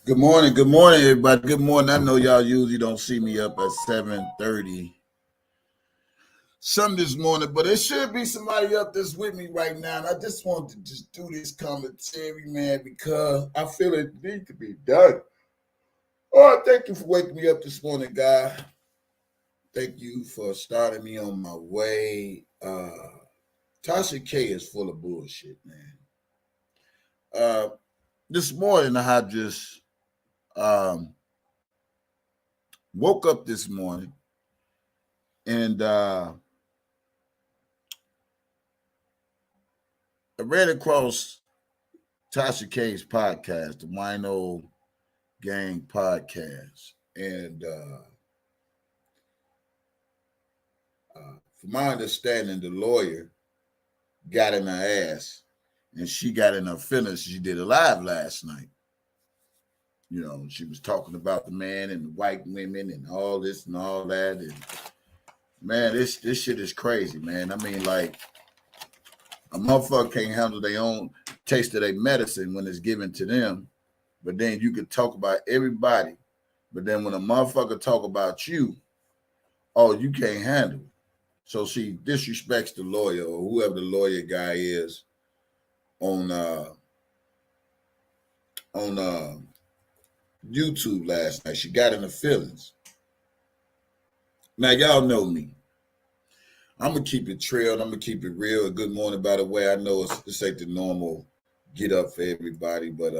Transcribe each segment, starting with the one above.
Good morning, everybody. Good morning. I know y'all usually don't see me up at 7:30 some this morning, but there should be somebody up that's with me right now. And I just want to just do this commentary, man, because I feel it needs to be done. Oh, thank you for waking me up this morning, guy. Thank you for starting me on my way. Tasha K is full of bullshit, man. Uh, this morning I just um, woke up this morning and I ran across Tasha K's podcast, the Wino Gang podcast, and from my understanding, the lawyer got in her ass, and she got in her feelings. She did a live last night. You know, she was talking about the man and the white women and all this and all that. And man, this shit is crazy, man. I mean, like a motherfucker can't handle their own taste of their medicine when it's given to them. But then you could talk about everybody. But then when a motherfucker talk about you, oh, you can't handle it. So she disrespects the lawyer or whoever the lawyer guy is on YouTube last night. She got in her feelings. Now y'all know me. I'm gonna keep it trailed. I'm gonna keep it real. Good morning, by the way. I know this ain't the normal get up for everybody, but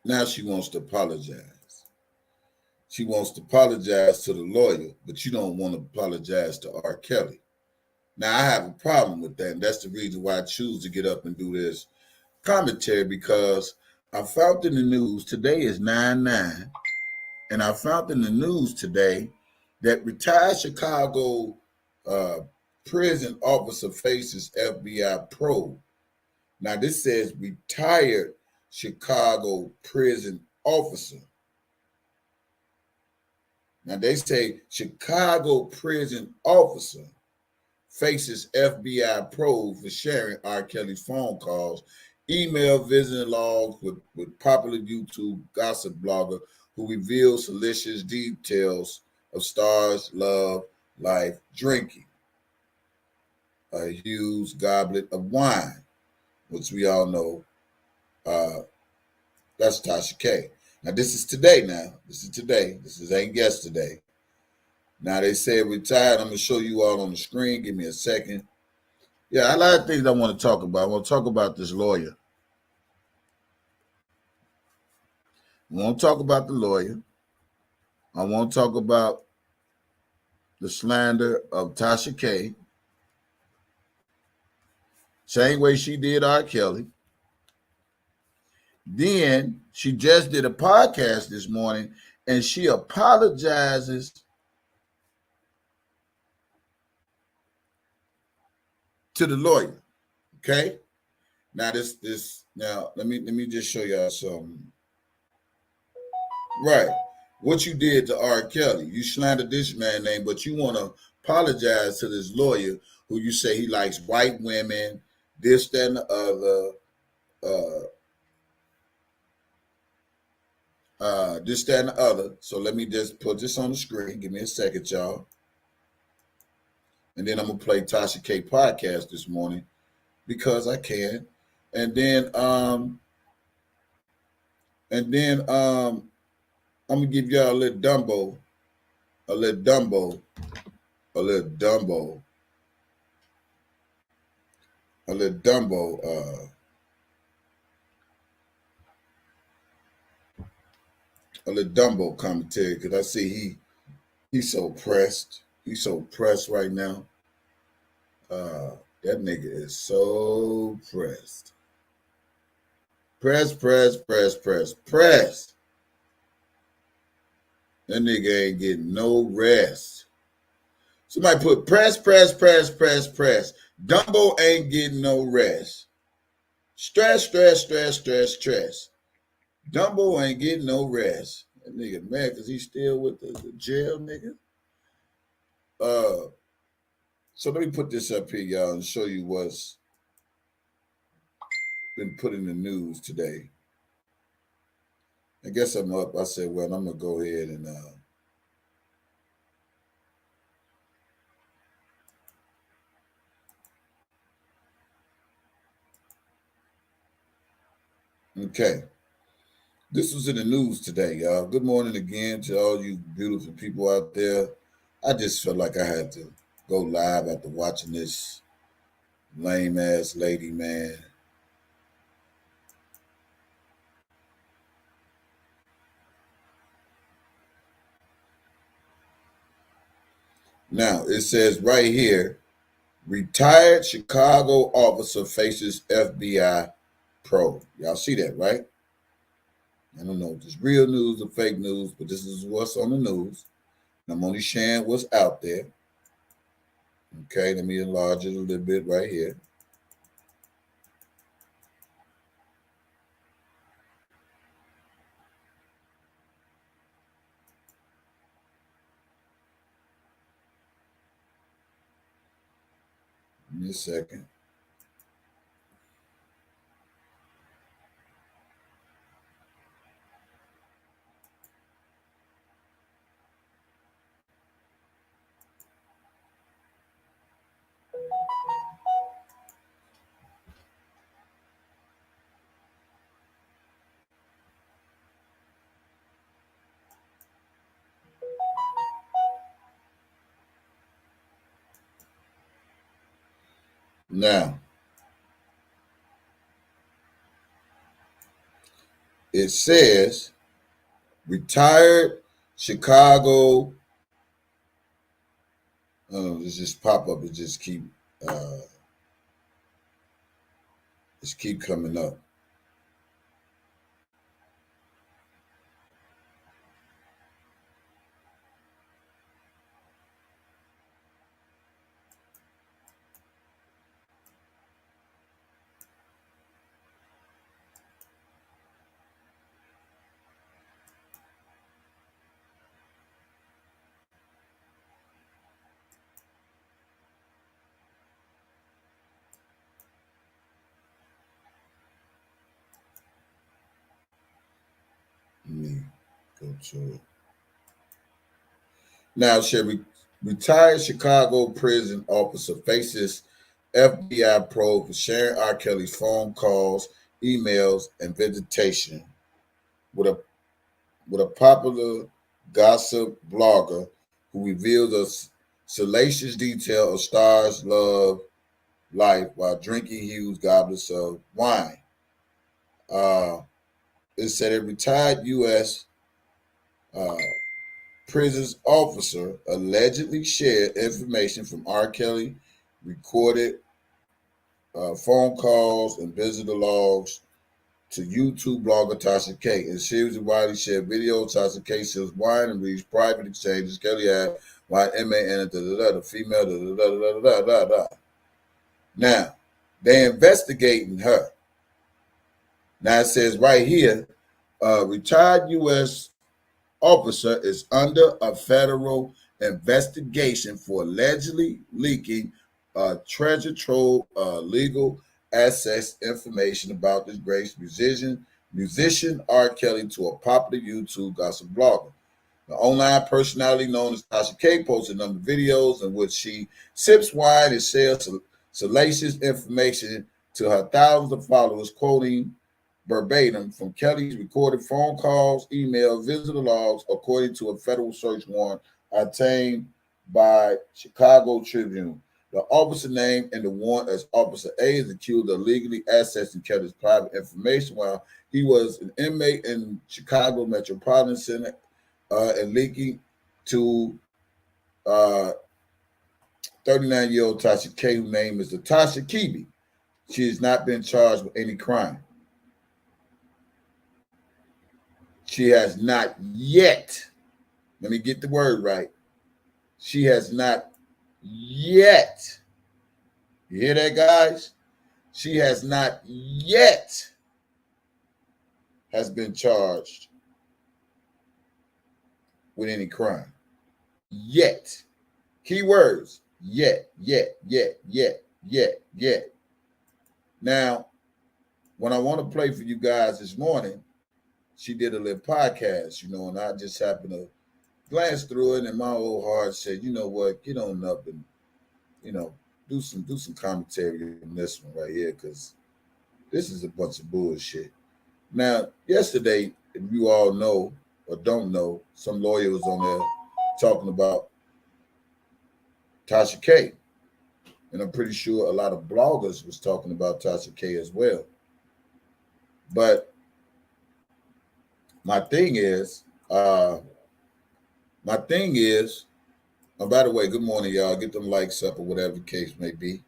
now she wants to apologize. She wants to apologize to the lawyer, but you don't want to apologize to R. Kelly. Now, I have a problem with that, and that's the reason why I choose to get up and do this commentary, because I found in the news, today is 9/9, and I found in the news today that retired Chicago prison officer faces FBI probe. Now, this says retired Chicago prison officer. Now, they say Chicago prison officer faces FBI probe for sharing R. Kelly's phone calls, email visiting logs with popular YouTube gossip blogger who reveals salacious details of stars' love life drinking a huge goblet of wine, which we all know that's Tasha K. Now, this is today now. This is today. Ain't yesterday. Now, they say retired. I'm going to show you all on the screen. Give me a second. Yeah, a lot of things I want to talk about. I want to talk about this lawyer. I want to talk about the lawyer. I want to talk about the slander of Tasha K. Same way she did R. Kelly. Then she just did a podcast this morning and she apologizes to the lawyer. Okay? Now let me just show y'all something. Right. What you did to R. Kelly. You slandered this man's name, but you want to apologize to this lawyer who you say he likes white women, this, that, and the other. This, that, and the other. So let me just put this on the screen. Give me a second, y'all. And then I'm gonna play Tasha K podcast this morning because I can. And then I'm gonna give y'all a little Dumbo, a little Dumbo, a little Dumbo, a little Dumbo, a little Dumbo commentary because I see he's so pressed. He's so pressed right now. That nigga is so pressed. Press. That nigga ain't getting no rest. Somebody put press. Dumbo ain't getting no rest. Stress. Dumbo ain't getting no rest. That nigga mad because he's still with the jail nigga. So let me put this up here, y'all, and show you what's been put in the news today. I guess I'm up. I said, well, I'm gonna go ahead and okay. This was in the news today, y'all. Good morning again to all you beautiful people out there. I just felt like I had to go live after watching this lame ass lady, man. Now, it says right here, retired Chicago officer faces FBI probe. Y'all see that, right? I don't know if it's real news or fake news, but this is what's on the news. And I'm only sharing what's out there. Okay, let me enlarge it a little bit right here. Give me a second. Now, it says retired Chicago. Oh, this just pop up. It just keep coming up. Let me go to it. Now, retired Chicago prison officer faces FBI probe for sharing R.Kelly's phone calls, emails, and visitation with a popular gossip blogger who revealed a salacious detail of Star's love life while drinking huge goblets of wine. It said a retired U.S. Uh, prisons officer allegedly shared information from R. Kelly, recorded phone calls and visitor logs to YouTube blogger TASHA K. In series of widely shared videos, TASHA K sells wine and reads private exchanges. Kelly had wine inmate and the female da. Now, they're investigating her. Now it says right here, retired U.S. officer is under a federal investigation for allegedly leaking treasure trove legal access information about this great musician R. Kelly to a popular YouTube gossip blogger. The online personality known as TASHA K posted a number of videos in which she sips wine and shares salacious information to her thousands of followers, quoting verbatim from Kelly's recorded phone calls, emails, visitor logs, according to a federal search warrant obtained by Chicago Tribune. The officer named in the warrant as Officer A is accused of illegally accessing Kelly's private information while he was an inmate in Chicago Metropolitan Center and leaking to 39-year-old Tasha K, whose name is Natasha Kibi. She has not been charged with any crime. She has not yet, let me get the word right. She has not yet, you hear that, guys? She has not yet has been charged with any crime. Yet. Keywords. Yet. Now, when I want to play for you guys this morning, she did a little podcast, and I just happened to glance through it, and my old heart said, you know what, get on up and, do some commentary on this one right here, because this is a bunch of bullshit. Now, yesterday, if you all know or don't know, some lawyer was on there talking about TASHA K. And I'm pretty sure a lot of bloggers was talking about TASHA K as well. But my thing is, oh, by the way, good morning, y'all. Get them likes up or whatever the case may be.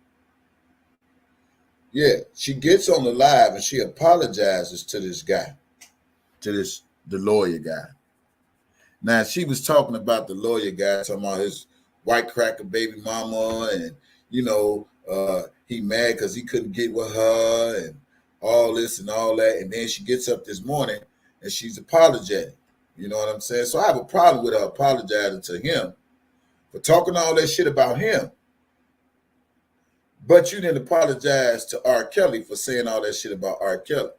Yeah, she gets on the live and she apologizes to this guy, the lawyer guy. Now, she was talking about the lawyer guy, talking about his white cracker baby mama, and, he mad because he couldn't get with her and all this and all that. And then she gets up this morning and she's apologetic. You know what I'm saying? So I have a problem with her apologizing to him for talking all that shit about him. But you didn't apologize to R.KELLY for saying all that shit about R.KELLY.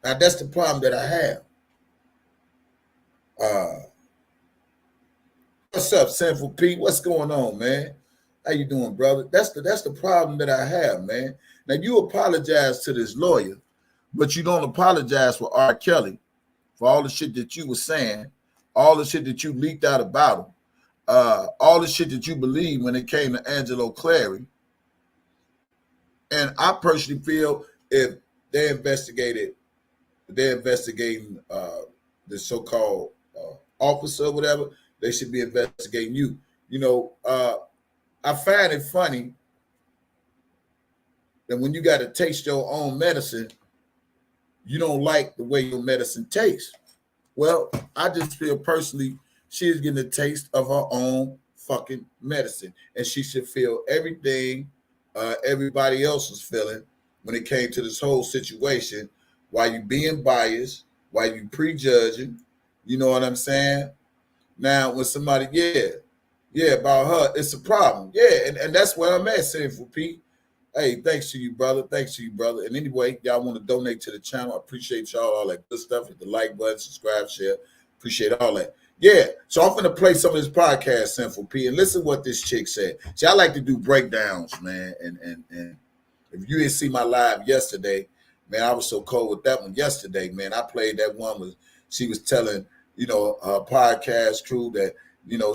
Now, that's the problem that I have. What's up, Sinful Pete? What's going on, man? How you doing, brother? That's the problem that I have, man. Now, you apologize to this lawyer, but you don't apologize for R.KELLY for all the shit that you were saying, all the shit that you leaked out about him, all the shit that you believed when it came to Angelo Clary. And I personally feel if they're investigating the so-called officer or whatever, they should be investigating you. I find it funny that when you got to taste your own medicine, you don't like the way your medicine tastes. Well, I just feel personally she is getting a taste of her own fucking medicine, and she should feel everything everybody else was feeling when it came to this whole situation. Why you being biased? Why you prejudging? You know what I'm saying? Now, when somebody, about her, it's a problem. Yeah, and that's where I'm at, Sinful Pete. Hey, thanks to you, brother. And anyway, y'all want to donate to the channel, I appreciate y'all, all that good stuff. Hit the like button, subscribe, share. Appreciate all that. Yeah, so I'm going to play some of this podcast, Sinful P, and listen what this chick said. See, I like to do breakdowns, man, and if you didn't see my live yesterday, man, I was so cold with that one yesterday, man. I played that one with, she was telling, her podcast crew that,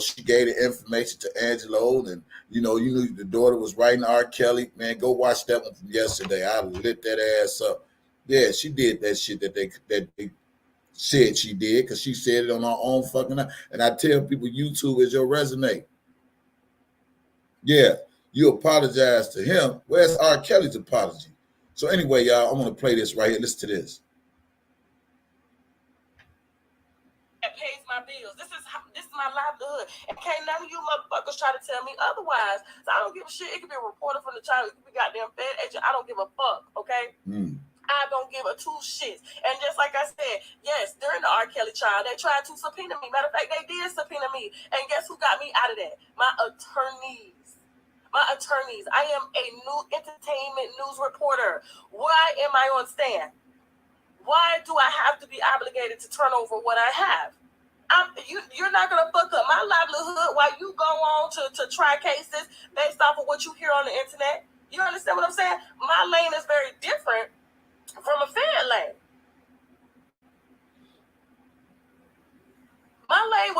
she gave the information to Angelo, and, you knew the daughter was writing R.KELLY. Man, go watch that one from yesterday. I lit that ass up. Yeah, she did that shit that they said she did, because she said it on her own fucking. And I tell people, YouTube is your resume. Yeah, you apologize to him. Where's R.KELLY's apology? So anyway, y'all, I'm gonna play this right here. Listen to this. That pays my bills. This is my livelihood, and can't none of you motherfuckers try to tell me otherwise. So I don't give a shit. It could be a reporter from the channel. It could be goddamn Fed agent. I don't give a fuck. Okay. I don't give a two shits. And just like I said, yes, during the R.KELLY trial, they tried to subpoena me. Matter of fact, they did subpoena me. And guess who got me out of that? My attorneys. I am a new entertainment news reporter. Why am I on stand? Why do I have to be obligated to turn over what I have? You're not going to fuck up my livelihood while you go on to try cases based off of what you hear on the internet. You understand what I'm saying? My lane is very different from a Fed lane. My lane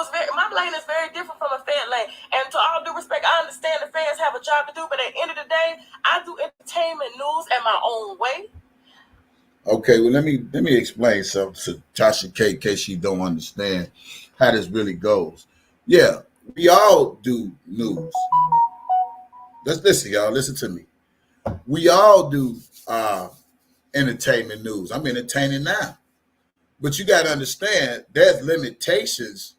is very different from a Fed lane. And to all due respect, I understand the feds have a job to do, but at the end of the day, I do entertainment news in my own way. Okay, well, let me explain something to TASHA K in case she don't understand how this really goes. Yeah, we all do news. Let's listen, y'all. Listen to me. We all do entertainment news. I'm entertaining now. But you got to understand there's limitations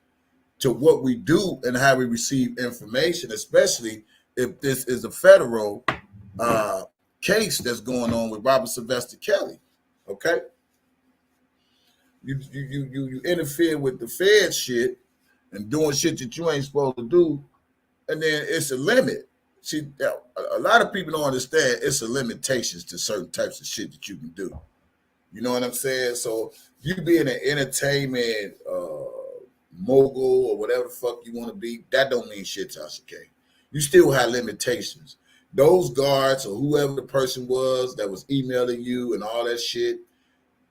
to what we do and how we receive information, especially if this is a federal case that's going on with Robert Sylvester Kelly. Okay, you interfere with the Fed shit, and doing shit that you ain't supposed to do, and then it's a limit. See, a lot of people don't understand it's a limitations to certain types of shit that you can do. You know what I'm saying? So you being an entertainment mogul or whatever the fuck you want to be, that don't mean shit, Tasha K. You still have limitations. Those guards or whoever the person was that was emailing you and all that shit,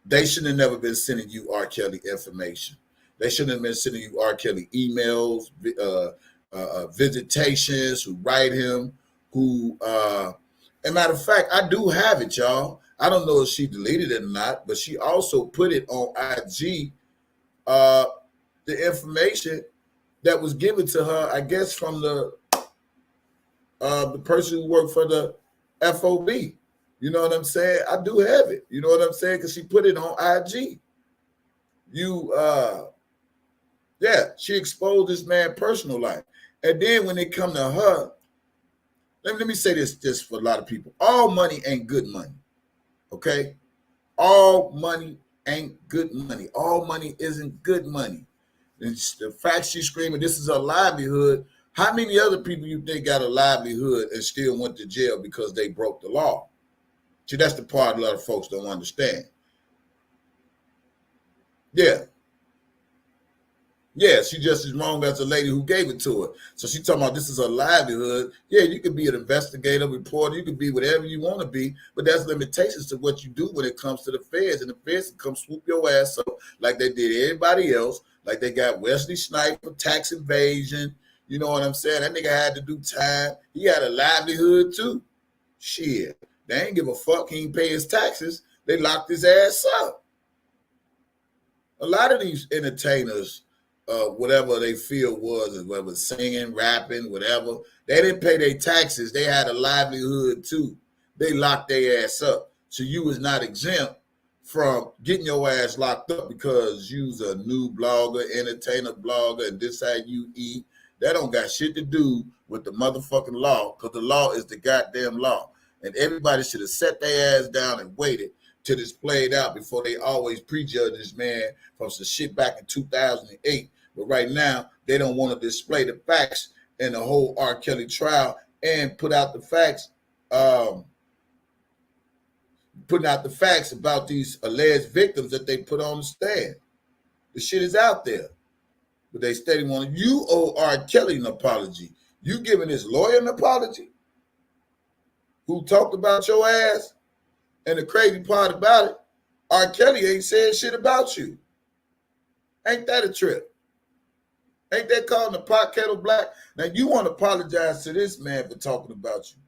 they shouldn't have never been sending you R. Kelly information. They shouldn't have been sending you R. Kelly emails, visitations, who write him, who, and matter of fact, I do have it, y'all. I don't know if she deleted it or not, but she also put it on IG, the information that was given to her, I guess, from the person who worked for the FOB. You know what I'm saying? I do have it. You know what I'm saying? Because she put it on IG. Yeah, she exposed this man's personal life. And then when they come to her, let me say this for a lot of people. All money ain't good money. Okay? All money ain't good money. All money isn't good money. And the fact she's screaming, this is a livelihood. How many other people you think got a livelihood and still went to jail because they broke the law? See, that's the part a lot of folks don't understand. Yeah, she just as wrong as the lady who gave it to her. So she talking about this is a livelihood. Yeah, you could be an investigator, reporter, you could be whatever you want to be, but there's limitations to what you do when it comes to the feds, and the feds can come swoop your ass up like they did everybody else, like they got Wesley Snipes for tax evasion. You know what I'm saying? That nigga had to do time. He had a livelihood too. Shit, they ain't give a fuck. He ain't pay his taxes. They locked his ass up. A lot of these entertainers, whatever they feel was, whether singing, rapping, whatever, they didn't pay their taxes. They had a livelihood too. They locked their ass up. So you was not exempt from getting your ass locked up because you's a new blogger, entertainer blogger, and this how you eat. That don't got shit to do with the motherfucking law, because the law is the goddamn law. And everybody should have set their ass down and waited till this played out before they always prejudge this man from some shit back in 2008. But right now, they don't want to display the facts in the whole R. Kelly trial and put out the facts, putting out the facts about these alleged victims that they put on the stand. The shit is out there. But they steady want to, you owe R. Kelly an apology. You giving his lawyer an apology? Who talked about your ass? And the crazy part about it, R. Kelly ain't saying shit about you. Ain't that a trip? Ain't that calling the pot kettle black? Now you want to apologize to this man for talking about you.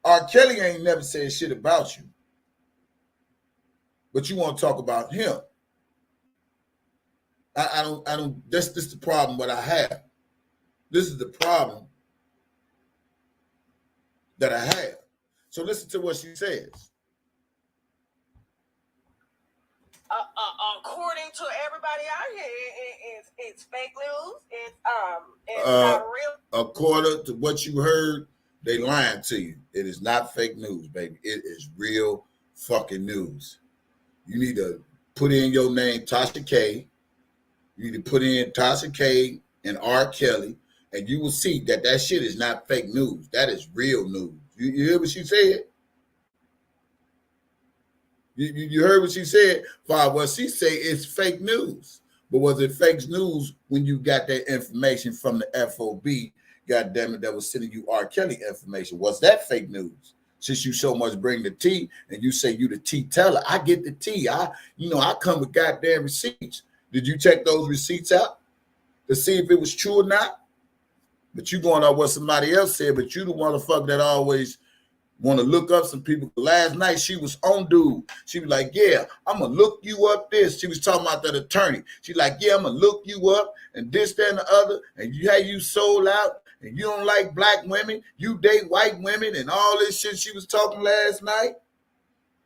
R. Kelly ain't never said shit about you. But you want to talk about him. I don't, this is the problem what I have. This is the problem that I have. So listen to what she says. According to everybody out here, it's fake news. It's not real. According to what you heard, they lying to you. It is not fake news, baby. It is real fucking news. You need to put in your name, Tasha K. You need to put in Tasha K and R. Kelly, and you will see that shit is not fake news. That is real news. You hear what she said? You heard what she said? What she say is fake news. But was it fake news when you got that information from the FOB, God damn it, that was sending you R. Kelly information? Was that fake news? Since you so much bring the tea and you say you the tea teller, I get the tea. I come with goddamn receipts. Did you check those receipts out to see if it was true or not? But you going on what somebody else said, but you the motherfucker that always want to look up some people. Last night she was on dude. She was like, yeah, I'm going to look you up this. She was talking about that attorney. She's like, yeah, I'm going to look you up and this, that, and the other. And you sold out and you don't like black women. You date white women and all this shit she was talking last night.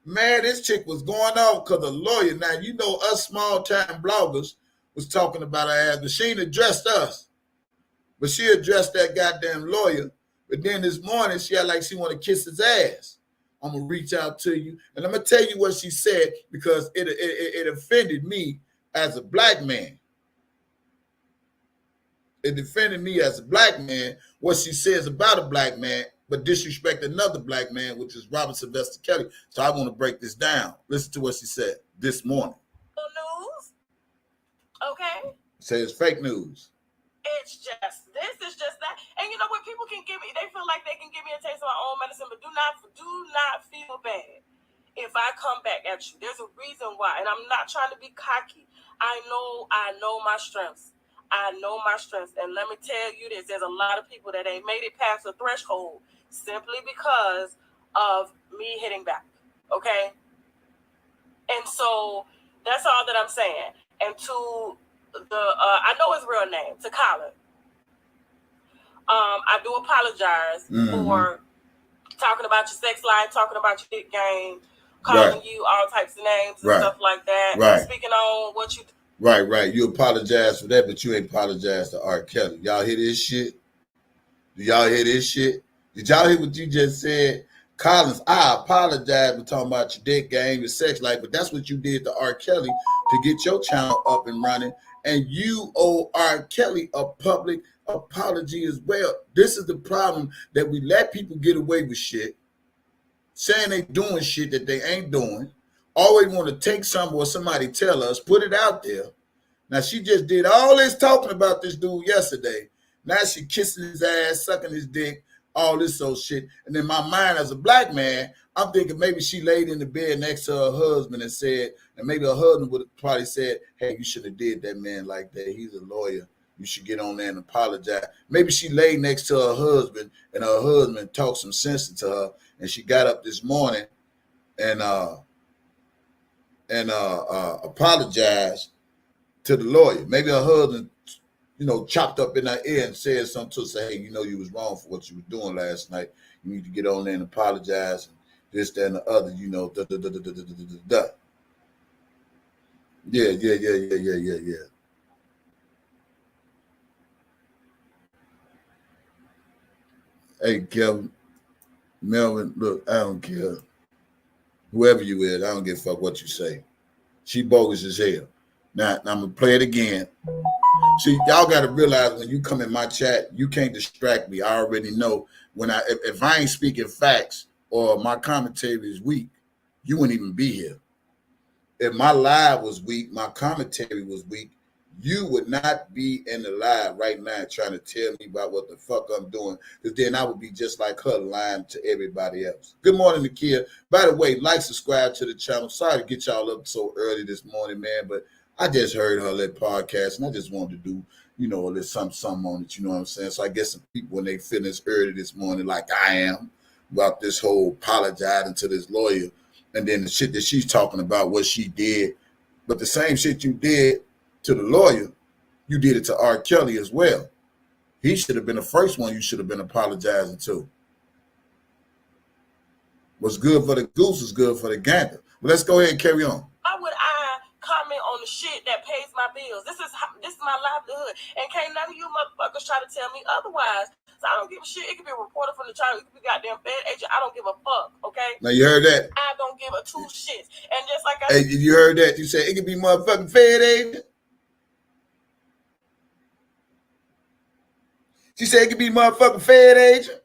Man, this chick was going off because the lawyer, now you know us small-time bloggers was talking about her ass, but she ain't addressed us. But she addressed that goddamn lawyer. But then this morning, she had like she want to kiss his ass. I'm going to reach out to you. And I'm going to tell you what she said because it offended me as a black man. in defending me as a black man, what she says about a black man, but disrespect another black man, which is Robert Sylvester Kelly. So I want to break this down. Listen to what she said this morning. News. Okay. Say it's fake news. It's just this is just that. And you know what? People can give me, they feel like they can give me a taste of my own medicine, but do not feel bad if I come back at you. There's a reason why, and I'm not trying to be cocky. I know my strengths. I know my strengths. And let me tell you this, there's a lot of people that ain't made it past the threshold simply because of me hitting back. Okay? And so that's all that I'm saying. And to the I know his real name, to Colin. I do apologize for talking about your sex life, talking about your dick game, calling you all types of names and stuff like that. Right. Speaking on what you Right. You apologize for that, but you ain't apologize to R. Kelly. Y'all hear this shit? Do y'all hear this shit? Did y'all hear what you just said? Collins, I apologize for talking about your dick game, your sex life, but that's what you did to R. Kelly to get your channel up and running. And you owe R. Kelly a public apology as well. This is the problem, that we let people get away with shit, saying they doing shit that they ain't doing. Always want to take something or somebody tell us, put it out there. Now, she just did all this talking about this dude yesterday. Now she kissing his ass, sucking his dick, all this old shit. And in my mind as a black man, I'm thinking maybe she laid in the bed next to her husband and said, and maybe her husband would have probably said, hey, you should have did that man like that. He's a lawyer. You should get on there and apologize. Maybe she laid next to her husband and her husband talked some sense to her, and she got up this morning and apologized to the lawyer. Maybe her husband, chopped up in her ear and said something to her, say, hey, you was wrong for what you were doing last night. You need to get on there and apologize. And this, that, and the other, Yeah. Hey, Kevin, Melvin, look, I don't care. Whoever you is, I don't give a fuck what you say. She bogus as hell. Now I'm going to play it again. See, y'all got to realize when you come in my chat, you can't distract me. I already know if I ain't speaking facts or my commentary is weak, you wouldn't even be here. If my live was weak, my commentary was weak, you would not be in the live right now trying to tell me about what the fuck I'm doing, because then I would be just like her, lying to everybody else. Good morning, Nakia. By the way, subscribe to the channel. Sorry to get y'all up so early this morning, man, but I just heard her that podcast, and I just wanted to do, a little something on it, you know what I'm saying? So I guess some people, when they finish early this morning, like I am, about this whole apologizing to this lawyer, and then the shit that she's talking about, what she did, but the same shit you did to the lawyer, you did it to R. Kelly as well. He should have been the first one you should have been apologizing to. What's good for the goose is good for the gander. Well, let's go ahead and carry on. Why would I comment on the shit that pays my bills? This is my livelihood. And can't none of you motherfuckers try to tell me otherwise. So I don't give a shit. It could be a reporter from the channel. It could be goddamn Fed agent. I don't give a fuck, okay? Now, you heard that? I don't give a two shits. And just like hey, you heard that? You said it could be motherfucking Fed agent? She said it could be motherfucking Fed agent.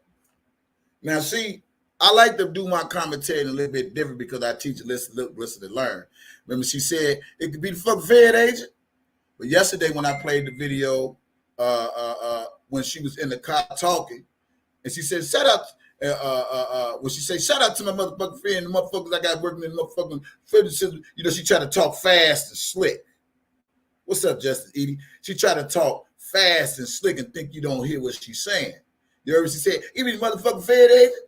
Now, see, I like to do my commentary a little bit different because I teach listen and learn. Remember, she said it could be the fucking Fed agent. But yesterday when I played the video, when she was in the car talking, and she said, "Shut up." When she said, "Shut up" to my motherfucking friend, the motherfuckers I got working in the motherfucking federal system, she tried to talk fast and slick. What's up, Justice Edie? She tried to talk fast and slick and think you don't hear what she's saying. You heard what she said? Even the motherfucking Fed agent.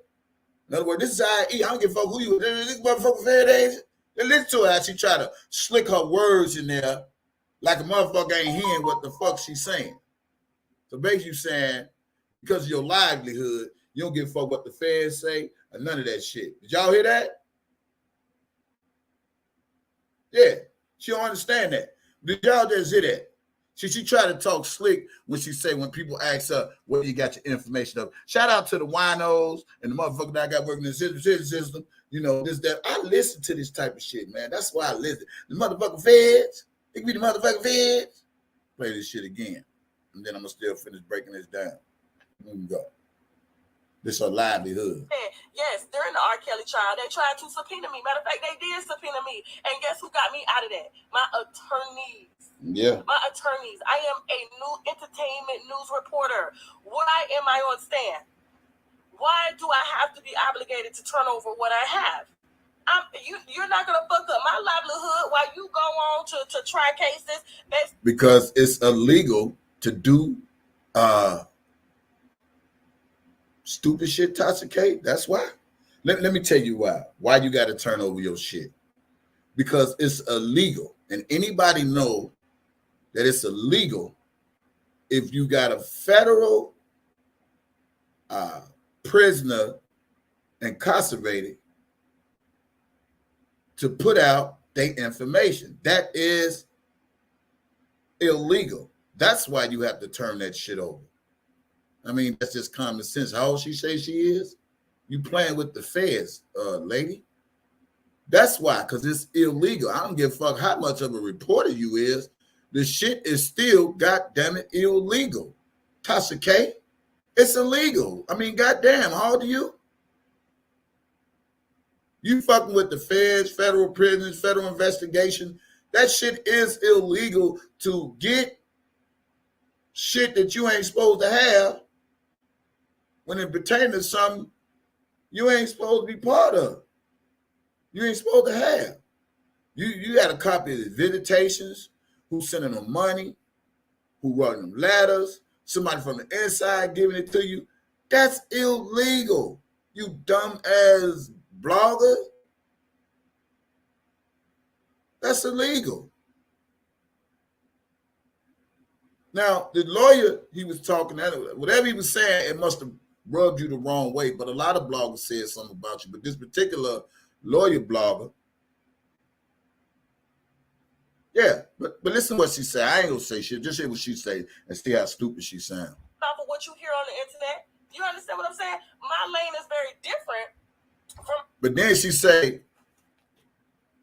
In other words, this is how I eat. I don't give a fuck who you. This motherfucking Fed agent. Then listen to her how she try to slick her words in there like a motherfucker ain't hearing what the fuck she's saying. So basically saying, because of your livelihood, you don't give a fuck what the feds say or none of that shit. Did y'all hear that? Yeah, she don't understand that. Did y'all just hear that? She tried to talk slick when she say, when people ask her, where you got your information of. Shout out to the winos and the motherfucker that I got working in the system. This, that. I listen to this type of shit, man. That's why I listen. The motherfucking feds. It could be the motherfucking feds. Play this shit again. and then I'm gonna still finish breaking this down. Here we go. This is a livelihood. Yes, during the R.KELLY trial, they tried to subpoena me. Matter of fact, they did subpoena me. And guess who got me out of that? My attorneys. Yeah. My attorneys. I am a new entertainment news reporter. Why am I on stand? Why do I have to be obligated to turn over what I have? You're not going to fuck up my livelihood while you go on to try cases. Because it's illegal to do stupid shit, TTTT. That's why. Let me tell you why. Why you got to turn over your shit. Because it's illegal. And anybody know that it's illegal if you got a federal prisoner incarcerated to put out their information. That is illegal. That's why you have to turn that shit over. I mean, that's just common sense. How old she say she is? You playing with the feds, lady. That's why, because it's illegal. I don't give a fuck how much of a reporter you is. The shit is still, goddamn it, illegal. TASHA K, it's illegal. I mean, goddamn, how old are you? You fucking with the feds, federal prisons, federal investigation. That shit is illegal to get shit that you ain't supposed to have when it pertains to something you ain't supposed to be part of. You ain't supposed to have. You got a copy of the visitations, who's sending them money, who wrote them letters, somebody from the inside giving it to you. That's illegal, you dumb ass blogger. That's illegal. Now, the lawyer, he was talking, whatever he was saying, it must have rubbed you the wrong way, but a lot of bloggers said something about you. But this particular lawyer blogger, yeah, but listen to what she said. I ain't gonna say shit. Just hear what she say and see how stupid she sounds. Off of what you hear on the internet, you understand what I'm saying? My lane is very different from. But then she say,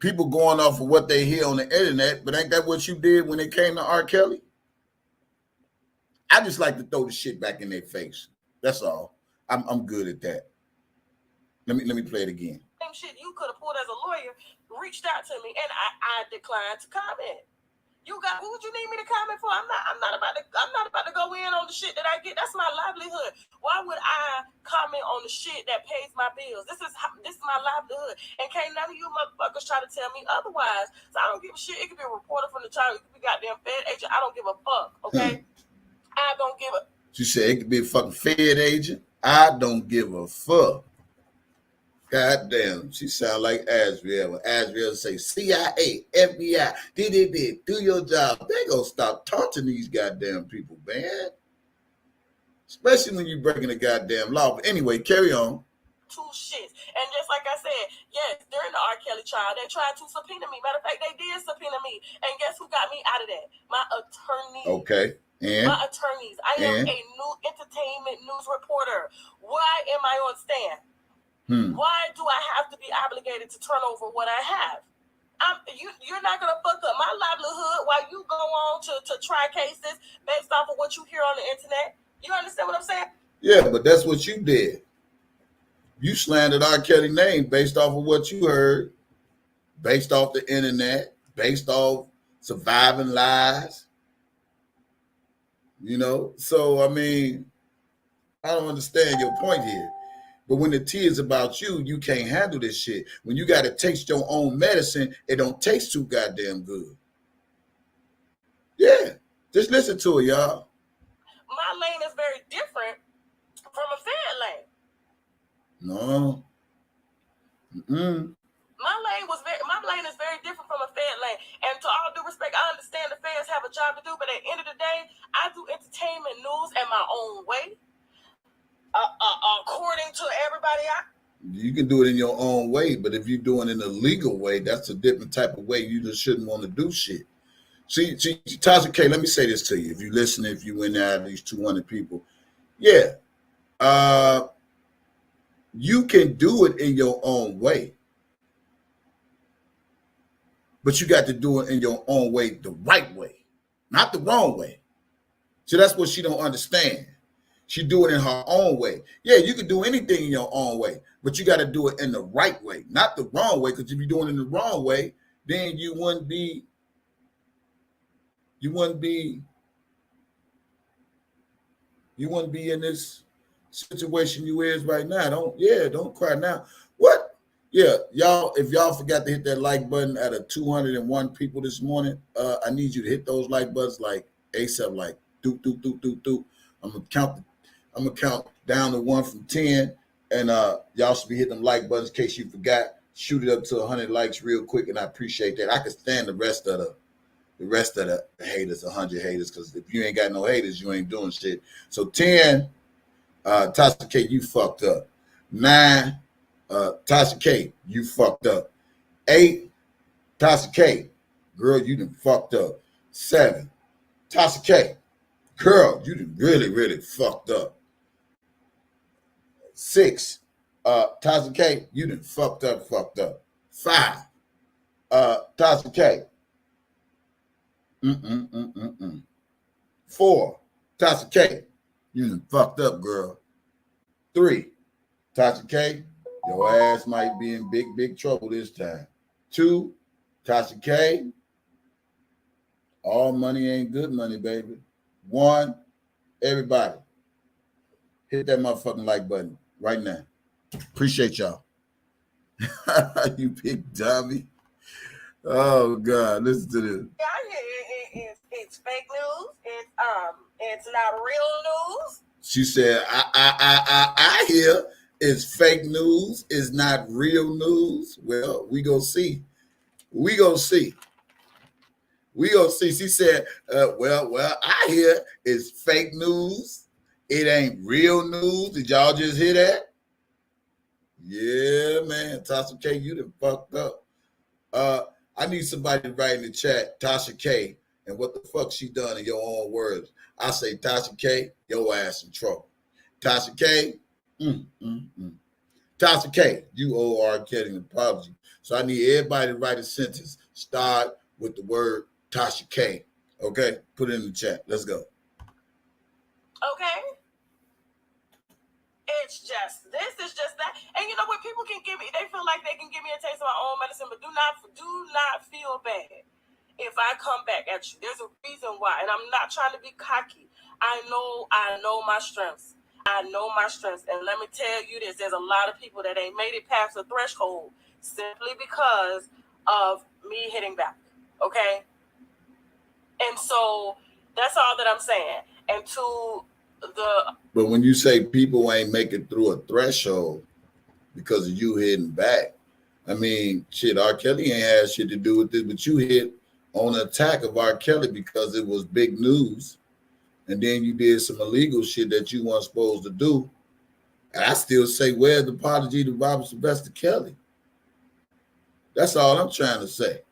people going off of what they hear on the internet, but ain't that what you did when it came to R.KELLY? I just like to throw the shit back in their face. That's all. I'm good at that. Let me play it again. Same shit you could have pulled as a lawyer, reached out to me, and I declined to comment. Who would you need me to comment for? I'm not about to go in on the shit that I get. That's my livelihood. Why would I comment on the shit that pays my bills? This is my livelihood. And can't none of you motherfuckers try to tell me otherwise. So I don't give a shit. It could be a reporter from the child. It could be goddamn Fed agent. I don't give a fuck, okay? I don't give a... She said it could be a fucking Fed agent. I don't give a fuck. Goddamn, she sound like Asriel. When Asriel say CIA, FBI, DDD, do your job. They gonna stop taunting these goddamn people, man. Especially when you breaking the goddamn law. But anyway, carry on. Two shits. And just like I said, yes, during the R.KELLY trial, they tried to subpoena me. Matter of fact, they did subpoena me. And guess who got me out of that? My attorneys. Okay. And? My attorneys. I am a new entertainment news reporter. Why am I on stand? Why do I have to be obligated to turn over what I have? You're not going to fuck up my livelihood while you go on to try cases based off of what you hear on the internet. You understand what I'm saying? Yeah, but that's what you did. You slandered R.KELLY name based off of what you heard, based off the internet, based off surviving lies. You know? So, I mean, I don't understand your point here. But when the tea is about you, you can't handle this shit. When you got to taste your own medicine, it don't taste too goddamn good. Yeah, just listen to it, y'all. My lane is very different from a Fed lane. No. My lane is very different from a Fed lane. And to all due respect, I understand the feds have a job to do, but at the end of the day, I do entertainment news in my own way. According to everybody else. You can do it in your own way, but if you're doing it in a legal way, that's a different type of way. You just shouldn't want to do shit. See, TASHA K, let me say this to you. If you listen, if you went out of these 200 people, yeah, you can do it in your own way, but you got to do it in your own way, the right way, not the wrong way. So that's what she don't understand. She do it in her own way. Yeah, you can do anything in your own way, but you got to do it in the right way, not the wrong way. Because if you're doing it in the wrong way, then you wouldn't be in this situation you is right now. Don't cry now. What? Yeah, y'all, if y'all forgot to hit that like button out of 201 people this morning, I need you to hit those like buttons like ASAP, like doop, doop, doop, doop, doop. I'm gonna count down to 1 from 10, and y'all should be hitting them like buttons in case you forgot. Shoot it up to 100 likes real quick, and I appreciate that. I can stand the rest of the haters, 100 haters, because if you ain't got no haters, you ain't doing shit. So 10, Tasha K, you fucked up. 9, Tasha K, you fucked up. 8, Tasha K, girl, you done fucked up. 7, Tasha K, girl, you done really, really fucked up. 6, Tasha K, you done fucked up. 5, Tasha K. 4, Tasha K, you done fucked up, girl. 3, Tasha K, your ass might be in big trouble this time. 2, Tasha K, all money ain't good money, baby. 1, everybody, hit that motherfucking like button right now. Appreciate y'all. You big dummy. Oh God, listen to this. It's fake news. It's not real news. She said, I hear it's fake news. It's not real news. Well, we gonna see. She said, well, I hear it's fake news. It ain't real news. Did y'all just hear that? Yeah, man. Tasha K, you done fucked up. I need somebody to write in the chat, Tasha K, and what the fuck she done in your own words. I say, Tasha K, your ass in trouble. Tasha K, Tasha K, you owe R.KELLY an apology. So I need everybody to write a sentence. Start with the word Tasha K. Okay? Put it in the chat. Let's go. Okay? This is just that. And you know what? People can give me, they feel like they can give me a taste of my own medicine, but do not feel bad if I come back at you. There's a reason why, and I'm not trying to be cocky. I know my strengths. And let me tell you this, there's a lot of people that ain't made it past the threshold simply because of me hitting back. Okay? And so that's all that I'm saying. And but when you say people ain't make it through a threshold because of you hitting back, I mean, shit, R.KELLY ain't had shit to do with this, but you hit on an attack of R.KELLY because it was big news. And then you did some illegal shit that you weren't supposed to do. And I still say, where's the apology to Robert Sylvester Kelly? That's all I'm trying to say.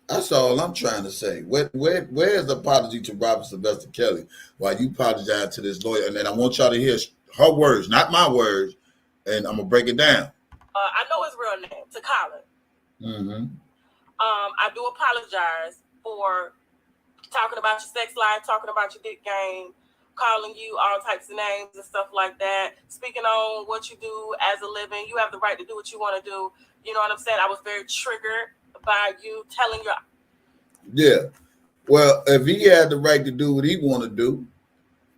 That's all I'm trying to say. Where's the apology to Robert Sylvester Kelly while you apologize to this lawyer? And then I want y'all to hear her words, not my words, and I'm going to break it down. I know his real name, Takala. Mm-hmm. I do apologize for talking about your sex life, talking about your dick game, calling you all types of names and stuff like that, speaking on what you do as a living. You have the right to do what you want to do. You know what I'm saying? I was very triggered by you telling your... Yeah. Well, if he had the right to do what he want to do,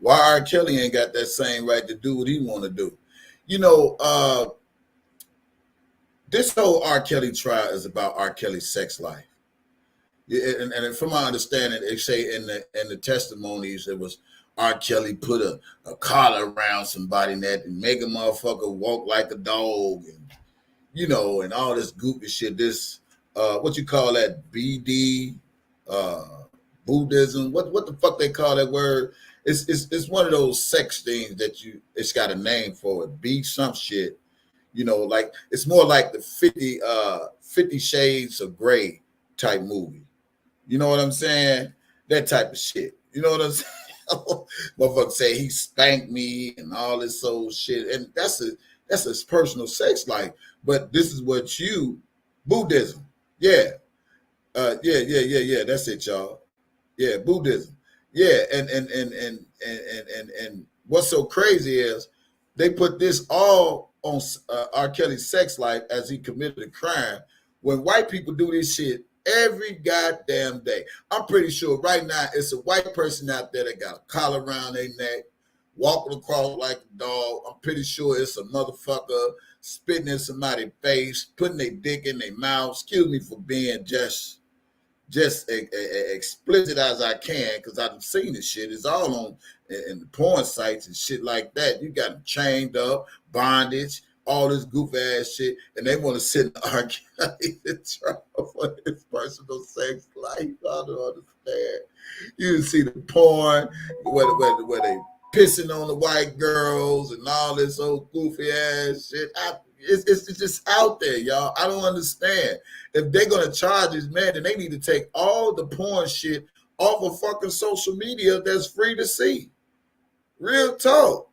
why R.KELLY ain't got that same right to do what he want to do? You know, this whole R.KELLY trial is about R.KELLY's sex life. And from my understanding, they say in the testimonies, it was R.KELLY put a collar around somebody that and make a motherfucker walk like a dog, and you know, and all this goofy shit. This what you call that, BD, Buddhism? What the fuck they call that word? It's one of those sex things that it's got a name for it. Be some shit. You know, like it's more like the 50 Shades of Grey type movie. You know what I'm saying? That type of shit. You know what I'm saying? Motherfucker say he spanked me and all this old shit. And that's his personal sex life. But this is what Buddhism. Yeah. Yeah. That's it, y'all. Yeah, Buddhism. Yeah, and what's so crazy is they put this all on R. Kelly's sex life as he committed a crime. When white people do this shit every goddamn day, I'm pretty sure right now it's a white person out there that got a collar around their neck, walking across like a dog. I'm pretty sure it's a motherfucker spitting in somebody's face, putting their dick in their mouth. Excuse me for being just explicit as I can, because I've seen this shit. It's all on in the porn sites and shit like that. You got them chained up, bondage, all this goof ass shit, and they want to sit in R. Kelly trial for his personal sex life. I don't understand. You see the porn where they pissing on the white girls and all this old goofy ass shit. It's just out there, y'all. I don't understand. If they're gonna charge this man, then they need to take all the porn shit off of fucking social media that's free to see. Real talk.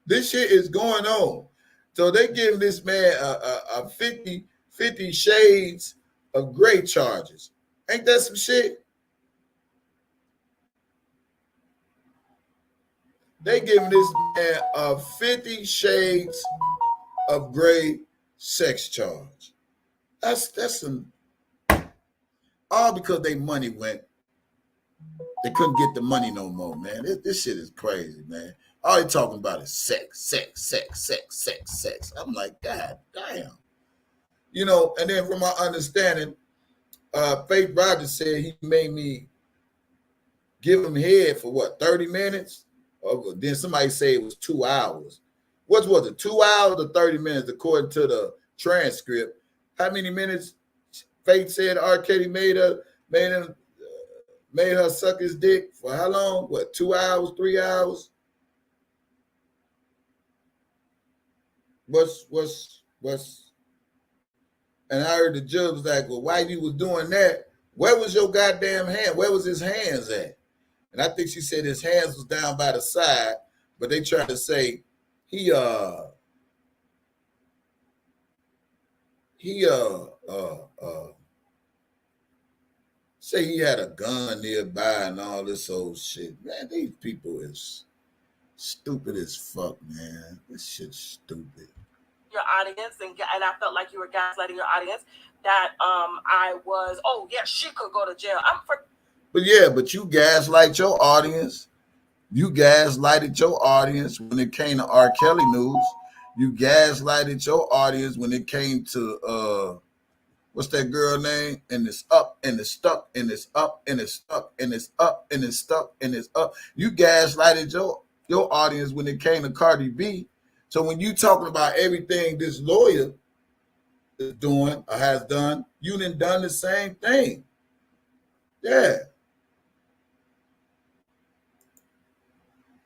This shit is going on. So they give this man a 50 shades of gray charges. Ain't that some shit? They giving this man a 50 shades of gray sex charge. That's some, all because they money went. They couldn't get the money no more, man. This shit is crazy, man. All they talking about is sex. I'm like, God damn. You know, and then from my understanding, Faith Rogers said he made me give him head for what, 30 minutes? Or then somebody say it was 2 hours. What was it, 2 hours or 30 minutes according to the transcript? How many minutes Faith said R. Kelly made her suck his dick for how long? What, 2 hours, 3 hours? What's and I heard the judge was like, well, while you was doing that, where was your goddamn hand? Where was his hands at? And I think she said his hands was down by the side, but they tried to say he say he had a gun nearby and all this old shit. Man, these people is stupid as fuck, man. This shit's stupid. Your audience, and I felt like you were gaslighting your audience, that I was, oh yeah, she could go to jail. But you gaslight your audience. You gaslighted your audience when it came to R. Kelly news. You gaslighted your audience when it came to what's that girl name? And it's up and it's stuck and it's up and it's stuck and it's up and it's stuck and it's up. You gaslighted your audience when it came to Cardi B. So when you talking about everything this lawyer is doing or has done, you done the same thing. Yeah.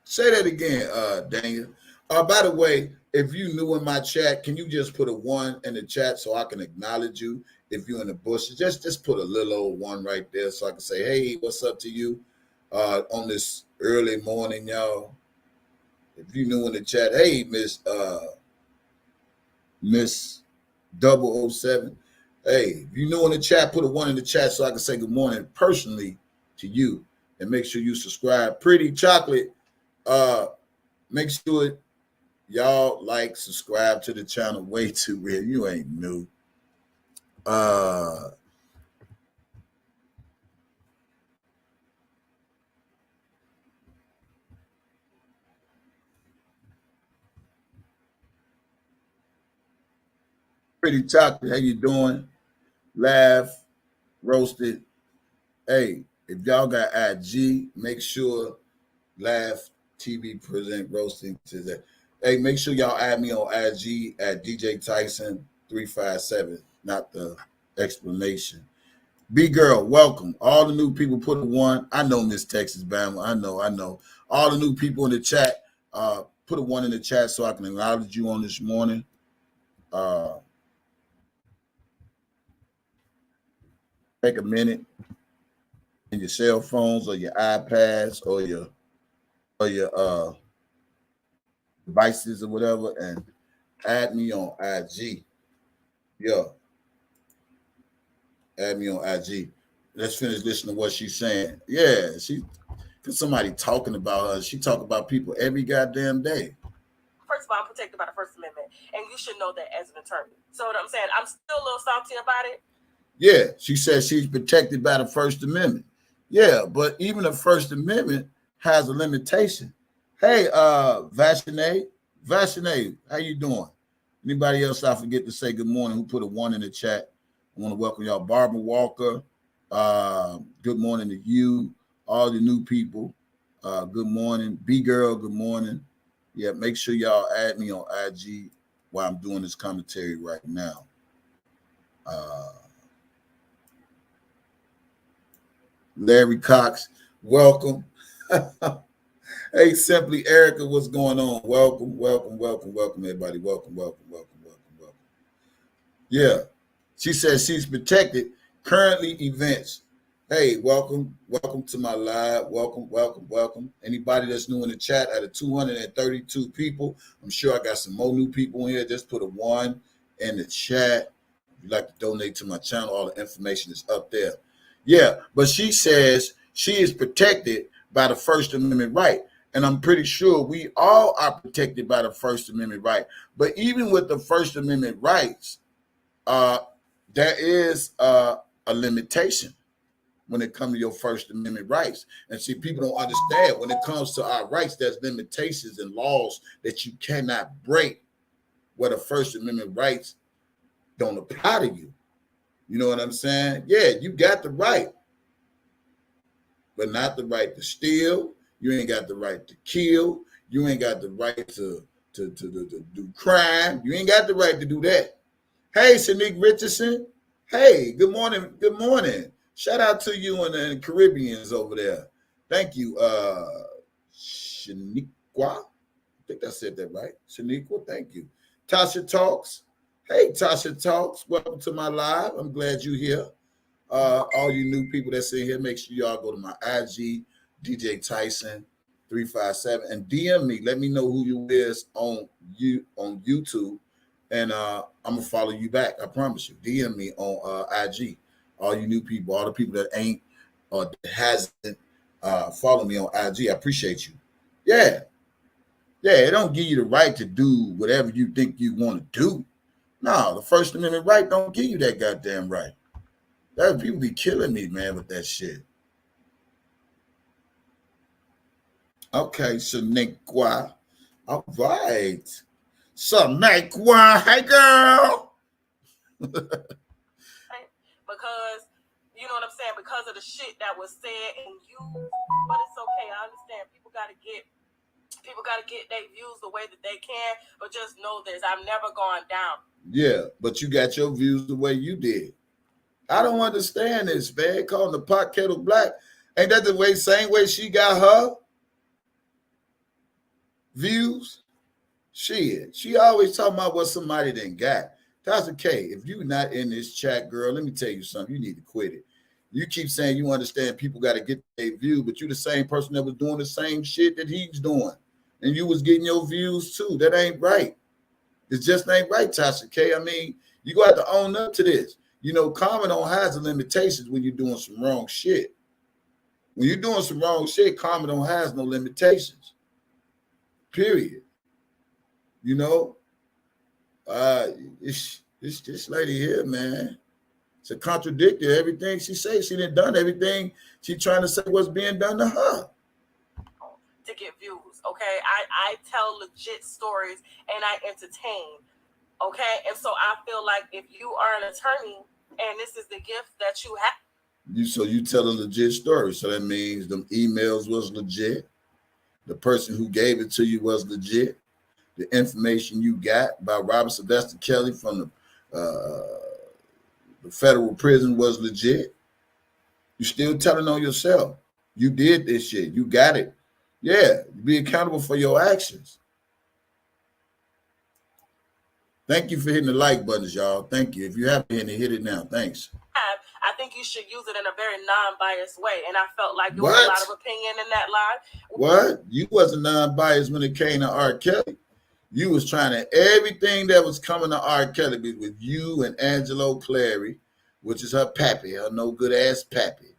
Say that again, Daniel. By the way, if you new in my chat, can you just put a 1 in the chat so I can acknowledge you? If you're in the bushes, just put a little old 1 right there so I can say, hey, what's up to you on this early morning, y'all? If you new in the chat, hey, Miss 007. Hey, if you new in the chat, put a 1 in the chat so I can say good morning personally to you, and make sure you subscribe. Pretty Chocolate. Make sure y'all like, subscribe to the channel. Way too real. You ain't new. Pretty Chocolate, how you doing? Laugh, Roasted. Hey, if y'all got IG, make sure Laugh TV present roasting to that. Hey, make sure y'all add me on IG at DJ Tyson 357, not the explanation. B girl, welcome. All the new people put a 1. I know Miss Texas Bama. I know. All the new people in the chat, put a 1 in the chat so I can acknowledge you on this morning. Take a minute in your cell phones or your iPads or your devices or whatever, and add me on IG. Yeah. Add me on IG. Let's finish listening to what she's saying. Yeah, because somebody talking about her. She talk about people every goddamn day. First of all, I'm protected by the First Amendment, and you should know that as an attorney. So what I'm saying, I'm still a little salty about it. Yeah, she says she's protected by the First Amendment. Yeah, but even the First Amendment has a limitation. Hey, Vashine, how you doing? Anybody else I forget to say good morning who put a 1 in the chat? I want to welcome y'all. Barbara Walker, good morning to you. All the new people, good morning. B-Girl, good morning. Yeah, make sure y'all add me on IG while I'm doing this commentary right now. Larry Cox, welcome. Hey, Simply Erica, what's going on? Welcome, everybody. Welcome. Yeah, she says she's protected. Currently events. Hey, welcome to my live. Welcome. Anybody that's new in the chat, out of 232 people, I'm sure I got some more new people in here. Just put a 1 in the chat. If you'd like to donate to my channel, all the information is up there. Yeah, but she says she is protected by the First Amendment right. And I'm pretty sure we all are protected by the First Amendment right. But even with the First Amendment rights, there is a limitation when it comes to your First Amendment rights. And see, people don't understand when it comes to our rights, there's limitations and laws that you cannot break where the First Amendment rights don't apply to you. You know what I'm saying? Yeah, you got the right, but not the right to steal. You ain't got the right to kill. You ain't got the right to do crime. You ain't got the right to do that. Hey, Shanique Richardson. Hey, good morning. Good morning. Shout out to you and the Caribbeans over there. Thank you, Shaniqua. I think I said that right. Shaniqua, thank you. Tasha Talks. Hey, Tasha Talks. Welcome to my live. I'm glad you're here. All you new people that's in here, make sure y'all go to my IG, DJ TYSOn 357, and DM me. Let me know who you is on YouTube, and I'm gonna follow you back. I promise you. DM me on IG. All you new people, all the people that ain't or that hasn't follow me on IG. I appreciate you. Yeah, it don't give you the right to do whatever you think you want to do. No, the First Amendment right don't give you that goddamn right. That people be killing me, man, with that shit. Okay, Shaniqua. All right. Shaniqua, hey girl. Because, you know what I'm saying, because of the shit that was said and used, but it's okay. I understand people gotta get their views the way that they can, but just know this, I'm never going down. Yeah, but you got your views the way you did. I don't understand this, man. Calling the pot kettle black. Ain't that the same way she got her views? She always talking about what somebody done got. Tasha K, if you're not in this chat, girl, let me tell you something. You need to quit it. You keep saying you understand people got to get their view, but you're the same person that was doing the same shit that he's doing. And you was getting your views too. That ain't right. It just ain't right, Tasha K. I mean, you got to own up to this. You know, karma don't have the limitations when you're doing some wrong shit. When you're doing some wrong shit, karma don't have no limitations. Period. You know, it's this lady here, man. It's a contradictor. Everything she says, she done done everything she trying to say what's being done to her. To get views, okay? I tell legit stories and I entertain, okay? And so I feel like if you are an attorney and this is the gift that you have. So you tell a legit story. So that means them emails was legit. The person who gave it to you was legit. The information you got about Robert Sylvester Kelly from the federal prison was legit. You still telling on yourself. You did this shit. You got it. Yeah, be accountable for your actions. Thank you for hitting the like buttons, y'all. Thank you. If you haven't hit it now. Thanks. I think you should use it in a very non-biased way. And I felt like there was a lot of opinion in that live. What? You wasn't non-biased when it came to R.KELLY. You was trying to, everything that was coming to R.KELLY with you and Angelo Clary which is her pappy, her no good ass pappy.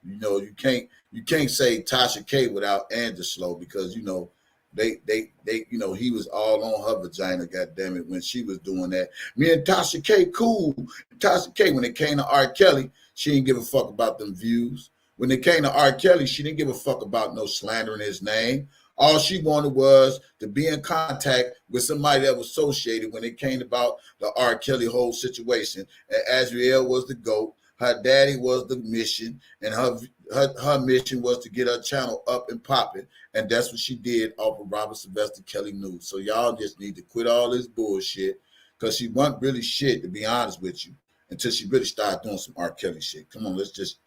You know, you can't say Tasha K without Angelo because you know they you know he was all on her vagina, goddamn it, when she was doing that. Me and Tasha K cool. Tasha K, when it came to R. Kelly, she didn't give a fuck about them views. When it came to R. Kelly, she didn't give a fuck about no slandering his name. All she wanted was to be in contact with somebody that was associated when it came about the R. Kelly whole situation. And Azriel was the GOAT. Her daddy was the mission, and her mission was to get her channel up and popping. And that's what she did off of Robert Sylvester Kelly News. So y'all just need to quit all this bullshit because she wasn't really shit, to be honest with you, until she really started doing some R. Kelly shit. Come on, let's just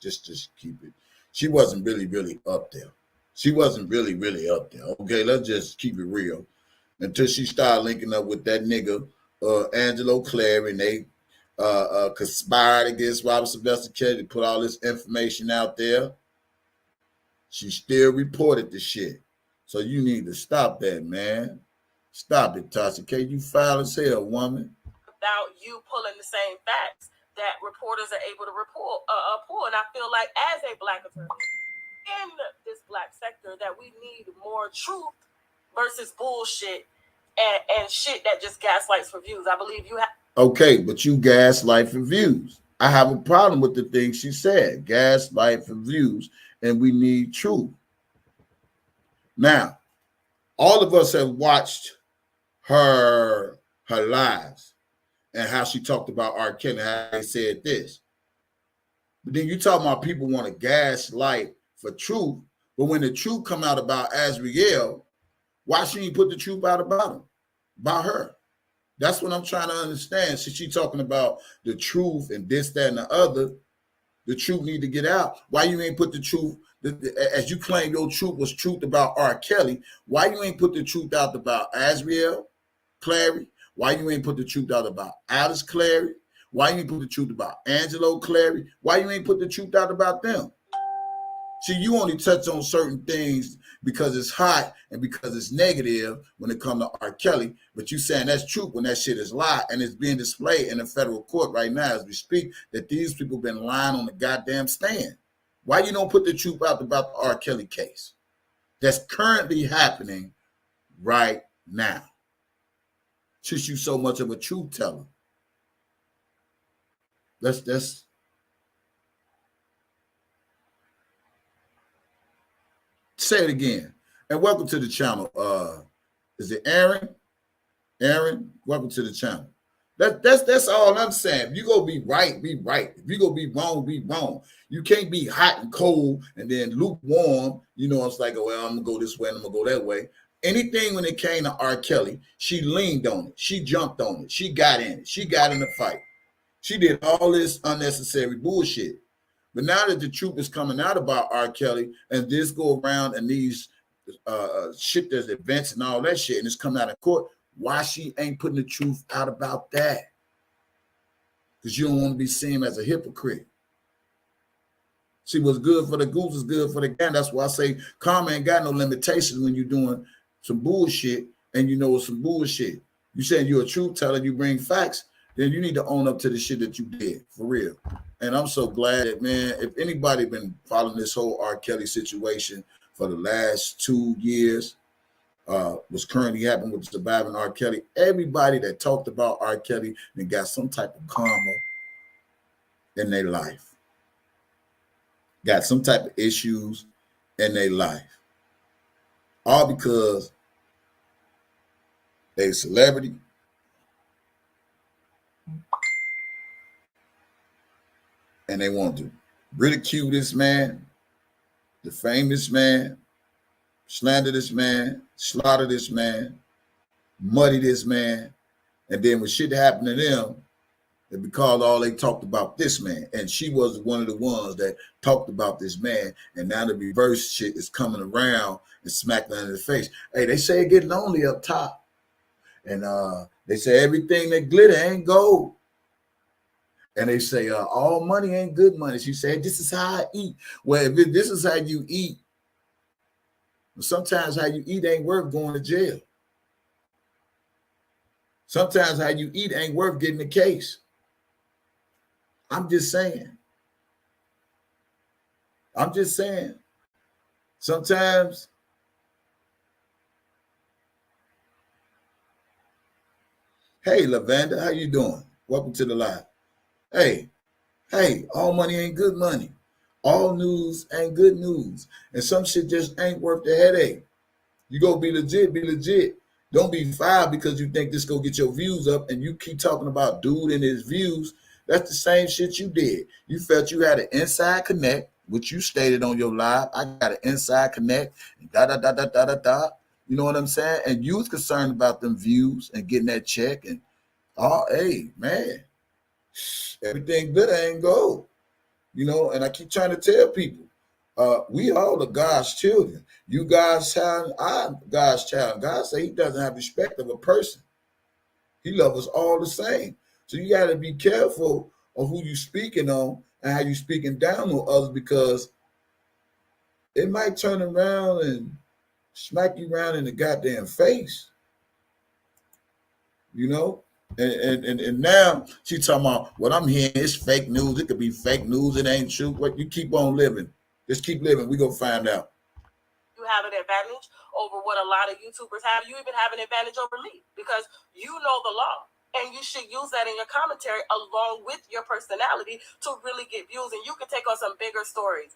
keep it. She wasn't really up there. She wasn't really up there. Okay, let's just keep it real. Until she started linking up with that nigga, Angelo Clary, and they conspired against Robert Sylvester Kelly to put all this information out there. She still reported the shit. So you need to stop that, man. Stop it, Tasha K. You foul as hell, woman. Without you pulling the same facts that reporters are able to pull. And I feel like as a Black attorney in this Black sector that we need more truth versus bullshit and shit that just gaslights for views. I believe you have. Okay, but you gaslight for views. I have a problem with the things she said. Gaslight for views, and we need truth. Now, all of us have watched her lives and how she talked about R. Kelly, how they said this. But then you talking about people want to gaslight for truth, but when the truth come out about Azriel, why she ain't put the truth out about him, about her? That's what I'm trying to understand. So she talking about the truth and this, that, and the other. The truth need to get out. Why you ain't put the truth, as you claim your truth was truth about R. Kelly, why you ain't put the truth out about Azriel Clary? Why you ain't put the truth out about Alice Clary? Why you ain't put the truth about Angelo Clary? Why you ain't put the truth out about them? See, you only touch on certain things because it's hot and because it's negative when it comes to R. Kelly, but you saying that's truth when that shit is lie, and it's being displayed in the federal court right now as we speak that these people been lying on the goddamn stand. Why you don't put the truth out about the R. Kelly case that's currently happening right now? Since you so much of a truth teller. That's say it again. And welcome to the channel. Is it Aaron? Aaron, welcome to the channel. That's all I'm saying. If you go be right, be right. If you go be wrong. You can't be hot and cold and then lukewarm. You know, it's like, oh, well, I'm gonna go this way and I'm gonna go that way. Anything when it came to R. Kelly, she leaned on it. She jumped on it. She got in it. She got in the fight. She did all this unnecessary bullshit. But now that the truth is coming out about R. Kelly and this go around and these shit, there's events and all that shit, and it's coming out of court, why she ain't putting the truth out about that? Because you don't want to be seen as a hypocrite. See, what's good for the goose is good for the gander. That's why I say karma ain't got no limitations when you're doing some bullshit and you know it's some bullshit. You saying you're a truth teller, you bring facts, then you need to own up to the shit that you did, for real. And I'm so glad that, man, if anybody been following this whole R. Kelly situation for the last 2 years, what's currently happening with surviving R. Kelly, everybody that talked about R. Kelly and got some type of karma in their life, got some type of issues in their life, all because they a celebrity, and they want to ridicule this man, the famous man, slander this man, slaughter this man, muddy this man, and then when shit happened to them, it because all they talked about this man, and she was one of the ones that talked about this man, and now the reverse shit is coming around and smacking her in the face. Hey, they say it get lonely up top, and they say everything that glitter ain't gold. And they say, all money ain't good money. She said, this is how I eat. Well, if this is how you eat, sometimes how you eat ain't worth going to jail. Sometimes how you eat ain't worth getting a case. I'm just saying. I'm just saying. Sometimes hey, Lavanda, how you doing? Welcome to the live. Hey, all money ain't good money. All news ain't good news. And some shit just ain't worth the headache. You go be legit, be legit. Don't be fired because you think this gonna get your views up and you keep talking about dude and his views. That's the same shit you did. You felt you had an inside connect, which you stated on your live. I got an inside connect, da da da da da da da. You know what I'm saying? And you was concerned about them views and getting that check. And oh, hey, man, everything glitter ain't gold. You know, and I keep trying to tell people, we all are God's children. You God's child, I'm God's child. God say he doesn't have respect of a person. He loves us all the same. So you got to be careful of who you speaking on and how you speaking down on others, because it might turn around and smack you around in the goddamn face. You know? And now she talking about what I'm hearing is fake news. It could be fake news. It ain't true. What you keep on living. Just keep living. We gonna find out. You have an advantage over what a lot of YouTubers have. You even have an advantage over me because you know the law. And you should use that in your commentary along with your personality to really get views. And you can take on some bigger stories,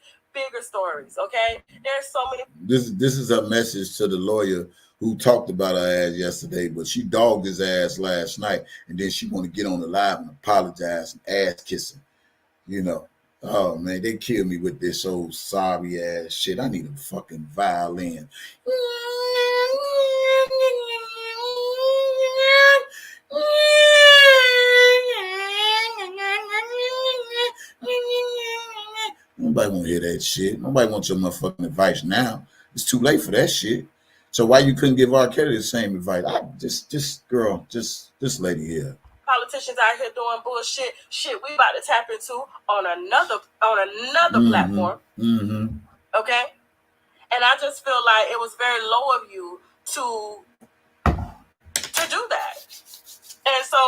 okay? There's so many. This is a message to the lawyer who talked about her ass yesterday, but she dogged his ass last night, and then she want to get on the live and apologize and ass kissing. You know, oh man, they killed me with this old sorry ass shit. I need a fucking violin. Nobody want to hear that shit. Nobody wants your motherfucking advice now. It's too late for that shit. So why you couldn't give R.KELLY the same advice? This lady here. Politicians out here doing bullshit. Shit, we about to tap into on another platform. Okay, and I just feel like it was very low of you to do that. And so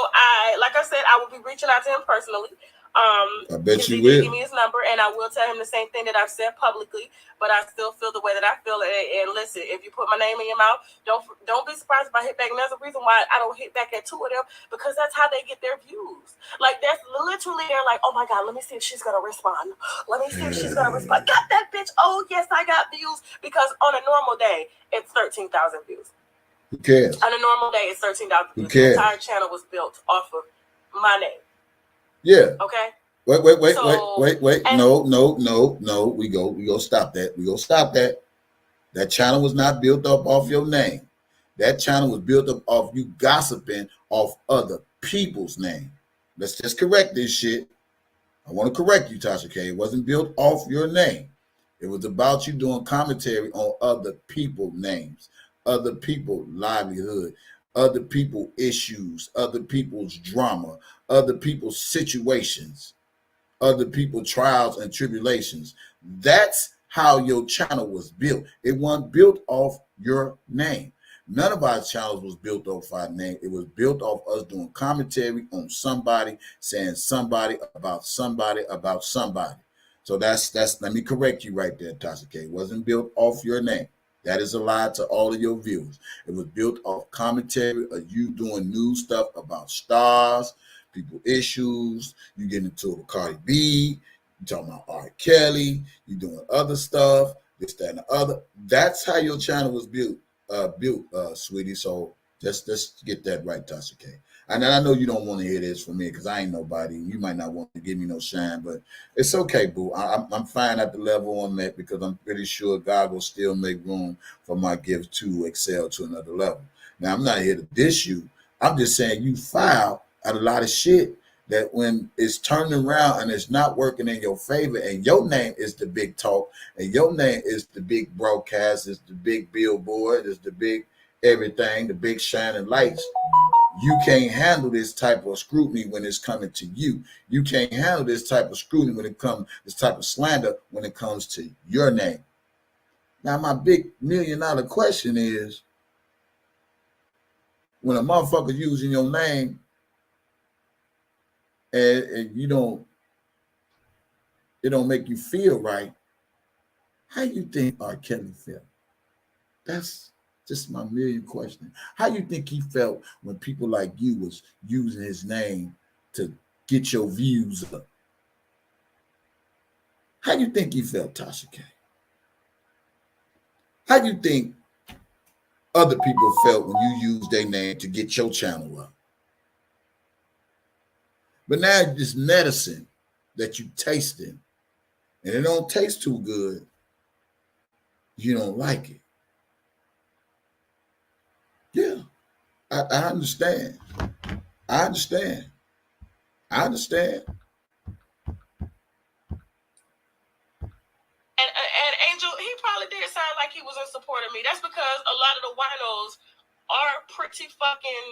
like I said, I will be reaching out to him personally. I bet you will. will. Give me his number, and I will tell him the same thing that I've said publicly. But I still feel the way that I feel. And listen, if you put my name in your mouth, don't be surprised if I hit back. And there's a reason why I don't hit back at two of them, because that's how they get their views. Like that's literally they're like, oh my god, let me see if she's gonna respond. Got that bitch. Oh yes, I got views, because on a normal day it's 13,000 views. Who cares? On a normal day it's 13,000 views. Who cares? The entire channel was built off of my name. Yeah. Okay. Wait. No. We go stop that. That channel was not built up off your name. That channel was built up off you gossiping off other people's name. Let's just correct this shit. I want to correct you, Tasha K. It wasn't built off your name. It was about you doing commentary on other people's names, other people's livelihood, other people's issues, other people's drama, other people's situations, other people's trials and tribulations. That's how your channel was built. It wasn't built off your name. None of our channels was built off our name. It was built off us doing commentary on somebody, saying somebody about somebody about somebody. So that's let me correct you right there, Tasha K. It wasn't built off your name. That is a lie to all of your viewers. It was built off commentary of you doing new stuff about stars, people issues. You get into it with Cardi B. You talking about R.KELLY. You doing other stuff, this, that, and the other. That's how your channel was built, sweetie. So let's get that right, Tasha K. And I know you don't want to hear this from me because I ain't nobody. You might not want to give me no shine, but it's okay, boo. I'm fine at the level I'm at because I'm pretty sure God will still make room for my gift to excel to another level. Now, I'm not here to diss you. I'm just saying you foul at a lot of shit that when it's turning around and it's not working in your favor, and your name is the big talk, and your name is the big broadcast, is the big billboard, is the big everything, the big shining lights. You can't handle this type of scrutiny when it's coming to you. You can't handle this type of scrutiny when it comes, this type of slander when it comes to your name. Now, my big $1 million question is, when a motherfucker using your name and you don't it don't make you feel right, how you think R. Kelly felt? That's just my million question. How you think he felt when people like you was using his name to get your views up? How you think he felt, Tasha K? How you think other people felt when you used their name to get your channel up? But now this medicine that you tasting, and it don't taste too good, you don't like it. Yeah, I understand. I understand. I understand. And Angel, he probably did sound like he was in support of me. That's because a lot of the winos are pretty fucking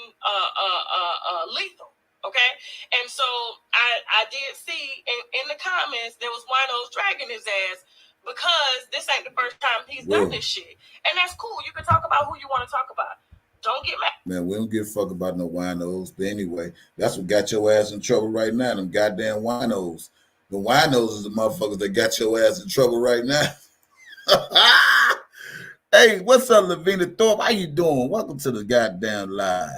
lethal. Okay, and so I did see in the comments there was winos dragging his ass because this ain't the first time he's done this shit, and that's cool. You can talk about who you want to talk about. Don't get mad. Man, we don't give a fuck about no winos. But anyway, that's what got your ass in trouble right now. Them goddamn winos. The winos is the motherfuckers that got your ass in trouble right now. Hey, what's up, Lavina Thorpe? How you doing? Welcome to the goddamn live.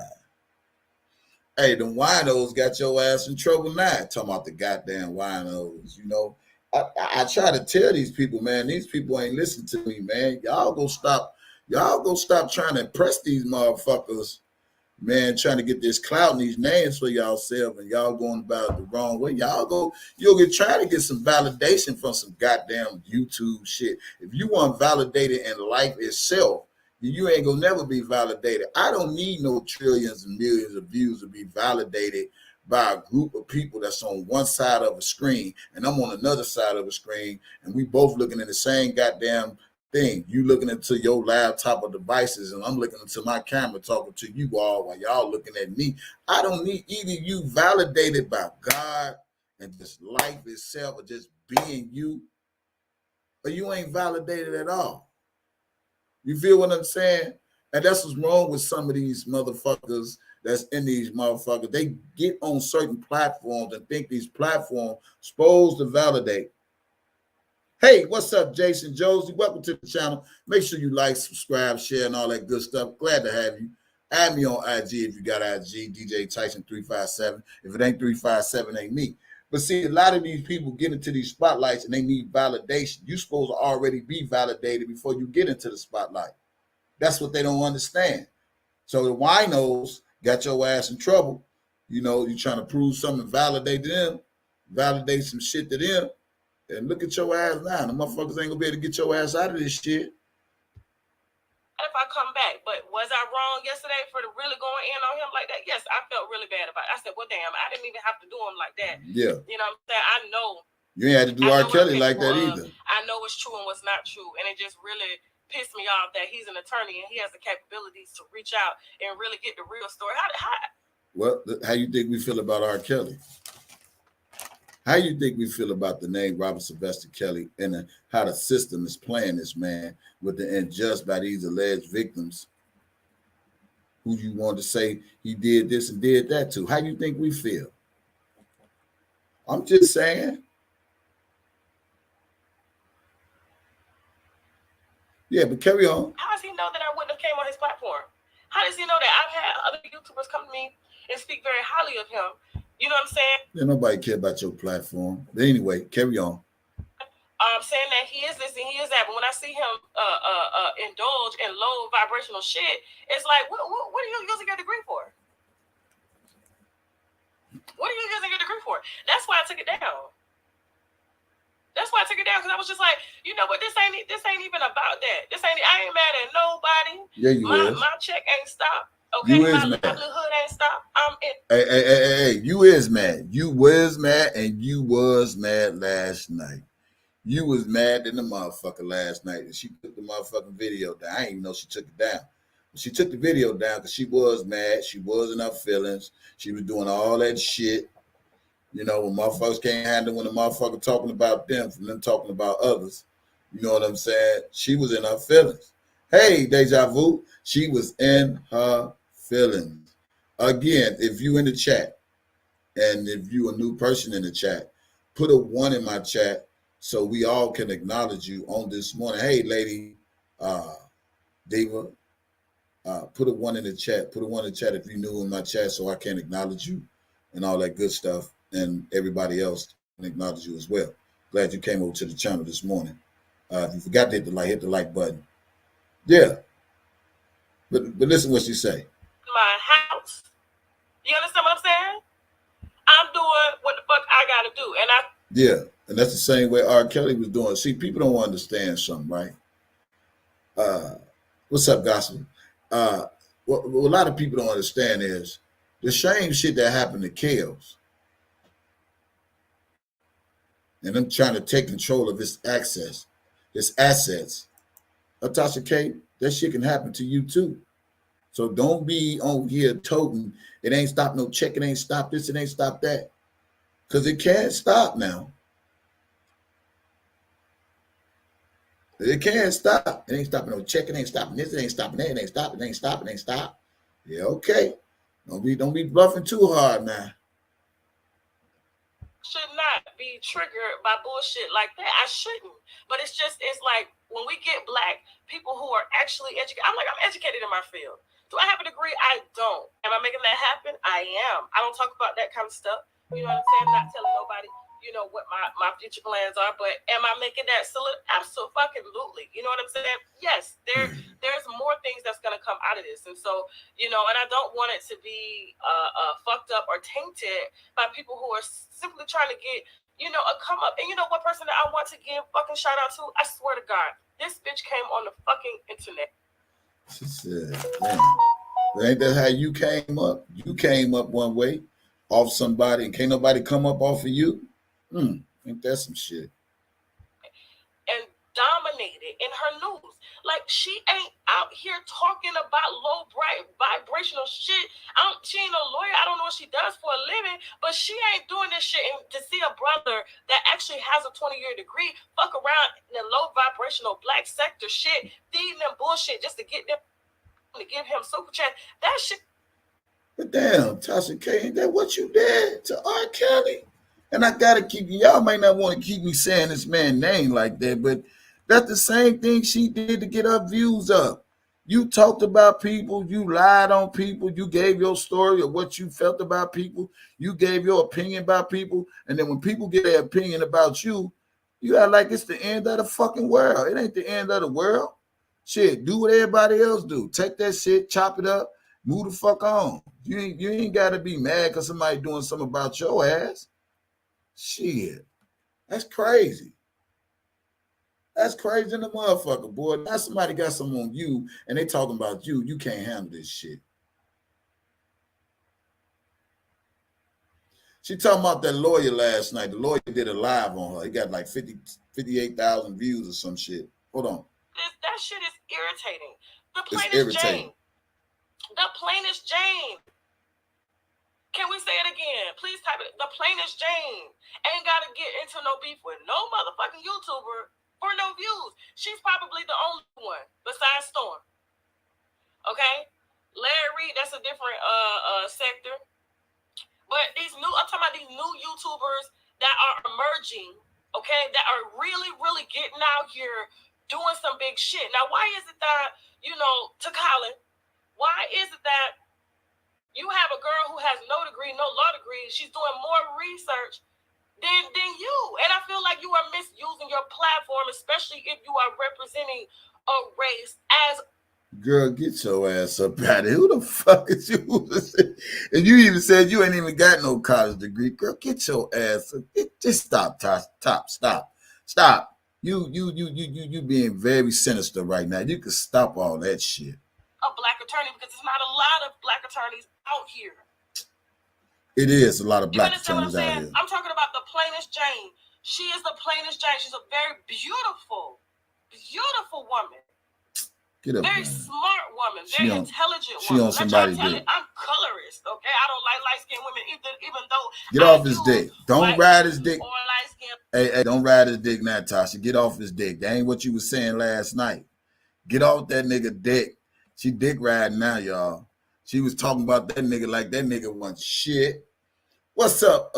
Hey, the winos got your ass in trouble now. Talking about the goddamn winos, you know. I try to tell these people, man, these people ain't listening to me, man. Y'all go stop trying to impress these motherfuckers, man, trying to get this clout and these names for y'allself, and y'all going about it the wrong way. You'll get trying to get some validation from some goddamn YouTube shit. If you want validated in life itself, you ain't gonna never be validated. I don't need no trillions and millions of views to be validated by a group of people that's on one side of a screen and I'm on another side of a screen, and we both looking at the same goddamn thing. You looking into your laptop or devices, and I'm looking into my camera talking to you all while y'all looking at me. I don't need either you validated by God and just life itself or just being you, or you ain't validated at all. You feel what I'm saying? And that's what's wrong with some of these motherfuckers that's in these motherfuckers. They get on certain platforms and think these platforms supposed to validate. Hey, what's up, Jason Josie? Welcome to the channel. Make sure you like, subscribe, share, and all that good stuff. Glad to have you. Add me on IG if you got IG, DJ Tyson 357. If it ain't 357, ain't me. But see, a lot of these people get into these spotlights and they need validation. You're supposed to already be validated before you get into the spotlight. That's what they don't understand. So the winos got your ass in trouble. You know, you're trying to prove something, validate them, validate some shit to them. And look at your ass now. The motherfuckers ain't gonna be able to get your ass out of this shit. If I come back, but was I wrong yesterday for really going in on him like that? Yes, I felt really bad about it. I said, well, damn, I didn't even have to do him like that. Yeah. You know what I'm saying? I know. You ain't had to do R. Kelly like that either. I know what's true and what's not true. And it just really pissed me off that he's an attorney and he has the capabilities to reach out and really get the real story. How you think we feel about R. Kelly? How you think we feel about the name Robert Sylvester Kelly and how the system is playing this man with the unjust by these alleged victims who you want to say he did this and did that to? How you think we feel? I'm just saying. Yeah, but carry on. How does he know that I wouldn't have came on his platform? How does he know that? I've had other YouTubers come to me and speak very highly of him. You know what I'm saying? Yeah, nobody care about your platform. But anyway, carry on. Saying that he is this and he is that, but when I see him indulge in low vibrational shit, it's like, what are you using your degree for? What are you using your degree for? That's why I took it down. That's why I took it down, because I was just like, you know what? This ain't even about that. I ain't mad at nobody. Yeah, you is. My check ain't stopped. Okay, my livelihood ain't stopped. I'm in. Hey, you is mad. You was mad, and you was mad last night. You was mad than the motherfucker last night, and she took the motherfucking video down. I didn't even know she took it down. She took the video down because she was mad. She was in her feelings. She was doing all that shit. You know, when motherfuckers can't handle when the motherfucker talking about them from them talking about others. You know what I'm saying? She was in her feelings. Hey, Deja Vu. She was in her feelings. Again, if you in the chat, and if you a new person in the chat, put a 1 in my chat so we all can acknowledge you on this morning. Hey, lady, Diva, put a one in the chat. Put a one in the chat if you're new in my chat, so I can acknowledge you and all that good stuff, and everybody else can acknowledge you as well. Glad you came over to the channel this morning. If you forgot to hit the like button. Yeah, but listen what she say. My house. You understand what I'm saying? I'm doing what the fuck I gotta do, and yeah, and that's the same way R. Kelly was doing. See, people don't understand something, right? What's up, gospel? What a lot of people don't understand is the same shit that happened to Kels, and them trying to take control of his assets. Tasha K, that shit can happen to you too. So don't be on here toting it ain't stop no check, it ain't stop this, it ain't stop that. Because it can't stop now. It can't stop. It ain't stopping no check, it ain't stopping this, it ain't stopping that, it ain't stop, it ain't stop, it ain't stop. Yeah, okay. Don't be bluffing too hard now. Should not be triggered by bullshit like that. I shouldn't. But it's like when we get black people who are actually educated, I'm educated in my field. Do I have a degree? I don't. Am I making that happen? I am. I don't talk about that kind of stuff. You know what I'm saying? I'm not telling nobody, what my future plans are, but am I making that absolutely? You know what I'm saying? Yes, there's more things that's gonna come out of this. And so, and I don't want it to be fucked up or tainted by people who are simply trying to get, a come up. And you know what person that I want to give fucking shout out to? I swear to God, this bitch came on the fucking internet. She said, man, ain't that how you came up? You came up one way off somebody and can't nobody come up off of you? Ain't that some shit? And dominated in her news. Like, she ain't out here talking about low vibrational shit. She ain't no lawyer. I don't know what she does for a living, but she ain't doing this shit. And to see a brother that actually has a 20-year degree fuck around in the low vibrational black sector shit, feeding them bullshit just to get them to give him super chat, that shit. But damn, Tasha K, ain't that what you did to R. Kelly? And I gotta keep y'all might not want to keep me saying this man's name like that, but that's the same thing she did to get her views up. You talked about people, you lied on people, you gave your story of what you felt about people, you gave your opinion about people, and then when people get their opinion about you, you act like it's the end of the fucking world. It ain't the end of the world. Shit, do what everybody else do. Take that shit, chop it up, move the fuck on. You ain't gotta be mad because somebody doing something about your ass. Shit, that's crazy. That's crazy in the motherfucker, boy. Now somebody got something on you and they talking about you. You can't handle this shit. She talking about that lawyer last night. The lawyer did a live on her. He got like 58,000 views or some shit. Hold on. That shit is irritating. The plainest Jane. The plainest Jane. Can we say it again? Please type it. The plainest Jane ain't got to get into no beef with no motherfucking YouTuber for no views. She's probably the only one besides Storm. Okay? Larry Reed, that's a different sector. But I'm talking about these new YouTubers that are emerging, okay, that are really, really getting out here doing some big shit. Now, why is it that, to Colin, why is it that you have a girl who has no degree, no law degree, she's doing more research than you? And I feel like you are misusing your platform, especially if you are representing a race as... Girl, get your ass up out of here. Who the fuck is you? And you even said you ain't even got no college degree. Girl, get your ass up. Just stop, stop. You being very sinister right now. You can stop all that shit. A black attorney, because there's not a lot of black attorneys out here. It is a lot of black attorneys out here. I'm talking about the plainest Jane. She is the plainest Jane. She's a very beautiful woman. Get up, very man. Smart woman, very intelligent woman. She on somebody's dick. I'm colorist, okay? I don't like light-skinned women even though... Get off his dick. Don't ride his dick. Hey, don't ride his dick now, Tasha. Get off his dick. That ain't what you was saying last night. Get off that nigga dick. She dick riding now, y'all. She was talking about that nigga like that nigga wants shit. What's up,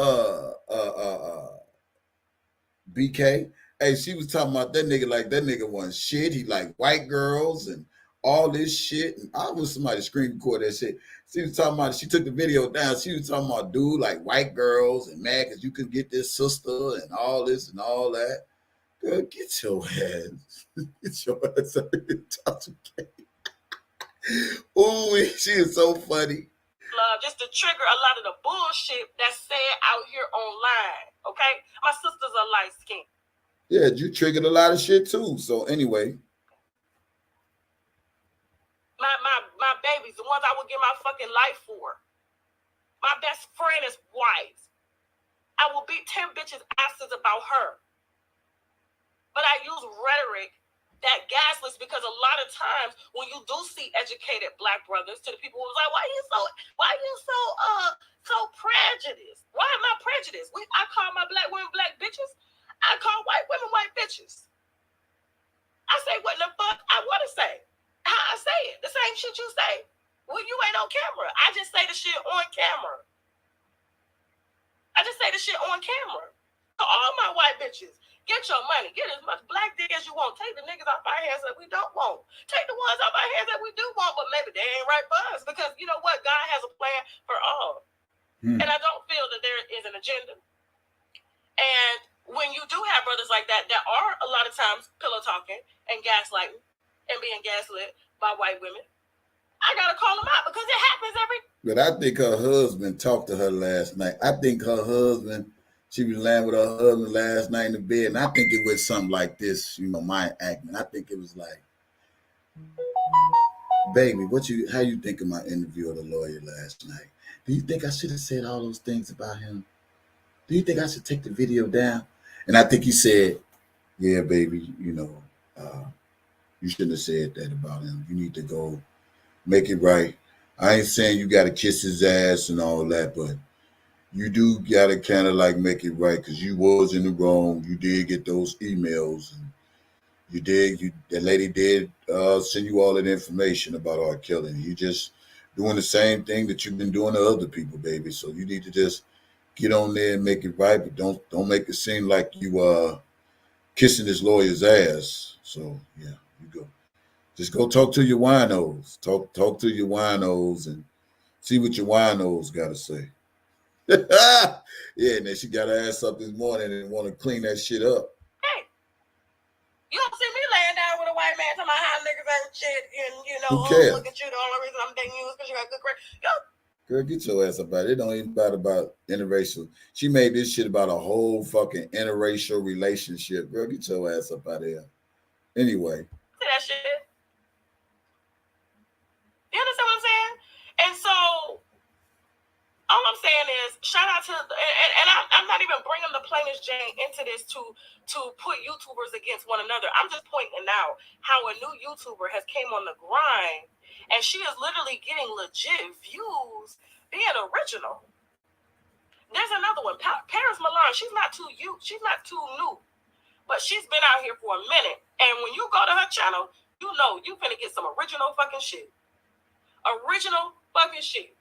BK? Hey, she was talking about that nigga like that nigga wasn't shit. He like white girls and all this shit. And I was somebody screen record that shit. She was talking about, she took the video down. She was talking about dude like white girls and mad because you could get this sister and all this and all that. Girl, get your ass. Get your ass up here, TASHA K. Ooh, she is so funny. Love, just to trigger a lot of the bullshit that's said out here online. Okay? My sisters are light skinned. Yeah, you triggered a lot of shit too. So anyway. My babies, the ones I would give my fucking life for. My best friend is white. I will beat 10 bitches' asses about her. But I use rhetoric that gaslights because a lot of times when you do see educated black brothers, to the people who was like, why you so prejudiced? Why am I prejudiced? I call my black women black bitches. I call white women white bitches. I say what the fuck I want to say. How I say it. The same shit you say. Well, you ain't on camera. I just say the shit on camera. To all my white bitches, get your money. Get as much black dick as you want. Take the niggas off our hands that we don't want. Take the ones off our hands that we do want, but maybe they ain't right for us. Because you know what? God has a plan for all. And I don't feel that there is an agenda. And when you do have brothers like that are a lot of times pillow talking and gaslighting and being gaslit by white women, I gotta call them out because it happens every. But I think her husband talked to her last night. I think her husband, she was laying with her husband last night in the bed, and I think it was something like this, my acting. I think it was like, baby, how you think of my interview of the lawyer last night? Do you think I should have said all those things about him? Do you think I should take the video down? And I think he said, yeah, baby, you shouldn't have said that about him. You need to go make it right. I ain't saying you got to kiss his ass and all that, but you do got to kind of like make it right because you was in the wrong. You did get those emails. And that lady did send you all that information about R.KELLY. You just doing the same thing that you've been doing to other people, baby. So you need to just get on there and make it right, but don't make it seem like you kissing this lawyer's ass. So yeah, you go. Just go talk to your winos. Talk to your winos and see what your winos got to say. Yeah, and then she got her ass up this morning and want to clean that shit up. Hey, you don't see me laying down with a white man talking about how niggas ain't shit and Who cares? Look at you. The only reason I'm dating you is because you got good credit. Girl, get your ass up out of it. It don't even matter about interracial. She made this shit about a whole fucking interracial relationship. Girl, get your ass up out of here. Anyway. See that shit? You understand what I'm saying? And so, all I'm saying is, shout out to, and I'm not even bringing the plainest Jane into this to put YouTubers against one another. I'm just pointing out how a new YouTuber has came on the grind, and she is literally getting legit views, being original. There's another one, Paris Milan. She's not too new, but she's been out here for a minute. And when you go to her channel, you know you finna get some original fucking shit. Original fucking shit.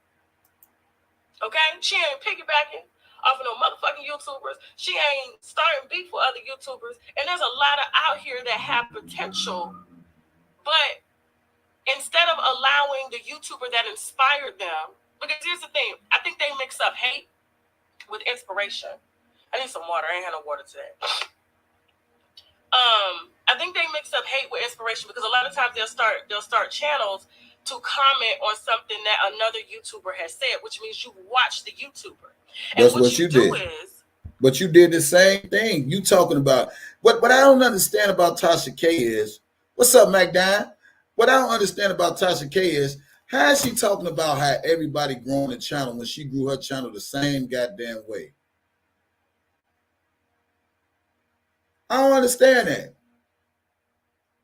Okay? She ain't piggybacking off of no motherfucking YouTubers. She ain't starting beef with other YouTubers. And there's a lot of out here that have potential, but instead of allowing the YouTuber that inspired them, because here's the thing, I think they mix up hate with inspiration. I need some water. I ain't had no water today. I think they mix up hate with inspiration because a lot of times they'll start channels to comment on something that another YouTuber has said, which means you watch the YouTuber. And that's what you did. But you did the same thing. You talking about what I don't understand about TASHA K is, what's up, McDine? What I don't understand about TASHA K is, how is she talking about how everybody growing the channel when she grew her channel the same goddamn way? I don't understand that.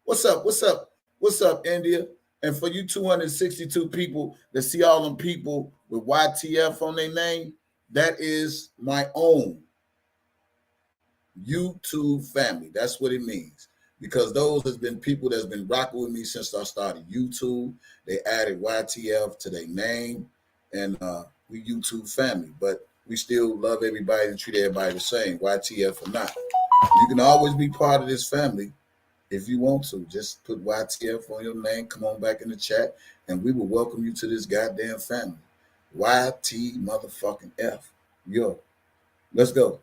What's up, India? And for you 262 people that see all them people with YTF on their name, that is my own YouTube family. That's what it means. Because those has been people that's been rocking with me since I started YouTube. They added YTF to their name, and we YouTube family. But we still love everybody and treat everybody the same, YTF or not. You can always be part of this family if you want to. Just put YTF on your name. Come on back in the chat, and we will welcome you to this goddamn family. YT motherfucking F. Yo, let's go.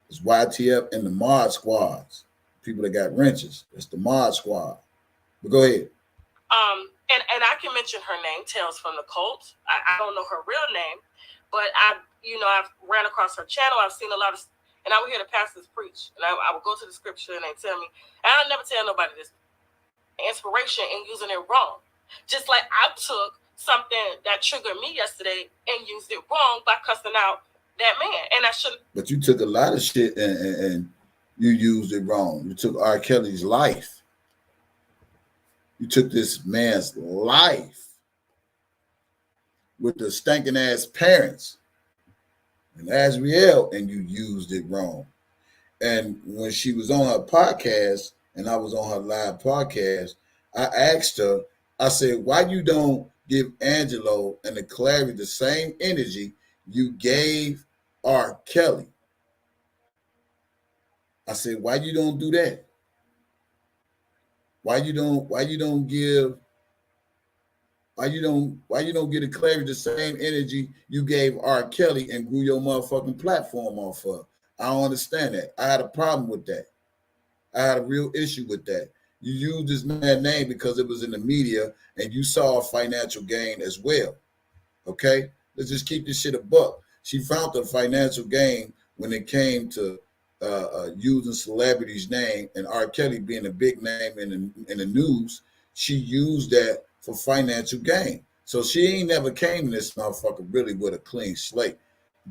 It's YTF and the mod squads. People that got wrenches. It's the mod squad. But go ahead. And I can mention her name, Tales from the Cult. I don't know her real name, but I've ran across her channel. I've seen a lot of, and I would hear the pastors preach, and I would go to the scripture and they tell me, and I'll never tell nobody this, inspiration and using it wrong. Just like I took something that triggered me yesterday and used it wrong by cussing out that man, and I should. But you took a lot of shit and you used it wrong. You took R. Kelly's life. You took this man's life with the stinking ass parents and Azriel, and you used it wrong. And when she was on her podcast and I was on her live podcast, I asked her, I said, why you don't give Angelo and the Clary the same energy you gave R. Kelly? I said, why you don't do that? Why you don't give a Clary the same energy you gave R. Kelly and grew your motherfucking platform off of? I don't understand that. I had a problem with that. I had a real issue with that. You used this man's name because it was in the media and you saw a financial gain as well. Okay? Let's just keep this shit a buck. She found a financial gain when it came to using celebrities' name, and R. Kelly being a big name in the news. She used that for financial gain. So she ain't never came in this motherfucker really with a clean slate.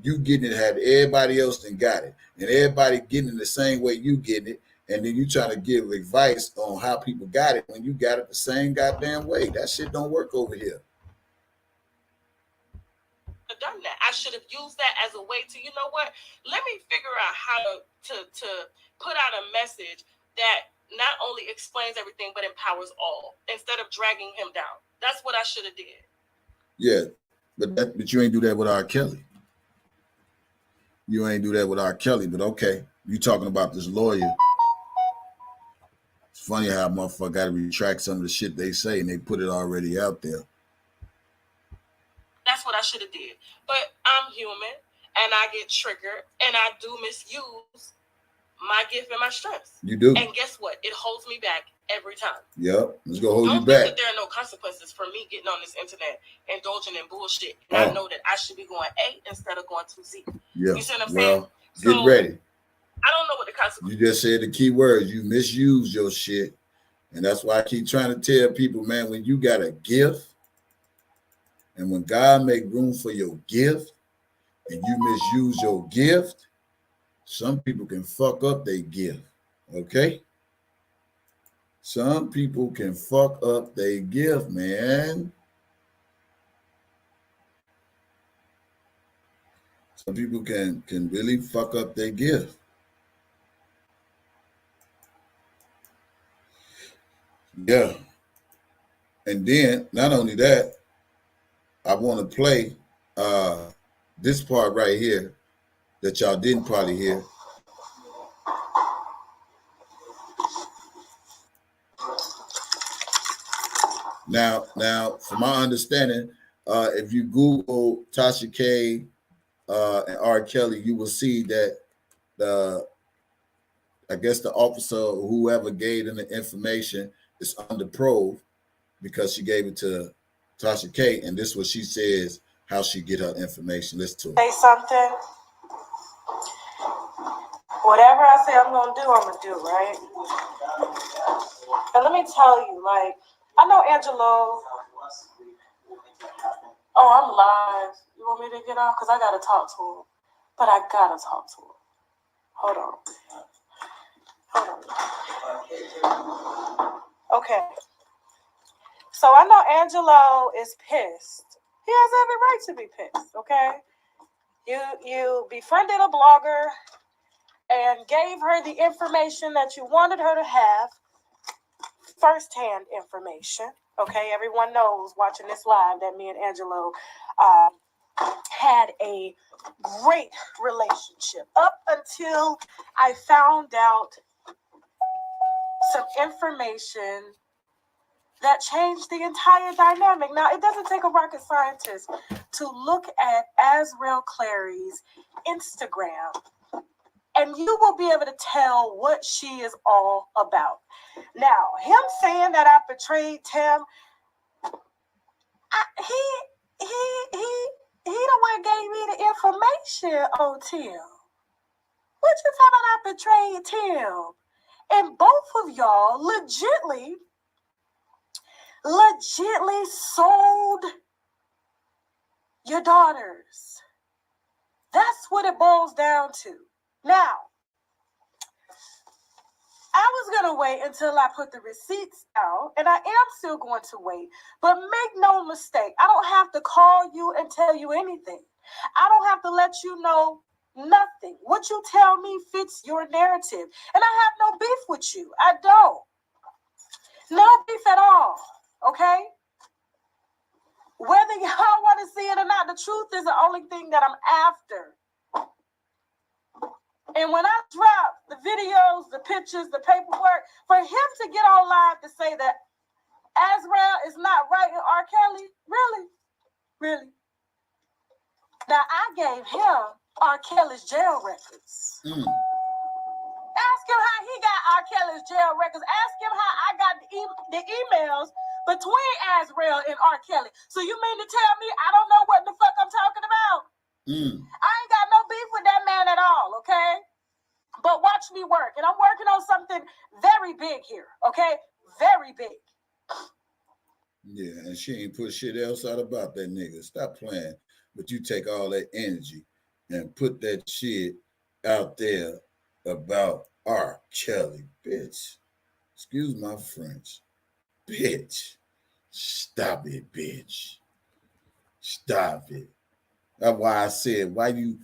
You getting it, had everybody else then got it, and everybody getting it the same way you getting it, and then you trying to give advice on how people got it when you got it the same goddamn way. That shit don't work over here. Done that. I should have used that as a way to, you know what? Let me figure out how to put out a message that not only explains everything but empowers all instead of dragging him down. That's what I should have did. Yeah, but you ain't do that with R. Kelly. You ain't do that with R. Kelly, but okay. You talking about this lawyer. It's funny how a motherfucker got to retract some of the shit they say and they put it already out there. That's what I should have did. But I'm human and I get triggered and I do misuse my gift and my strengths. You do. And guess what? It holds me back every time. Yep. Let's go hold you back. That there are no consequences for me getting on this internet, indulging in bullshit. And I know that I should be going A instead of going to Z. Yeah. You see what I'm saying? Get ready. I don't know what the consequences. You just said the key words. You misused your shit. And that's why I keep trying to tell people, man, when you got a gift, and when God make room for your gift and you misuse your gift, some people can fuck up their gift, okay? Some people can fuck up their gift, man. Some people can really fuck up their gift. Yeah. And then, not only that, I want to play this part right here that y'all didn't probably hear. Now, from my understanding, if you Google Tasha K and R. Kelly, you will see that I guess the officer or whoever gave them the information is under probe because she gave it to Tasha K, and this is what she says, how she get her information. Listen to it. Say something. Whatever I say I'm going to do, I'm going to do, right? And let me tell you, like, I know Angelo. Oh, I'm live. You want me to get off? Because I got to talk to him. But I got to talk to him. Hold on. Okay. So I know Angelo is pissed. He has every right to be pissed, okay? You befriended a blogger and gave her the information that you wanted her to have, first-hand information, okay? Everyone knows watching this live that me and Angelo had a great relationship up until I found out some information that changed the entire dynamic. Now, it doesn't take a rocket scientist to look at R.KELLY's Instagram, and you will be able to tell what she is all about. Now, him saying that I betrayed Tim, he the one gave me the information on Tim. What you talking about? I betrayed Tim, and both of y'all legitly sold your daughters. That's what it boils down to. Now, I was going to wait until I put the receipts out, and I am still going to wait. But make no mistake, I don't have to call you and tell you anything. I don't have to let you know nothing. What you tell me fits your narrative. And I have no beef with you. I don't. No beef at all. Okay? Whether y'all want to see it or not, the truth is the only thing that I'm after. And when I drop the videos, the pictures, the paperwork, for him to get on live to say that Azrael is not right in R.KELLY, really? Now, I gave him R.KELLY's jail records. Ask him how he got R.KELLY's jail records. Ask him how I got the emails between Azrael and R.KELLY. So you mean to tell me I don't know what the fuck I'm talking about? I ain't got no beef with that man at all, okay? But watch me work. And I'm working on something very big here, okay? Very big. Yeah, and she ain't put shit else out about that nigga. Stop playing. But you take all that energy and put that shit out there about R.KELLY, bitch. Excuse my French. Bitch. Stop it, bitch. Stop it. That's why I said, why you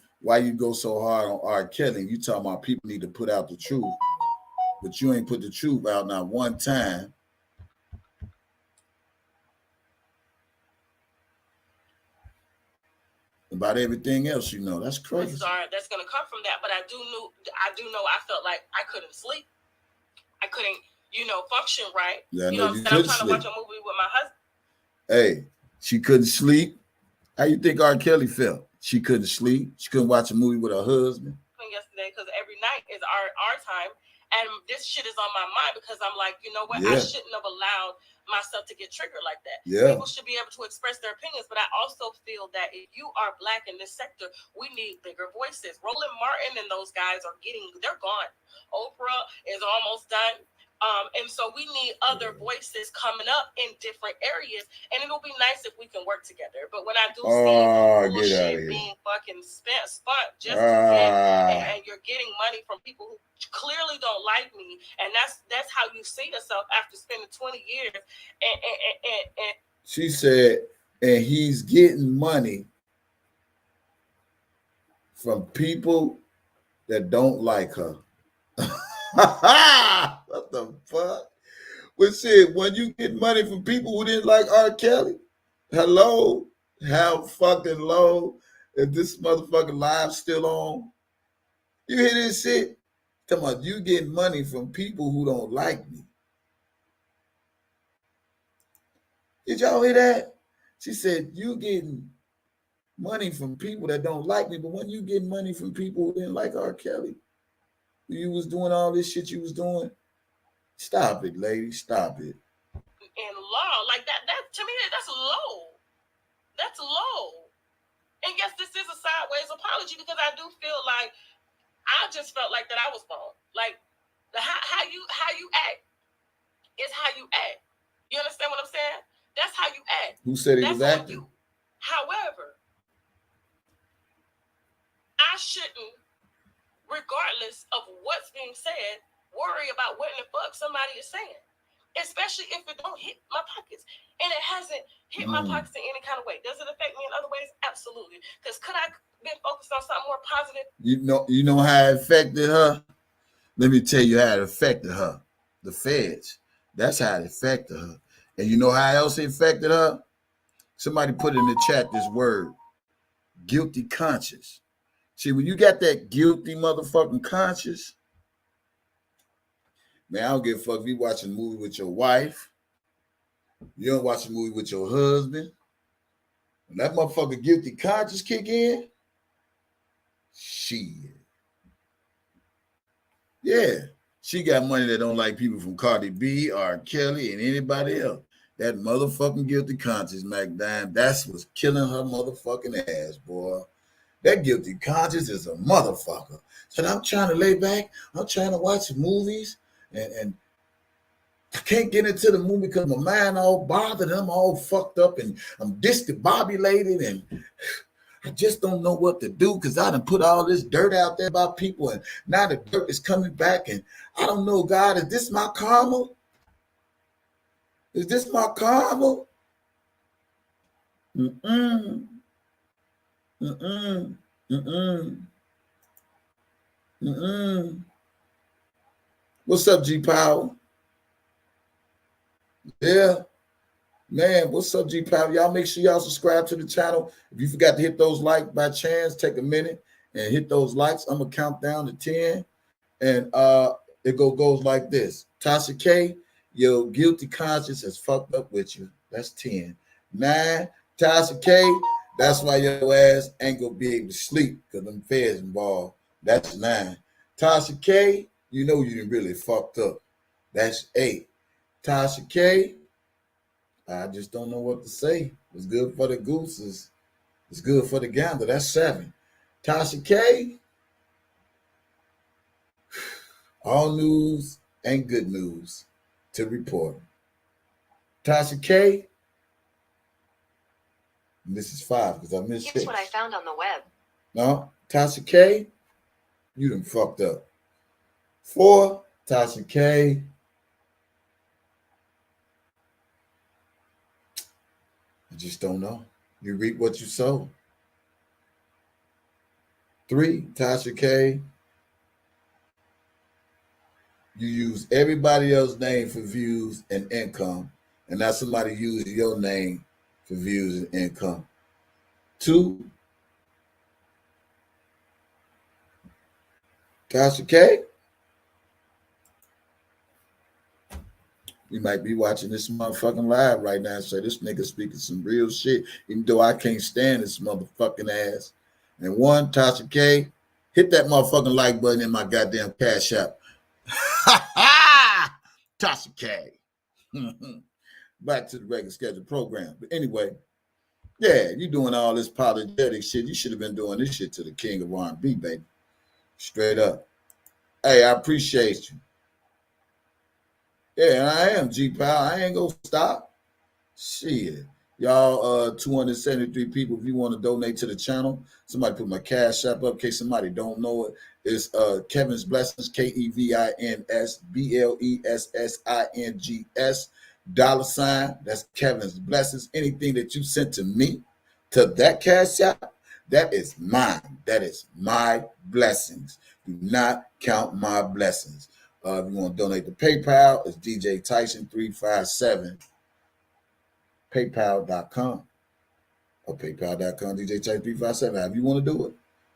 go so hard on R.KELLY? You talking about people need to put out the truth, but you ain't put the truth out not one time. About everything else, you know. That's crazy. Sorry, that's gonna come from that, but I do know I felt like I couldn't sleep. I couldn't, function right. Yeah, you know what I'm saying? I'm trying to watch a movie with my husband. Hey, she couldn't sleep. How you think R.KELLY felt? She couldn't sleep. She couldn't watch a movie with her husband. Yesterday, because every night is our time, and this shit is on my mind because I'm like, you know what? Yeah. I shouldn't have allowed myself to get triggered like that. Yeah. People should be able to express their opinions, but I also feel that if you are Black in this sector, we need bigger voices. Roland Martin and those guys they're gone. Oprah is almost done. And so we need other voices coming up in different areas, and it'll be nice if we can work together. But when I do see bullshit being fucking spent just and you're getting money from people who clearly don't like me, and that's how you see yourself after spending 20 years. And she said, and he's getting money from people that don't like her. What the fuck? But shit, when you get money from people who didn't like R.KELLY, hello, how fucking low is this motherfucking live still on? You hear this shit? Come on, you getting money from people who don't like me. Did y'all hear that? She said, you getting money from people that don't like me, but when you get money from people who didn't like R.KELLY, you was doing all this shit you was doing. Stop it, lady. Stop it. In law, like that to me, that's low. That's low. And yes, this is a sideways apology because I do feel like I just felt like that I was wrong. Like how you act is how you act. You understand what I'm saying? That's how you act. Who said he was acting? However, I shouldn't, regardless of what's being said, worry about what in the fuck somebody is saying, especially if it don't hit my pockets. And it hasn't hit my pockets in any kind of way. Does it affect me in other ways? Absolutely. Because could I been focused on something more positive? You know how it affected her? Let me tell you how it affected her. The feds. That's how it affected her. And you know how else it affected her? Somebody put in the chat this word. guilty conscience. See, when you got that guilty motherfucking conscience, man, I don't give a fuck if you watching a movie with your wife. You don't watch a movie with your husband. When that motherfucker guilty conscience kick in, shit. Yeah. She got money that don't like people from Cardi B, R.KELLY, and anybody else. That motherfucking guilty conscience, McDime, that's what's killing her motherfucking ass, boy. That guilty conscience is a motherfucker. So I'm trying to lay back. I'm trying to watch movies, and I can't get into the movie because my mind all bothered. I'm all fucked up, and I'm discombobulated, and I just don't know what to do because I done put all this dirt out there about people, and now the dirt is coming back, and I don't know, God, is this my karma? Is this my karma? Mm-mm. Mm-mm. Mm-mm. Mm-mm. What's up, G-Power? Yeah. Man, what's up, G-Power? Y'all make sure y'all subscribe to the channel. If you forgot to hit those likes by chance, take a minute and hit those likes. I'm going to count down to 10. And it goes like this. Tasha K, your guilty conscience has fucked up with you. That's 10. 9, Tasha K, that's why your ass ain't going to be able to sleep because them feds involved. That's 9. Tasha K, you know you done really fucked up. That's 8. Tasha K, I just don't know what to say. What's good for the gooses, it's good for the gander. That's 7. Tasha K, all news ain't good news to report. Tasha K, and this is 5 because I missed 6. Here's what I found on the web. No, Tasha K, you done fucked up. 4, Tasha K, I just don't know. You reap what you sow. 3, Tasha K, you use everybody else's name for views and income, and now somebody uses your name for views and income. 2, Tasha K, you might be watching this motherfucking live right now and say, this nigga speaking some real shit, even though I can't stand this motherfucking ass. And 1, Tasha K, hit that motherfucking like button in my goddamn Cash App. Tasha K. Back to the regular scheduled program. But anyway, yeah, you doing all this apologetic shit. You should have been doing this shit to the king of R&B, baby. Straight up. Hey, I appreciate you. Yeah, I am, G-Pal. I ain't gonna stop. Shit. Y'all, 273 people, if you want to donate to the channel, somebody put my Cash App up in case somebody don't know it. It's Kevin's Blessings, KEVINS BLESSINGS $. That's Kevin's Blessings. Anything that you sent to me, to that Cash App, that is mine. That is my blessings. Do not count my blessings. If you want to donate to PayPal, it's DJ Tyson 357. PayPal.com or PayPal.com, DJ Tyson 357. However you want to do it.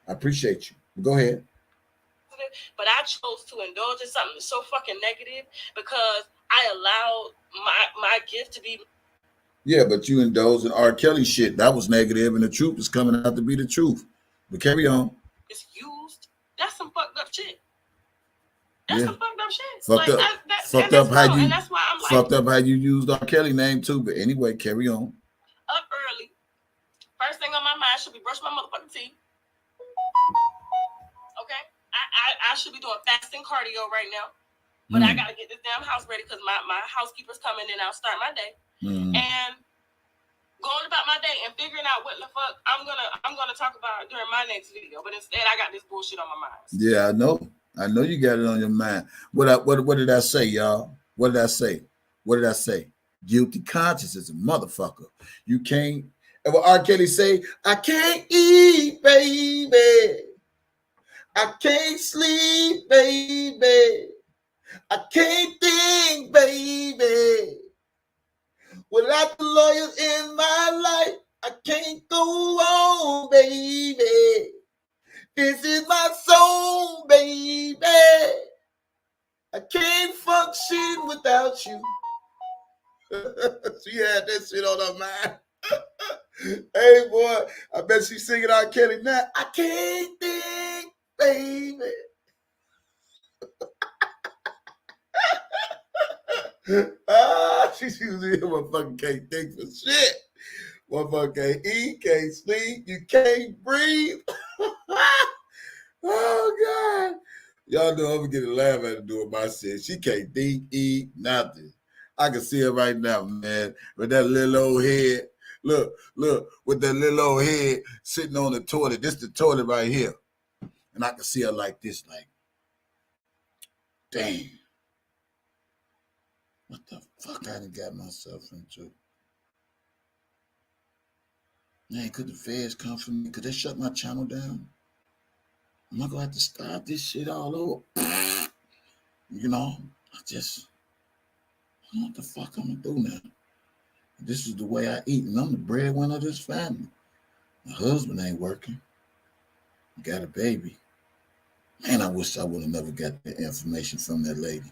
I appreciate you. Go ahead. But I chose to indulge in something so fucking negative because I allowed my gift to be. Yeah, but you indulged in R.Kelly shit. That was negative, and the truth is coming out to be the truth. But carry on. It's used. That's some fucked up shit. That's some fucked up shit. Fucked like, up. Fucked up how you. And that's why I'm like, fucked up how you used R.Kelly name too. But anyway, carry on. Up early. First thing on my mind should be brush my motherfucking teeth. Okay, I should be doing fasting cardio right now, but I gotta get this damn house ready because my housekeeper's coming and I'll start my day. And going about my day and figuring out what the fuck I'm gonna talk about during my next video. But instead, I got this bullshit on my mind. Yeah, I know. I know you got it on your mind. What did I say, y'all? What did I say? What did I say? Guilty conscience is a motherfucker. You can't. And what R. Kelly say, I can't eat, baby. I can't sleep, baby. I can't think, baby. Without the lawyers in my life, I can't go on, baby. shit on her mind. Hey, boy, I bet she's singing R.KELLY now. I can't think, baby. She's usually motherfucking can't think for shit. Motherfucker can't eat, can't sleep, you can't breathe. Oh, God. Y'all know I'm going to get a laugh at her doing my shit. She can't think, eat, nothing. I can see her right now, man, with that little old head. Look, with that little old head sitting on the toilet. This the toilet right here. And I can see her like this, like, damn. What the fuck I done got myself into? Man, could the feds come for me? Could they shut my channel down? Am I going to have to start this shit all over? You know, I don't know what the fuck I'm going to do now. This is the way I eat, and I'm the breadwinner of this family. My husband ain't working. Got a baby. Man, I wish I would have never got that information from that lady.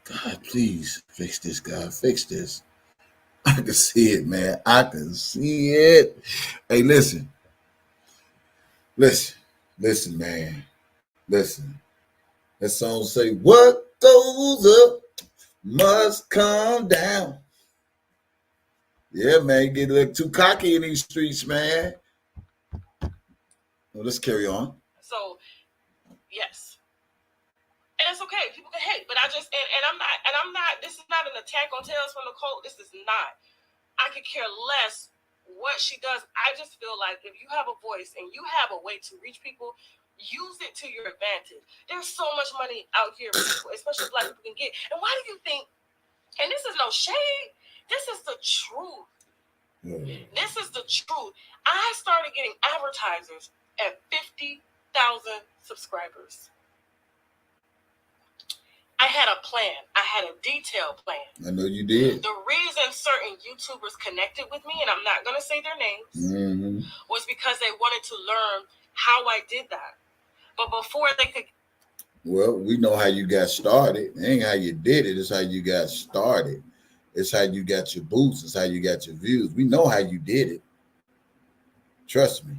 God, please fix this, God. Fix this. I can see it, man. I can see it. Hey, listen, man. Listen. That song say, what goes up must come down. Yeah, man, you get a little too cocky in these streets, man. Well, let's carry on. So, yes. And it's okay. People can hate, but I just and I'm not. This is not an attack on Tales from the Cold. This is not. I could care less what she does. I just feel like if you have a voice and you have a way to reach people, use it to your advantage. There's so much money out here, people, especially Black people, can get. And why do you think? And this is no shade. This is the truth. This is the truth. I started getting advertisers at 50,000 subscribers. I had a plan. I had a detailed plan. I know you did. The reason certain YouTubers connected with me, and I'm not going to say their names, was because they wanted to learn how I did that. But before they could... Well, we know how you got started. It ain't how you did it. It's how you got started. It's how you got your boosts. It's how you got your views. We know how you did it. Trust me.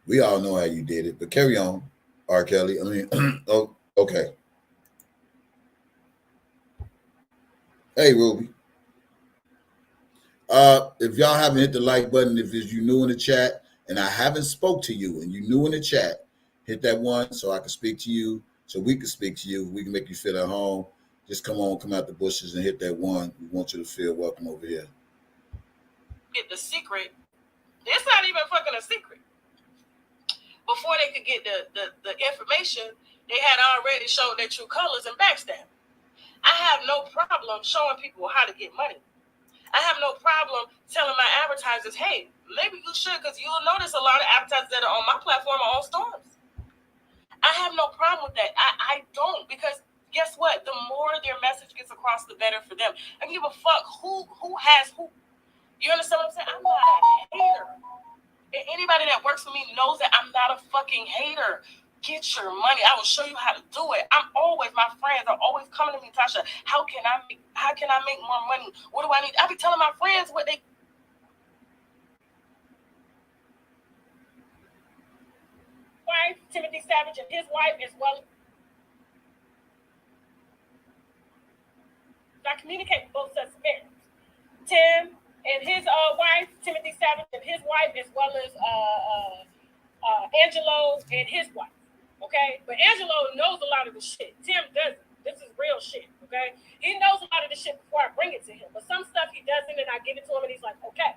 We all know how you did it. But carry on, R.KELLY. I mean, oh, okay. Hey, Ruby. If y'all haven't hit the like button, if you new in the chat and I haven't spoke to you and you new in the chat, hit that one so I can speak to you, so we can speak to you. We can make you feel at home. Just come out the bushes and hit that one. We want you to feel welcome over here. Get the secret. It's not even fucking a secret. Before they could get the information, they had already showed their true colors and backstab. I have no problem showing people how to get money. I have no problem telling my advertisers, hey, maybe you should, because you'll notice a lot of advertisers that are on my platform are on storms. I have no problem with that. I don't, because guess what? The more their message gets across, the better for them. I give a fuck who has who. You understand what I'm saying? I'm not a hater. And anybody that works for me knows that I'm not a fucking hater. Get your money. I will show you how to do it. My friends are always coming to me, Tasha, how can I make more money? What do I need? I be telling my friends what they... wife, Timothy Savage, and his wife as well. I communicate with both sets of parents. Tim and his wife, Timothy Savage, and his wife, as well as Angelo and his wife. Okay, but Angelo knows a lot of the shit. Tim doesn't. This is real shit. Okay, he knows a lot of the shit before I bring it to him. But some stuff he doesn't, and I give it to him, and he's like, okay.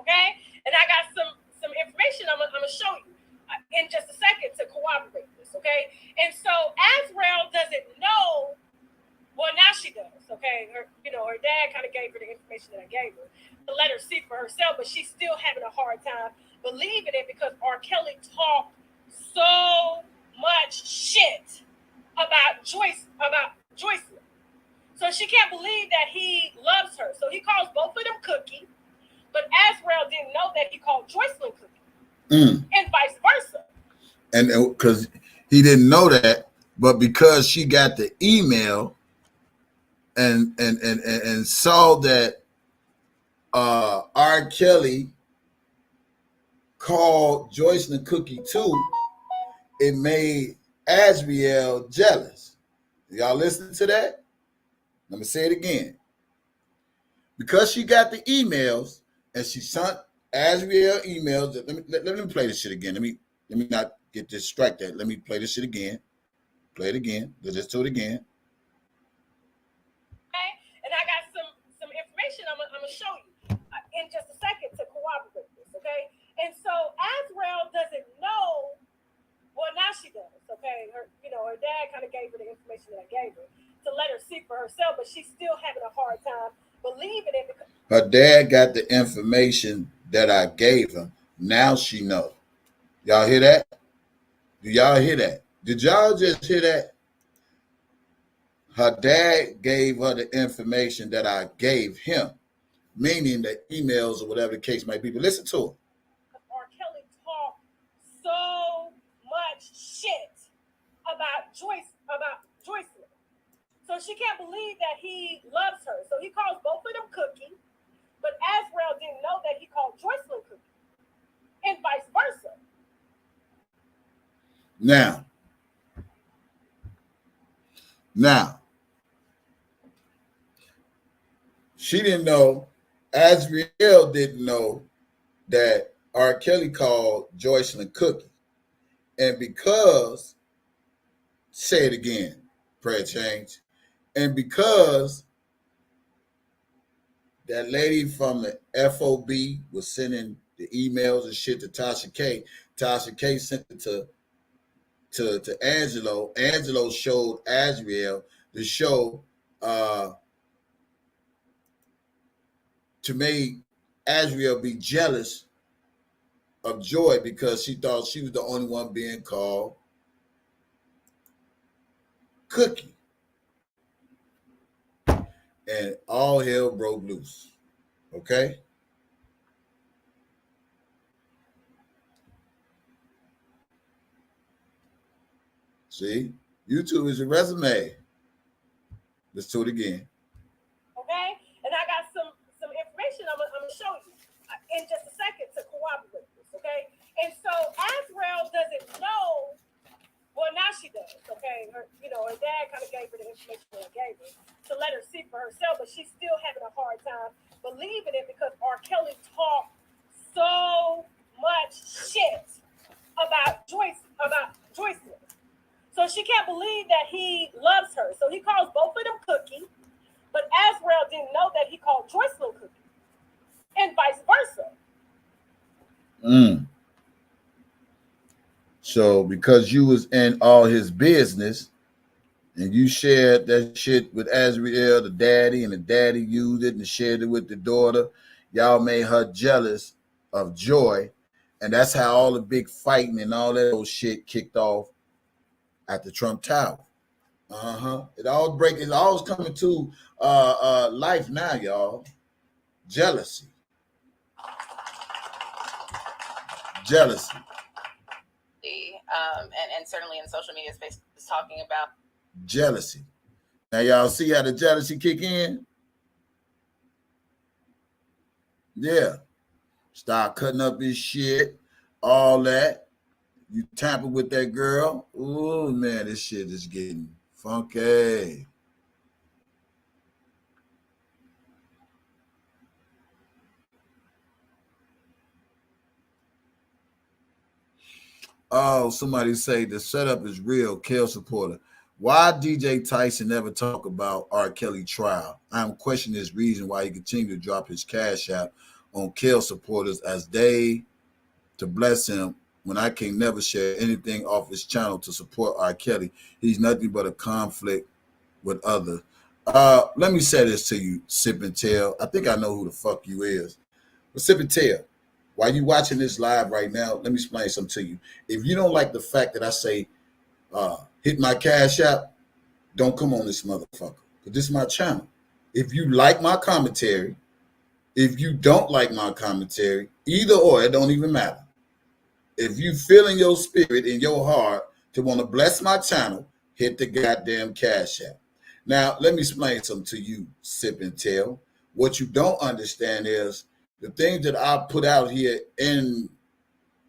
Okay, and I got some information I'm gonna show you in just a second to corroborate this. Okay, and so Azrael doesn't know. Well, now she does. Okay, her dad kind of gave her the information that I gave her to let her see for herself, but still having a hard time believing it because R. Kelly talked so much shit about Joycelyn. So she can't believe that he loves her. So he calls both of them Cookie, but Azrael didn't know that he called Joycelyn Cookie, and vice versa. And because he didn't know that, but because she got the email and saw that R. Kelly called Joycelyn Cookie too, it made Azrael jealous. Y'all listen to that? Let me say it again. Because she got the emails and she sent Azrael emails. Let me play this shit again. Let me not get distracted. Let me play this shit again. Play it again. Let's just do it again. Okay, and I got some information I'm gonna show you in just a second to corroborate this. Okay, and so Azrael doesn't know. Well, now she does. Okay, her dad kind of gave her the information that I gave her to let her see for herself, but she's still having a hard time believing it because her dad got the information that I gave him. Now she know. Y'all hear that? Do y'all hear that? Did y'all just hear that? Her dad gave her the information that I gave him, meaning the emails or whatever the case might be. But listen to her. R. Kelly talked so much shit about Joycelyn. So she can't believe that he loves her. So he calls both of them Cookie, but Azrael didn't know that he called Joycelyn Cookie, and vice versa. Now, she didn't know, Azrael didn't know that R. Kelly called Joycelyn Cookie. And because, say it again, prayer change, and because that lady from the FOB was sending the emails and shit to Tasha K. Tasha K sent it to Angelo. Angelo showed Azrael the show to make Azrael be jealous of Joy because she thought she was the only one being called Cookie. And all hell broke loose. Okay? See? YouTube is a resume. Let's do it again. Okay? And I got some information I'm gonna show you in just a second to corroborate this, okay? And so Azrael doesn't know. Well, now she does, okay? Her dad kind of gave her the information that I gave her to let her see for herself, but she's still having a hard time believing it because R. Kelly talked so much shit about Joycelyn. So she can't believe that he loves her. So he calls both of them Cookie, but Azrael didn't know that he called Joycelyn Cookie, and vice versa. So because you was in all his business and you shared that shit with Azrael, the daddy, and the daddy used it and shared it with the daughter, y'all made her jealous of Joy. And that's how all the big fighting and all that old shit kicked off at the Trump Tower. It's always coming to life now, y'all. Jealousy. And certainly in social media space is talking about jealousy. Now y'all see how the jealousy kick in? Yeah. Start cutting up his shit, all that. You tamper with that girl. Oh man, this shit is getting funky. Oh, somebody say the setup is real. Kel supporter. Why DJ TYSOn never talk about R. Kelly trial? I'm questioning this reason why he continued to drop his cash app on Kel supporters as they to bless him when I can never share anything off his channel to support R. Kelly. He's nothing but a conflict with others. Let me say this to you, Sip and Tail. I think I know who the fuck you is. But Sip and Tail, While you watching this live right now, let me explain something to you. If you don't like the fact that I say hit my cash app, don't come on this motherfucker. Because this is my channel. If you like my commentary, if you don't like my commentary, either or, it don't even matter. If you feel in your spirit, in your heart, to want to bless my channel, hit the goddamn cash app. Now, let me explain something to you, Sip and Tell. What you don't understand is the things that I put out here in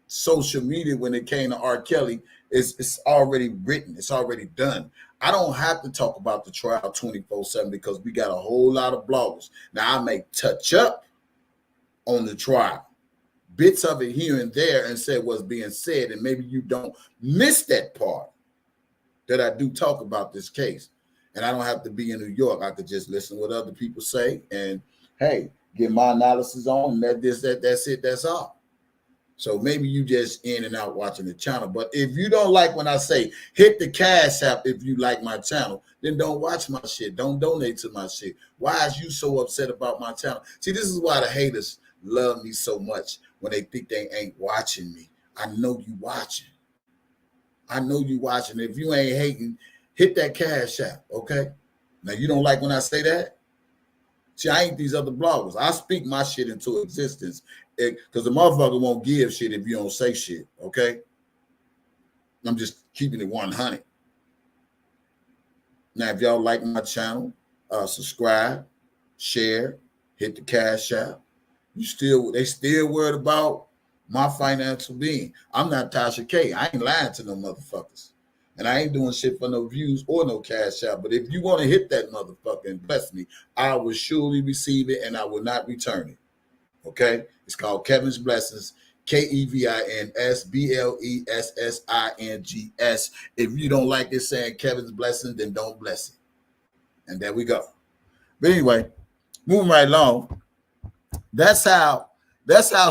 social media when it came to R. Kelly it's already written. It's already done. I don't have to talk about the trial 24/7 because we got a whole lot of bloggers. Now, I may touch up on the trial, bits of it here and there, and say what's being said, and maybe you don't miss that part that I do talk about this case. And I don't have to be in New York. I could just listen to what other people say and, hey, get my analysis on. That's it. That's all. So maybe you just in and out watching the channel. But if you don't like when I say hit the cash app if you like my channel, then don't watch my shit. Don't donate to my shit. Why is you so upset about my channel? See, this is why the haters love me so much when they think they ain't watching me. I know you watching. I know you watching. If you ain't hating, hit that cash app, okay? Now, you don't like when I say that? See, I ain't these other bloggers. I speak my shit into existence because the motherfucker won't give shit if you don't say shit, okay? I'm just keeping it 100. Now, if y'all like my channel, subscribe, share, hit the cash app. They still worried about my financial being. I'm not Tasha K. I ain't lying to no motherfuckers. And I ain't doing shit for no views or no cash out. But if you want to hit that motherfucker and bless me, I will surely receive it and I will not return it. Okay? It's called Kevin's Blessings. KEVINSBLESSINGS. If you don't like it saying Kevin's Blessings, then don't bless it. And there we go. But anyway, moving right along. That's how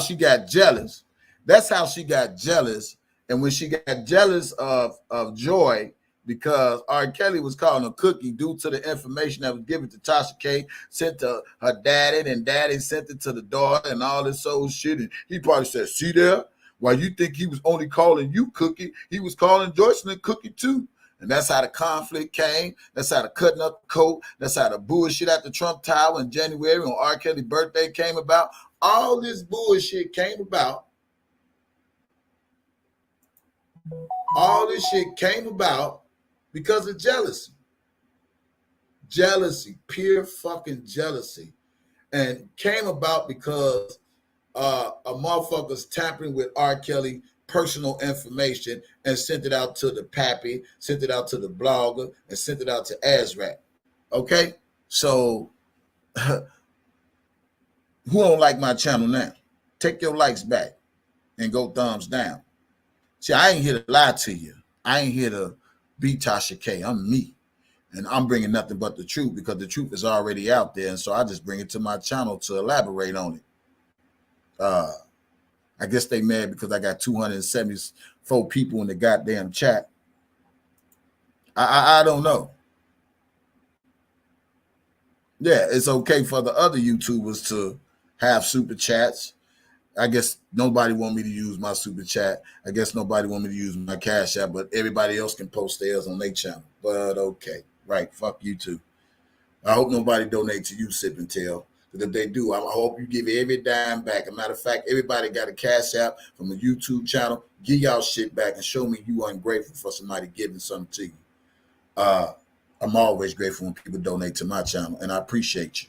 she got jealous. That's how she got jealous. And when she got jealous of Joy, because R. Kelly was calling her Cookie due to the information that was given to Tasha K, sent to her daddy, and daddy sent it to the daughter and all this old shit. And he probably said, see there? Why you think he was only calling you Cookie? He was calling Joycelyn Cookie too. And that's how the conflict came. That's how the cutting up the coat. That's how the bullshit at the Trump Tower in January when R. Kelly's birthday came about. All this bullshit came about. All this shit came about because of jealousy. Jealousy, pure fucking jealousy. And came about because a motherfucker's tampering with R. Kelly personal information and sent it out to the pappy, sent it out to the blogger, and sent it out to Azrak. Okay? So, who don't like my channel now? Take your likes back and go thumbs down. See, I ain't here to lie to you. I ain't here to be Tasha K. I'm me. And I'm bringing nothing but the truth because the truth is already out there. And so I just bring it to my channel to elaborate on it. I guess they mad because I got 274 people in the goddamn chat. I don't know. Yeah, it's okay for the other YouTubers to have super chats. I guess nobody want me to use my super chat. I guess nobody want me to use my cash app, but everybody else can post theirs on their channel. But okay, right, fuck you too. I hope nobody donate to you, Sip and Tell. Because if they do, I hope you give every dime back. As a matter of fact, everybody got a cash app from a YouTube channel. Give y'all shit back and show me you ungrateful for somebody giving something to you. I'm always grateful when people donate to my channel, and I appreciate you.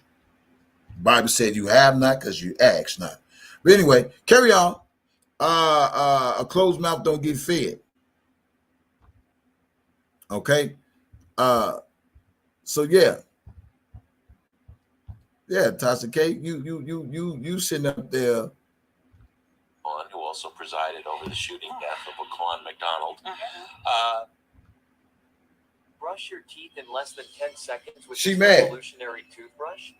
The Bible said you have not because you ask not. But anyway, carry on. A closed mouth don't get fed. Okay? So yeah. Yeah, Tasha K, you sitting up there. Who also presided over the shooting death of Laquan McDonald. Brush your teeth in less than 10 seconds with She this mad. revolutionary toothbrush.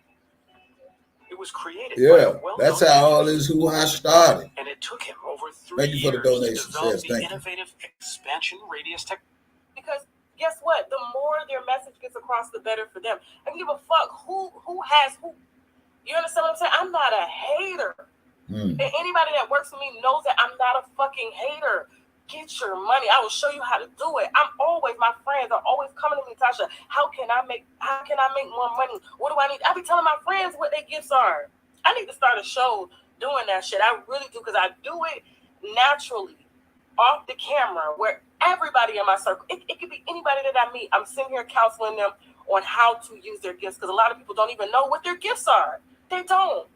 It was created. Yeah, that's how all this hoo-ha started. And it took him over 3 Thank you for the years donations. to develop Yes, the thank you. innovative expansion radius technology. Because guess what? The more their message gets across, the better for them. I don't give a fuck who has who. You understand what I'm saying? I'm not a hater. And anybody that works for me knows that I'm not a fucking hater. Get your money. I will show you how to do it. My friends are always coming to me, Tasha. How can I make more money? What do I need? I be telling my friends what their gifts are. I need to start a show doing that shit. I really do, because I do it naturally, off the camera, where everybody in my circle, it could be anybody that I meet. I'm sitting here counseling them on how to use their gifts, because a lot of people don't even know what their gifts are. They don't.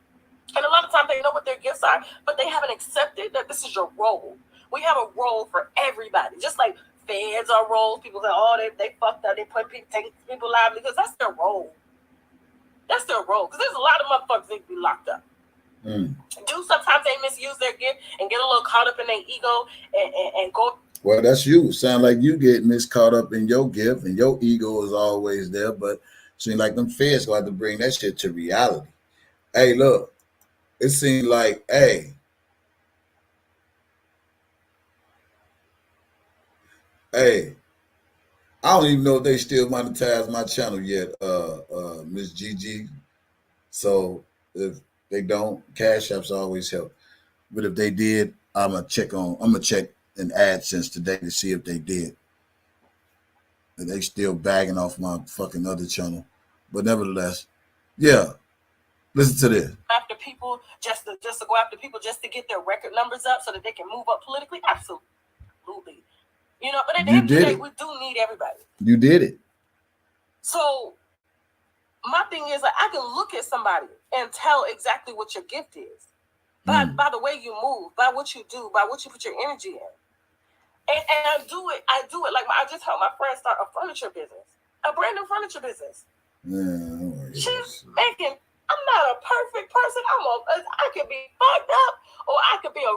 And a lot of times they know what their gifts are, but they haven't accepted that this is your role. We have a role for everybody. Just like feds are roles. People say, oh, they fucked up. They take people live, because that's their role. That's their role. Because there's a lot of motherfuckers that need to be locked up. Sometimes they misuse their gift and get a little caught up in their ego and go. Well, that's you. Sound like you get caught up in your gift, and your ego is always there. But seems like them feds gonna have to bring that shit to reality. Hey, look, it seems like, hey, I don't even know if they still monetize my channel yet, Miss Gigi. So if they don't, Cash Apps always help. But if they did, I'm gonna check an AdSense today to see if they did. And they still bagging off my fucking other channel. But nevertheless, yeah. Listen to this. After people just to go after people just to get their record numbers up so that they can move up politically, absolutely. You know, but at the end of the day, we do need everybody. You did it. So my thing is, like, I can look at somebody and tell exactly what your gift is by the way you move, by what you do, by what you put your energy in. And I do it. Like, I just helped my friend start a furniture business, a brand new furniture business. She's making. I'm not a perfect person. I could be fucked up, or I could be a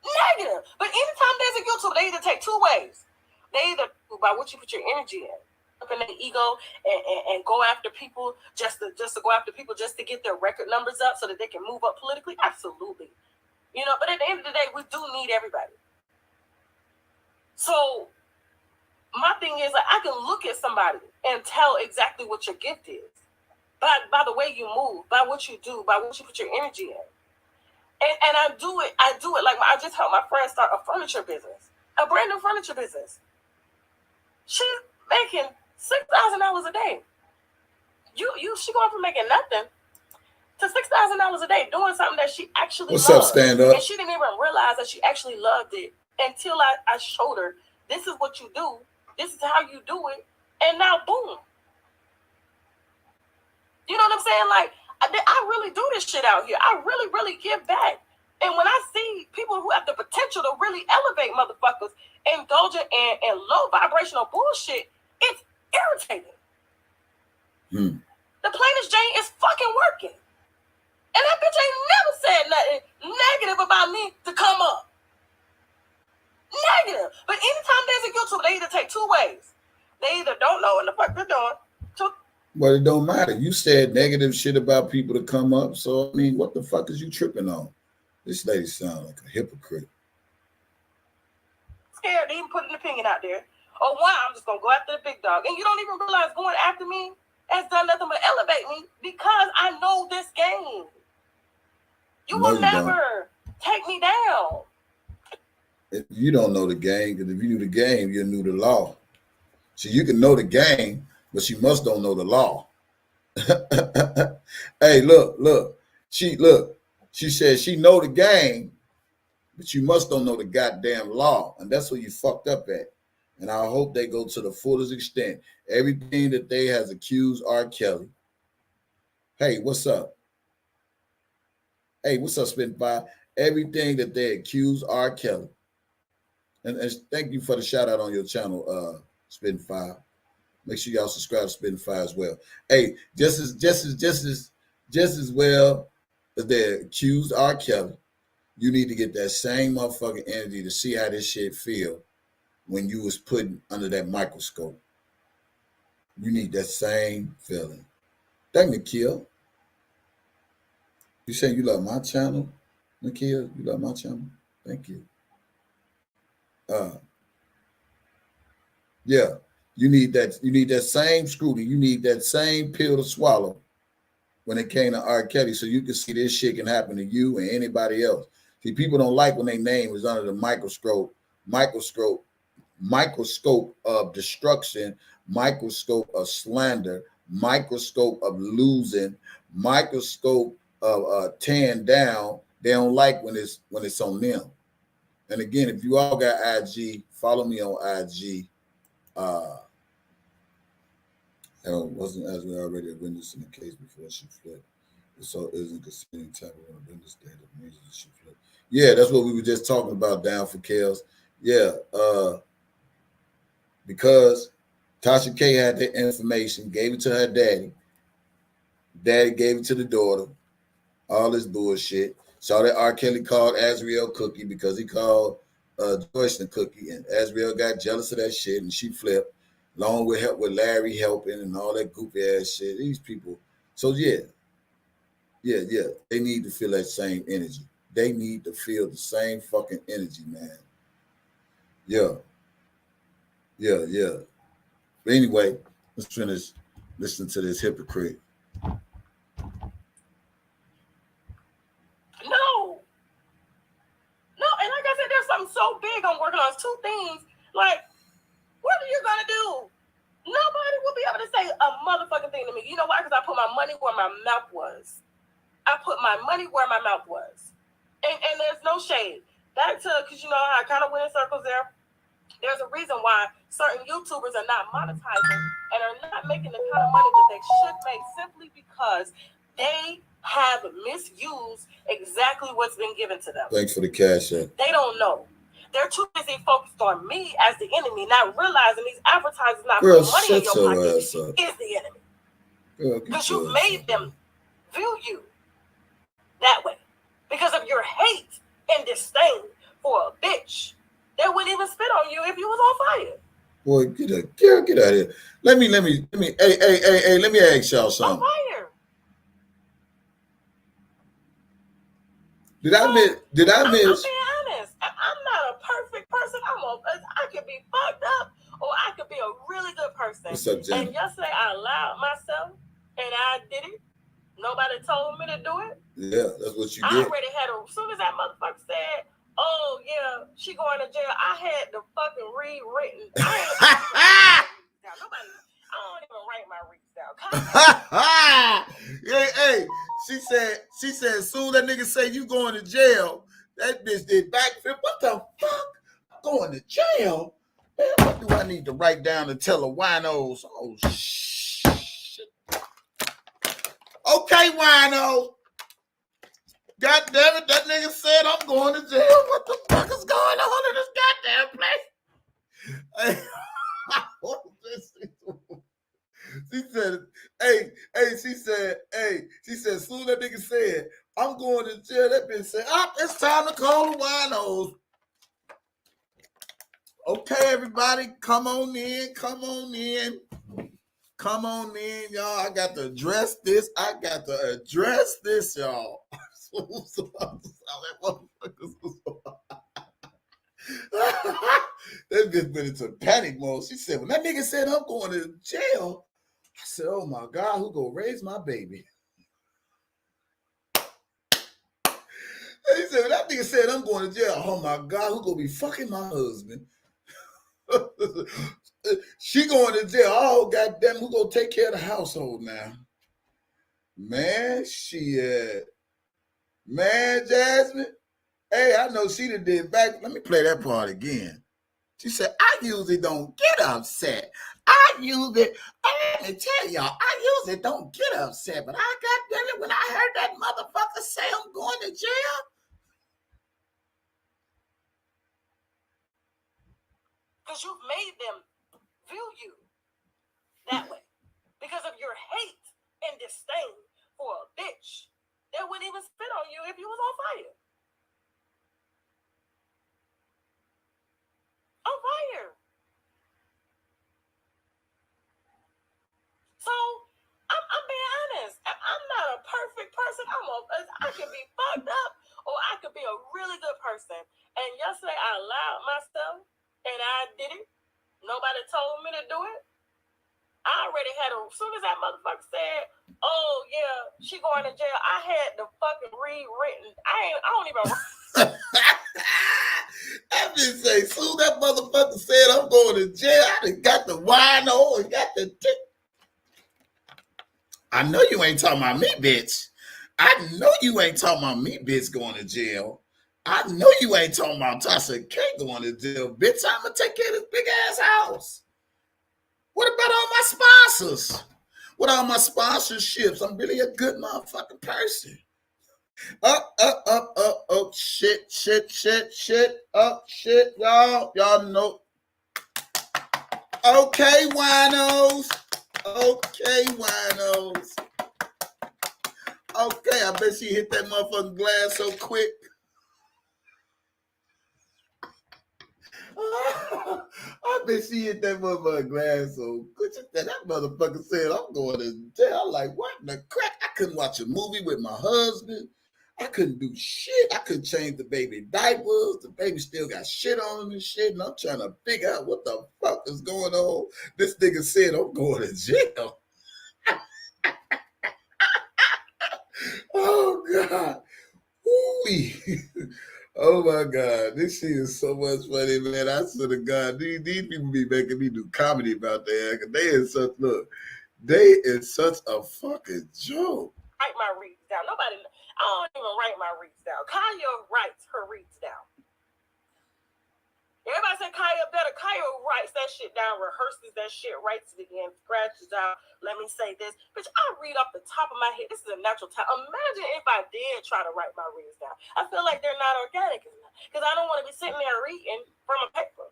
negative. But anytime there's a YouTube, they either take two ways. They either by what you put your energy in, up in their ego, and go after people just to go after people just to get their record numbers up so that they can move up politically. Absolutely. You know, but at the end of the day, we do need everybody. So my thing is, like, I can look at somebody and tell exactly what your gift is by the way you move, by what you do, by what you put your energy in. And I do it. Like, I just helped my friend start a furniture business, a brand new furniture business. She's making $6,000 a day. She going from making nothing to $6,000 a day doing something that she actually What's loves. up, stand up? And she didn't even realize that she actually loved it until I showed her, this is what you do, this is how you do it, and now boom. You know what I'm saying? Like, I really do this shit out here. I really, really give back. And when I see people who have the potential to really elevate motherfuckers, indulgent and low vibrational bullshit, it's irritating. The plainest Jane is fucking working. And that bitch ain't never said nothing negative about me to come up. Negative. But anytime there's a YouTube, they either take two ways. They either don't know what the fuck they're doing. Well, it don't matter. You said negative shit about people to come up. So, I mean, what the fuck is you tripping on? This lady sounds like a hypocrite. Scared to even put an opinion out there. Or one, I'm just going to go after the big dog. And you don't even realize going after me has done nothing but elevate me because I know this game. You will never take me down. If you don't know the game, because if you knew the game, you knew the law. So you can know the game, but you must don't know the law. Hey, look. She said she know the game, but you must don't know the goddamn law. And that's where you fucked up at. And I hope they go to the fullest extent. Everything that they has accused R.KELLY. Hey, what's up? Hey, what's up, Spitfire? Everything that they accuse R.KELLY. And thank you for the shout out on your channel, Spitfire. Make sure y'all subscribe to Spitfire as well. Hey, just as well as they accused R.KELLY, you need to get that same motherfucking energy to see how this shit feel when you was put under that microscope. You need that same feeling. Thank you, Nikhil. You saying you love my channel, Nikhil? You love my channel? Thank you. Yeah. You need that same scrutiny. You need that same pill to swallow when it came to R. Kelly, so you can see this shit can happen to you and anybody else. See, people don't like when their name is under the microscope of destruction, microscope of slander, microscope of losing, microscope of tearing down. They don't like when it's on them. And again, if you all got IG, follow me on IG. Wasn't as we already a witness in the case before she fled. So isn't considering type of a witness that means she fled. Yeah, that's what we were just talking about down for Kells. Yeah, because Tasha K had the information, gave it to her daddy. Daddy gave it to the daughter. All this bullshit. Saw that R. Kelly called Azriel Cookie because he called Joycean Cookie, and Azriel got jealous of that shit, and she flipped. Along with help with Larry helping and all that goofy ass shit. These people. So yeah. They need to feel that same energy. They need to feel the same fucking energy, man. Yeah. But anyway, let's finish listening to this hypocrite. No, and like I said, there's something so big I'm working on. 2 things. Like, what are you gonna do? Nobody will be able to say a motherfucking thing to me. You know why? Because I put my money where my mouth was. And there's no shade. Back to, because you know how I kind of went in circles there. There's a reason why certain YouTubers are not monetizing and are not making the kind of money that they should make, simply because they have misused exactly what's been given to them. Thanks for the cash app. They don't know. They're too busy focused on me as the enemy, not realizing these advertisers not putting money in your pocket is the enemy. Because you made them view you that way. Because of your hate and disdain for a bitch that wouldn't even spit on you if you was on fire. Boy, get out of here. Let me, hey, let me ask y'all something. On fire. Did I miss? I'm being honest. I'm not a perfect person. I could be fucked up, or I could be a really good person. What's up, Jen? And yesterday I allowed myself, and I did it. Nobody told me to do it. Yeah, that's what you I did. already had as soon as that motherfucker said, "Oh yeah, she going to jail," I had the fucking rewritten. Nobody. I don't even write my reads down. Hey, she said, as soon as that nigga say you going to jail, that bitch did backflip. What the fuck? Going to jail? Man, what do I need to write down to tell the winos? Oh, shit. Okay, wino. God damn it, that nigga said I'm going to jail. What the fuck is going on in this goddamn place? She said, as soon as that nigga said, I'm going to jail, that bitch said, it's time to call the winos. Okay, everybody, come on in, y'all. I got to address this, y'all. That bitch went into panic mode. She said, when that nigga said I'm going to jail, I said, oh my God, who gonna raise my baby? And he said, when that nigga said I'm going to jail, oh my God, who gonna be fucking my husband? She going to jail. Oh, goddamn, who gonna take care of the household now? Man, man, Jasmine. Hey, I know she did back. Let me play that part again. She said, I usually don't get upset. Let me tell y'all, I usually don't get upset, but I got it when I heard that motherfucker say I'm going to jail. Because you've made them view you that way. Because of your hate and disdain for a bitch that wouldn't even spit on you if you was on fire. On fire. So, I'm being honest. I'm not a perfect person. I could be fucked up, or I could be a really good person. And yesterday I allowed myself, and I did it. Nobody told me to do it. I already had her. As soon as that motherfucker said, "Oh yeah, she going to jail," I had the fucking rewritten. I don't even. I just say, soon that motherfucker said I'm going to jail, I done got the wino and got the tick. I know you ain't talking about me, bitch. I know you ain't talking about me, bitch, going to jail. I know you ain't talking about TASHA K going to jail. Bitch, I'm going to take care of this big ass house. What about all my sponsors? What all my sponsorships? I'm really a good motherfucking person. Up, shit, up, shit, y'all know. Okay, winos. Okay, I bet she hit that motherfucking glass so quick. I bet she hit that motherfucking glass so quick. That motherfucker said, I'm going to jail. I'm like, what in the crack? I couldn't watch a movie with my husband. I couldn't do shit. I couldn't change the baby diapers. The baby still got shit on him and shit. And I'm trying to figure out what the fuck is going on. This nigga said, I'm going to jail. Oh, God. Ooh. Oh, my God. This shit is so much funny, man. I swear to God, these people be making me do comedy about that. They is such a fucking joke. Write my reads down. I don't even write my reads down. Kaya writes her reads down. Everybody said Kaya better. Kaya writes that shit down, rehearses that shit, writes it again, scratches out. Let me say this. Bitch, I read off the top of my head. This is a natural time. Imagine if I did try to write my reads down. I feel like they're not organic enough because I don't want to be sitting there reading from a paper.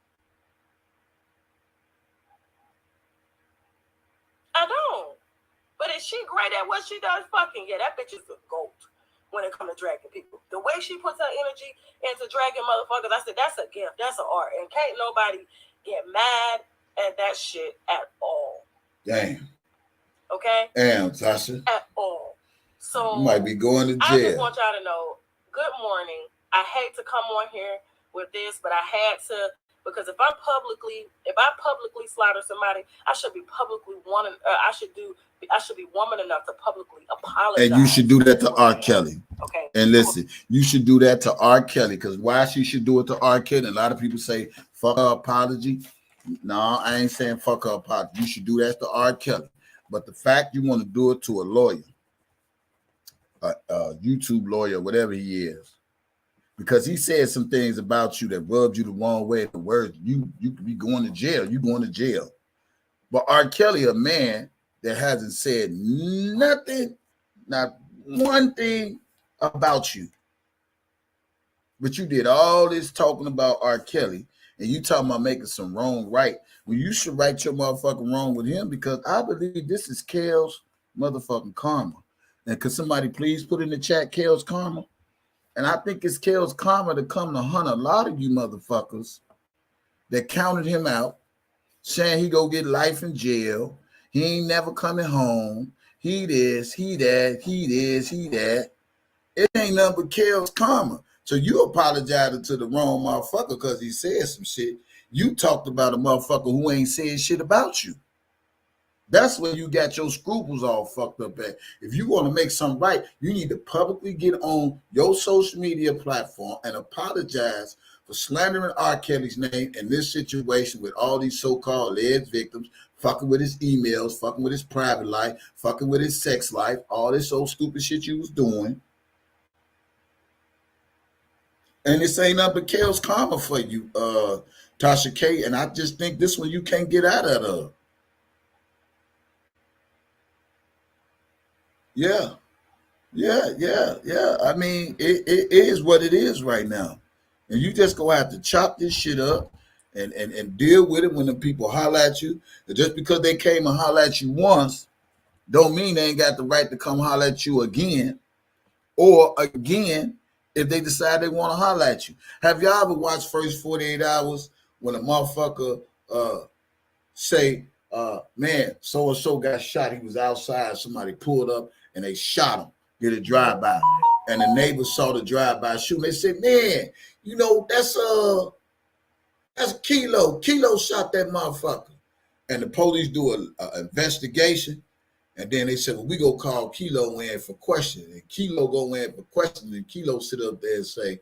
I don't. But is she great at what she does? Fucking yeah, that bitch is a goat when it comes to dragging people. The way she puts her energy into dragging motherfuckers, I said, that's a gift. That's an art. And can't nobody get mad at that shit at all. Damn. Okay? Damn, TASHA. At all. So you might be going to jail. I just want y'all to know, good morning. I hate to come on here with this, but I had to, because if I publicly slaughter somebody, I should be publicly I should be woman enough to publicly apologize. And you should do that to R.KELLY. Okay. And listen, you should do that to R.KELLY, because why she should do it to R.KELLY? A lot of people say, fuck her apology. No, I ain't saying fuck her apology. You should do that to R.KELLY. But the fact you want to do it to a lawyer, a YouTube lawyer, whatever he is, because he said some things about you that rubbed you the wrong way. The words, you could be going to jail. You going to jail. But R.KELLY, a man that hasn't said nothing, not one thing about you. But you did all this talking about R.KELLY, and you talking about making some wrong right. Well, you should right your motherfucking wrong with him, because I believe this is Kel's motherfucking karma. And could somebody please put in the chat Kel's karma? And I think it's Kel's karma to come to hunt a lot of you motherfuckers that counted him out, saying he go get life in jail. He ain't never coming home. He this, he that, he this, he that. It ain't nothing but Kel's karma. So you apologizing to the wrong motherfucker because he said some shit. You talked about a motherfucker who ain't saying shit about you. That's when you got your scruples all fucked up at. If you want to make something right, you need to publicly get on your social media platform and apologize for slandering R. Kelly's name in this situation with all these so-called alleged victims, fucking with his emails, fucking with his private life, fucking with his sex life, all this old stupid shit you was doing. And this ain't nothing but Kel's karma for you, TASHA K. And I just think this one you can't get out of. Yeah. I mean, it is what it is right now. And you just gonna have to chop this shit up and deal with it when the people holler at you. And just because they came and holler at you once, don't mean they ain't got the right to come holler at you again. Or again, if they decide they want to holler at you. Have y'all ever watched First 48 Hours when a motherfucker say, man, so-and-so got shot. He was outside. Somebody pulled up and they shot him, did a drive-by. And the neighbors saw the drive-by shooting. They said, man, you know, that's Kilo. Kilo shot that motherfucker. and the police do a investigation, and then they said, well, we go call Kilo in for questioning. And Kilo go in for questioning, and Kilo sit up there and say,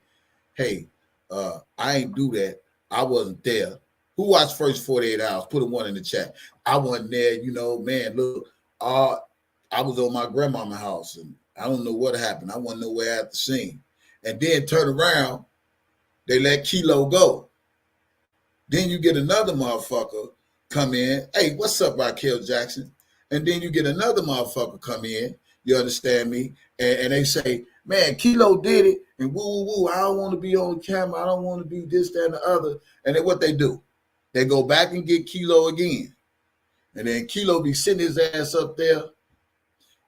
hey, I ain't do that. I wasn't there. Who watched first 48 hours? Put a 1 in the chat. I wasn't there, man, look, I was on my grandmama's house, and I don't know what happened. I wasn't nowhere at the scene. And then turn around, they let Kilo go. Then you get another motherfucker come in. Hey, what's up, R.KELLY Jackson? And then you get another motherfucker come in. You understand me? And they say, man, Kilo did it. And woo. I don't want to be on camera. I don't want to be this, that, and the other. And then what they do? They go back and get Kilo again. And then Kilo be sitting his ass up there.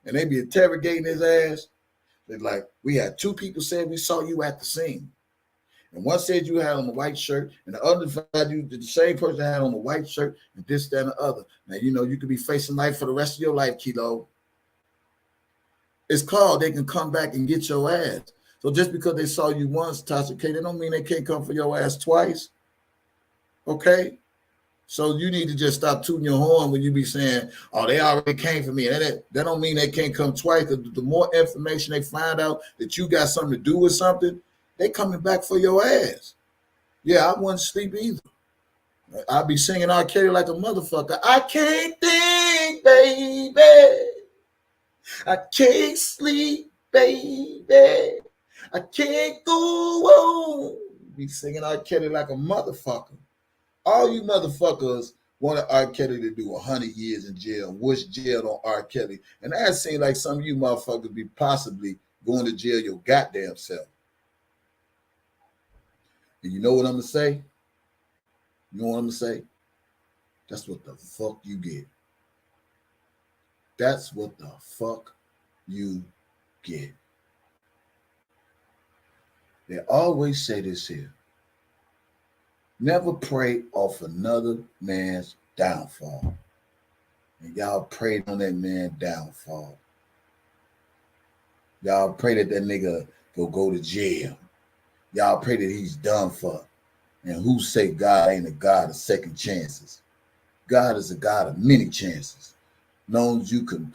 And they be interrogating his ass. They're like, we had 2 people saying we saw you at the scene. And one said you had on a white shirt, and the other said you the same person had on a white shirt, and this, that, and the other. Now, you could be facing life for the rest of your life, Kilo. It's called they can come back and get your ass. So just because they saw you once, TASHA K, they don't mean they can't come for your ass twice. Okay? So you need to just stop tooting your horn when you be saying, oh, they already came for me. That don't mean they can't come twice, because the more information they find out that you got something to do with something, they coming back for your ass. Yeah, I wouldn't sleep either. I'd be singing R.KELLY like a motherfucker. I can't think, baby. I can't sleep, baby. I can't go on. Be singing R.KELLY like a motherfucker. All you motherfuckers wanted R.KELLY to do 100 years in jail, wish jail on R.KELLY. And that seems like some of you motherfuckers be possibly going to jail your goddamn self. And you know what I'm going to say? You know what I'm going to say? That's what the fuck you get. That's what the fuck you get. They always say this here. Never prey off another man's downfall. And y'all prayed on that man's downfall. Y'all pray that nigga go to jail. Y'all pray that he's done for. And who say God ain't a God of second chances? God is a God of many chances. As long as you can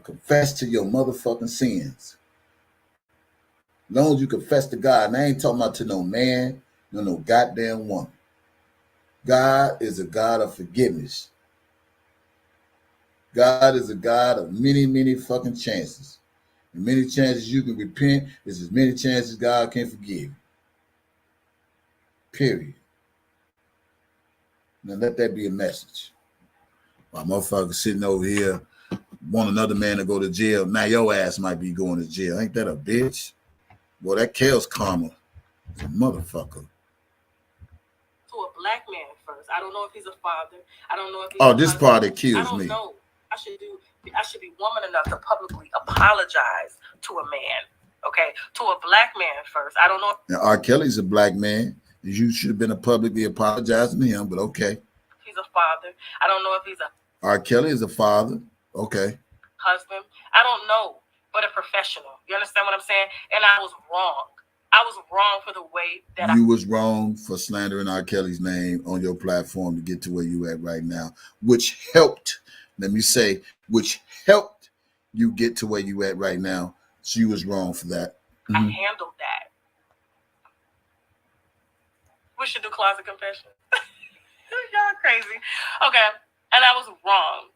confess to your motherfucking sins. As long as you confess to God. And I ain't talking about to no man, no goddamn woman. God is a God of forgiveness. God is a God of many, many fucking chances. And many chances you can repent is as many chances God can forgive you. Period. Now let that be a message. While motherfuckers sitting over here want another man to go to jail, now your ass might be going to jail. Ain't that a bitch? Boy, that kills karma. It's a motherfucker. To a black man first. I don't know if he's a father. I don't know if he's this husband. part that kills I don't me. know. I should be woman enough to publicly apologize to a man. Okay, to a black man first. I don't know. Now, R.KELLY's a black man. You should have been publicly apologizing to him, but okay. He's a father. I don't know if he's a R.KELLY is a father. Okay. Husband. I don't know, but a professional. You understand what I'm saying? And I was wrong. I was wrong for the way that you was wrong for slandering R.KELLY's name on your platform to get to where you at right now, which helped. Let me say, which helped you get to where you at right now. So you was wrong for that. I handled that. We should do closet confession. Y'all crazy. Okay. And I was wrong.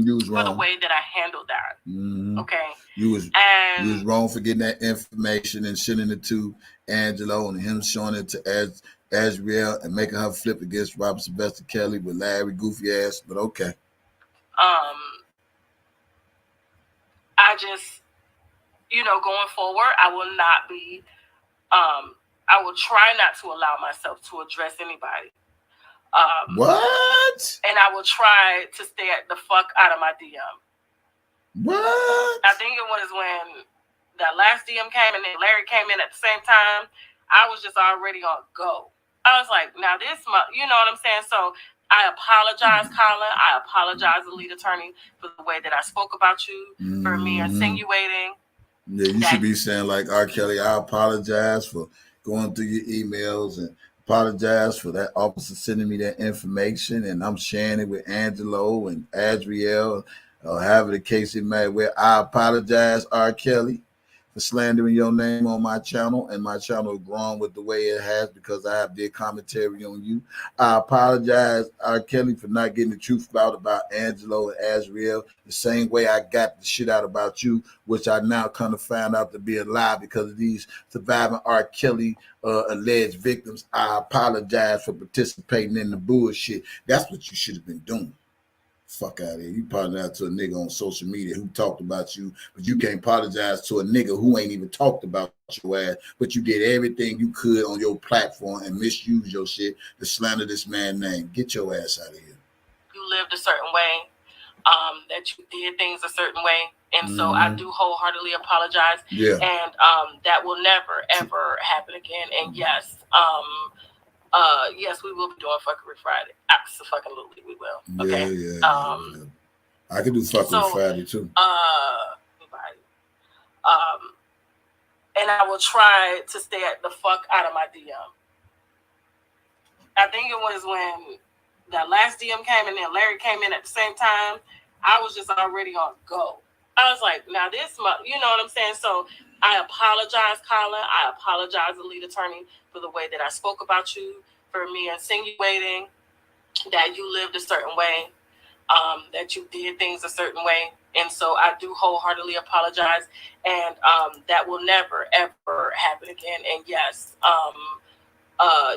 You was wrong for the way that I handled that. Okay. You was wrong for getting that information and sending it to Angelo and him showing it to Azriel and making her flip against Robert Sylvester Kelly with Larry goofy ass, but okay. I just, going forward, I will not be, I will try not to allow myself to address anybody. What? And I will try to stay the fuck out of my DM. What? I think it was when that last DM came and then Larry came in at the same time. I was just already on go. I was like, now this, you know what I'm saying? So I apologize, Colin. I apologize, the lead attorney, for the way that I spoke about you, for me insinuating. Yeah, you should be saying like, R. Kelly, I apologize for going through your emails and apologize for that officer sending me that information, and I'm sharing it with Angelo and Adriel, or however the case it may be. I apologize, R. Kelly, for slandering your name on my channel, and my channel has grown with the way it has because I have did commentary on you. I apologize, R. Kelly, for not getting the truth out about Angelo and Azriel the same way I got the shit out about you, which I now kind of found out to be a lie because of these surviving R. Kelly alleged victims. I apologize for participating in the bullshit. That's what you should have been doing. Fuck out of here. You apologize to a nigga on social media who talked about you, but you can't apologize to a nigga who ain't even talked about your ass, but you did everything you could on your platform and misuse your shit to slander this man's name. Get your ass out of here. You lived a certain way, that you did things a certain way. And so I do wholeheartedly apologize. Yeah. And that will never, ever happen again. And yes, yes, we will be doing Fuckery Friday. Absolutely, we will. Okay. Yeah. I can do Fuckery Friday too. And I will try to stay the fuck out of my DM. I think it was when that last DM came and then Larry came in at the same time. I was just already on go. I was like, now this, you know what I'm saying? So I apologize, Colin. I apologize, the lead attorney, for the way that I spoke about you, for me insinuating that you lived a certain way, that you did things a certain way. And so I do wholeheartedly apologize. And that will never, ever happen again. And yes,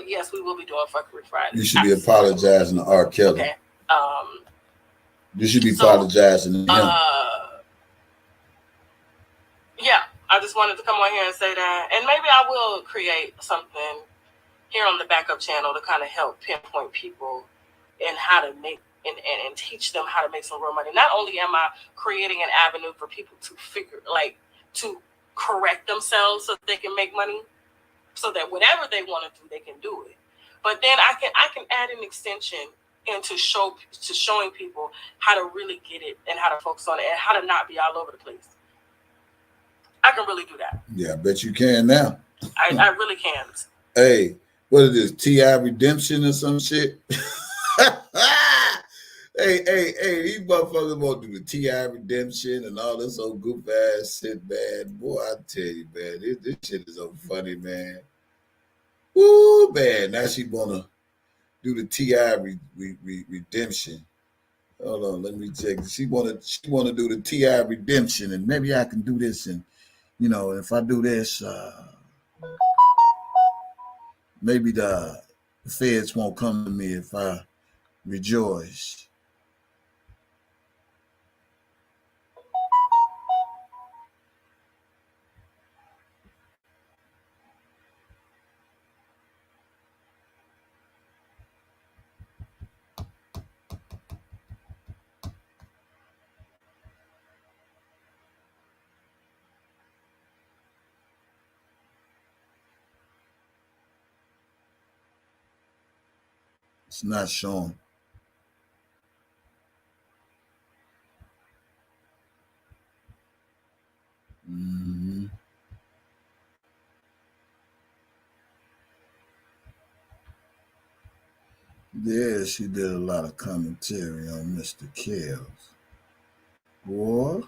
yes, we will be doing Fuckery Friday. You should be apologizing to R. Kelly. Okay. You should be apologizing to him. Yeah, I just wanted to come on here and say that. And maybe I will create something here on the backup channel to kind of help pinpoint people and how to make and teach them how to make some real money. Not only am I creating an avenue for people to to correct themselves so that they can make money, so that whatever they want to do, they can do it. But then I can add an extension into showing people how to really get it and how to focus on it and how to not be all over the place. I can really do that. Yeah, I bet you can now. I really can. Hey, what is this? TI Redemption or some shit? Hey, these motherfuckers want to do the TI Redemption and all this old goof ass shit, man. Boy, I tell you, man, this shit is so funny, man. Woo, man. Now she wanna do the TI Redemption. Hold on, let me check. She wanna do the TI Redemption, and maybe I can do this. And you know, if I do this, maybe the feds won't come to me if I rejoice. It's not showing. Yeah, she did a lot of commentary on Mr. Kells. Boy.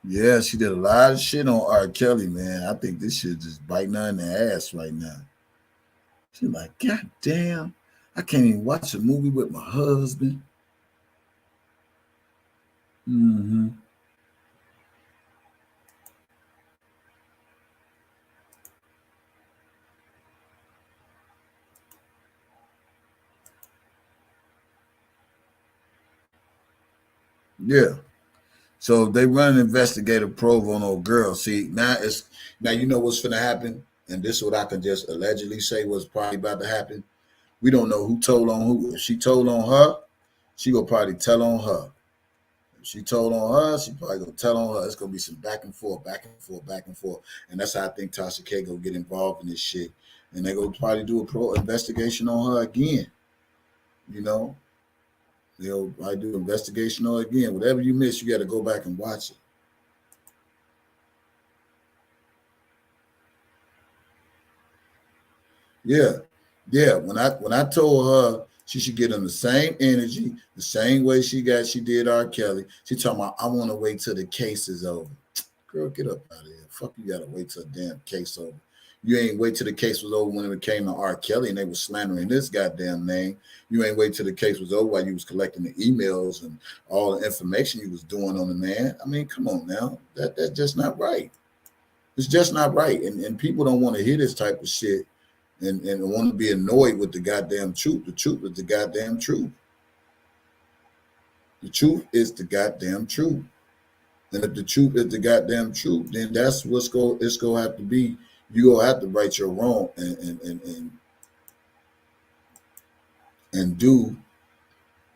Yeah, she did a lot of shit on R. Kelly, man. I think this shit just biting her in the ass right now. She's like, God damn, I can't even watch a movie with my husband. Yeah. So they run an investigative probe on old girl. See, now you know what's gonna happen, and this is what I can just allegedly say was probably about to happen. We don't know who told on who. If she told on her, she gonna probably tell on her. If she told on her, she probably gonna tell on her. It's gonna be some back and forth, and that's how I think Tasha K gonna get involved in this shit, and they gonna probably do a investigation on her again. You know. I do investigation on it again. Whatever you miss, you got to go back and watch it. Yeah. When I told her she should get him the same energy, the same way she did R. Kelly. She talking about, I want to wait till the case is over. Girl, get up out of here. Fuck, you gotta wait till the damn case over. You ain't wait till the case was over when it came to R. Kelly and they was slandering this goddamn name. You ain't wait till the case was over while you was collecting the emails and all the information you was doing on the man. I mean, come on now. That's just not right. It's just not right. And people don't want to hear this type of shit and want to be annoyed with the goddamn truth. The truth is the goddamn truth. The truth is the goddamn truth. And if the truth is the goddamn truth, then that's it's gonna have to be. You gonna have to right your wrong and do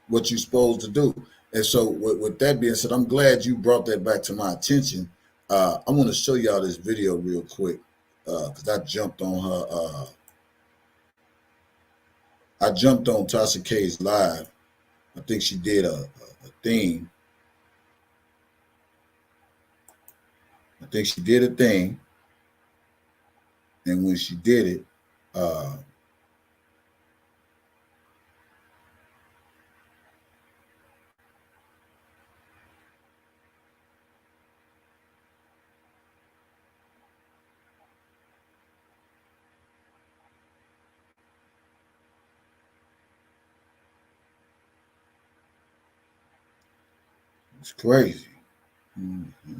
what you're supposed to do. And so with that being said, I'm glad you brought that back to my attention. I want to show y'all this video real quick because I jumped on her. I jumped on Tasha K's live. I think she did a thing. I think she did a thing. And when she did it, it's crazy. Mm-hmm.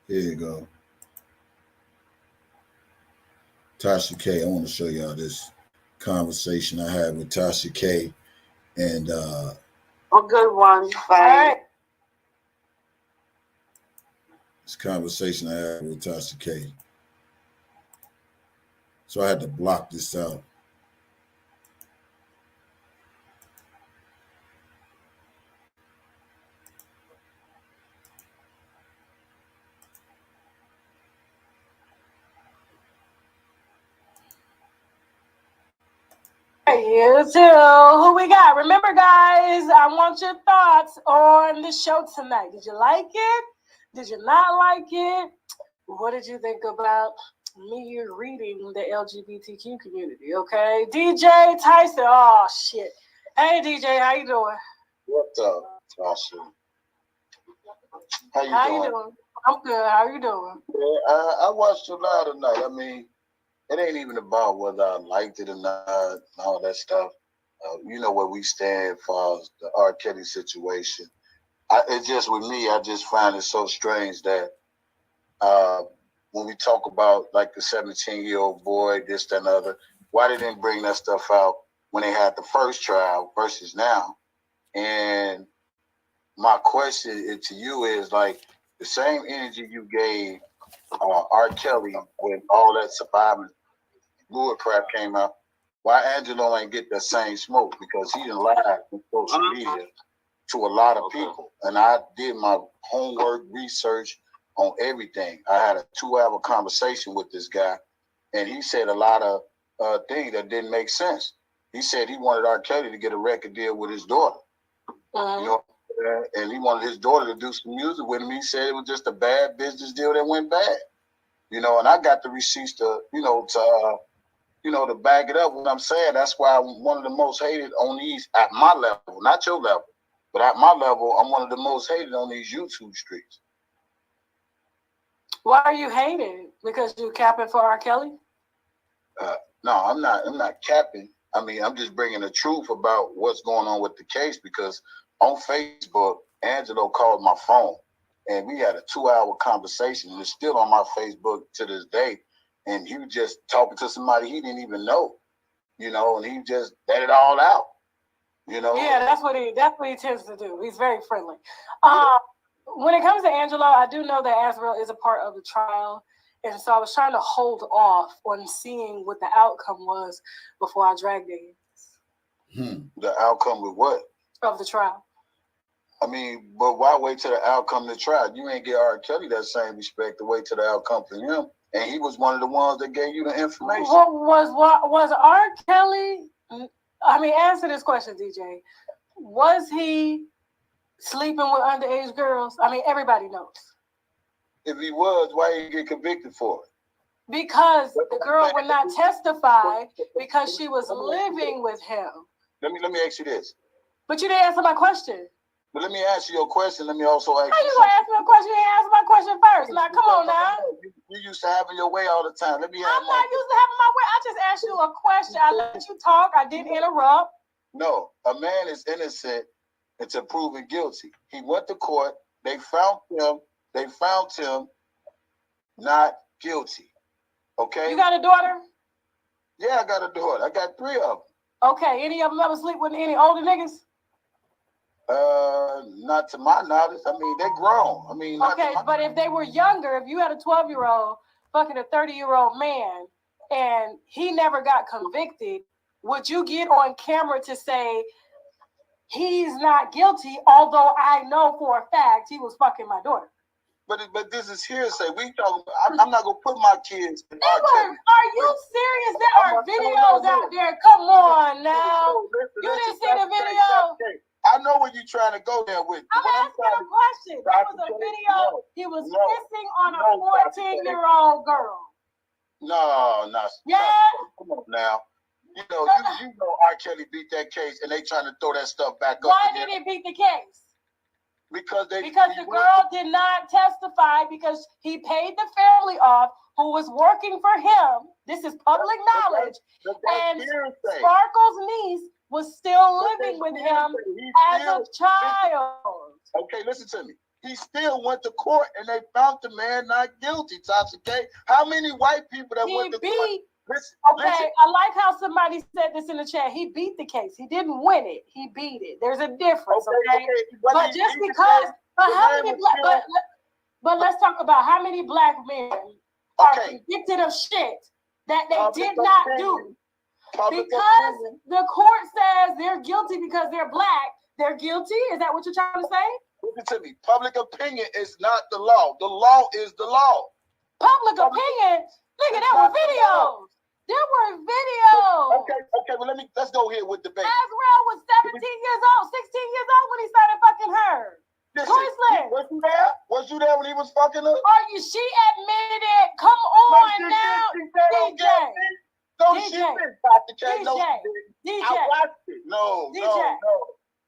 Here you go. Tasha K. I want to show y'all this conversation I had with Tasha K. And a good one. All right. this conversation I had with Tasha K. So I had to block this out. You too. Who we got? Remember, guys, I want your thoughts on the show tonight. Did you like it? Did you not like it? What did you think about me reading the LGBTQ community? Okay, DJ Tyson. Oh shit. Hey DJ, how you doing? What's up, Tasha? How you doing? I'm good. How you doing? Yeah, I watched you live tonight. I mean, it ain't even about whether I liked it or not and all that stuff. You know where we stand as far as the R. Kelly situation. It's just with me, I just find it so strange that when we talk about like the 17-year-old boy, this, that, and other, why they didn't bring that stuff out when they had the first trial versus now? And my question to you is like the same energy you gave R. Kelly when all that surviving fluid crap came out, why Angelo ain't get that same smoke? Because he done lied on social media to a lot of people. And I did my homework research on everything. I had a 2-hour conversation with this guy, and he said a lot of things that didn't make sense. He said he wanted R. Kelly to get a record deal with his daughter. You know, and he wanted his daughter to do some music with him. He said it was just a bad business deal that went bad. You know, and I got the receipts to back it up. What I'm saying, that's why I'm one of the most hated on these at my level, not your level, but at my level, I'm one of the most hated on these YouTube streets. Why are you hated? Because you capping for R. Kelly? No, I'm not capping. I mean, I'm just bringing the truth about what's going on with the case, because on Facebook, Angelo called my phone and we had a 2-hour conversation, and it's still on my Facebook to this day. And he was just talking to somebody he didn't even know, you know, and he just let it all out, you know. Yeah, that's what he tends to do. He's very friendly. When it comes to Angelo, I do know that Azrael is a part of the trial. And so I was trying to hold off on seeing what the outcome was before I dragged it. The outcome with what? Of the trial. I mean, but why wait till the outcome of the trial? You ain't get R. Kelly that same respect to wait till the outcome for him. and he was one of the ones that gave you the information. Was R. Kelly? I mean, answer this question, DJ. Was he sleeping with underage girls? I mean, everybody knows. If he was, why did he get convicted for it? Because the girl would not testify because she was living with him. Let me ask you this. But you didn't answer my question. But let me ask you a question. Let me also ask How you. You gonna ask me a question? You ain't answer my question first. Now, come on now. You used to having your way all the time. I'm not used to having my way. I just asked you a question. I let you talk. I didn't interrupt. No, a man is innocent until proven guilty. He went to court. They found him not guilty. Okay. You got a daughter? Yeah, I got a daughter. I got 3 of them. Okay. Any of them ever sleep with any older niggas? Not to my knowledge. I mean, they're grown. I mean, okay, but if they were younger, if you had a 12-year-old fucking a 30-year-old man and he never got convicted, would you get on camera to say he's not guilty, although I know for a fact he was fucking my daughter? But this is hearsay. We talking. I'm not gonna put my kids. Are you serious? There are videos out there. Come on now. You didn't see the video. I know where you're trying to go there with. I'm asking a question. There was a video. He was kissing on a 14-year-old girl. No. Yeah. Come on now. You know R. Kelly beat that case, and they trying to throw that stuff back up. Why did he beat the case? Because the girl did not testify because he paid the family off who was working for him. This is public knowledge. And Sparkle's niece was still living with him as a child. Okay, listen to me. He still went to court and they found the man not guilty, TASHA K. How many white people that went to court? Listen. I like how somebody said this in the chat. He beat the case. He didn't win it. He beat it. There's a difference, okay? But just because, but let's talk about how many black men are convicted of shit that they did not do. Because the court says they're guilty because they're black, they're guilty? Is that what you're trying to say? Listen to me. Public opinion is not the law. The law is the law. Public opinion? Nigga, there were videos. There were videos. Okay, well let's go here with debate. Azrael was 17 years old, 16 years old when he started fucking her. Was you there when he was fucking her? She admitted it. Come on now. DJ. I watched it. No.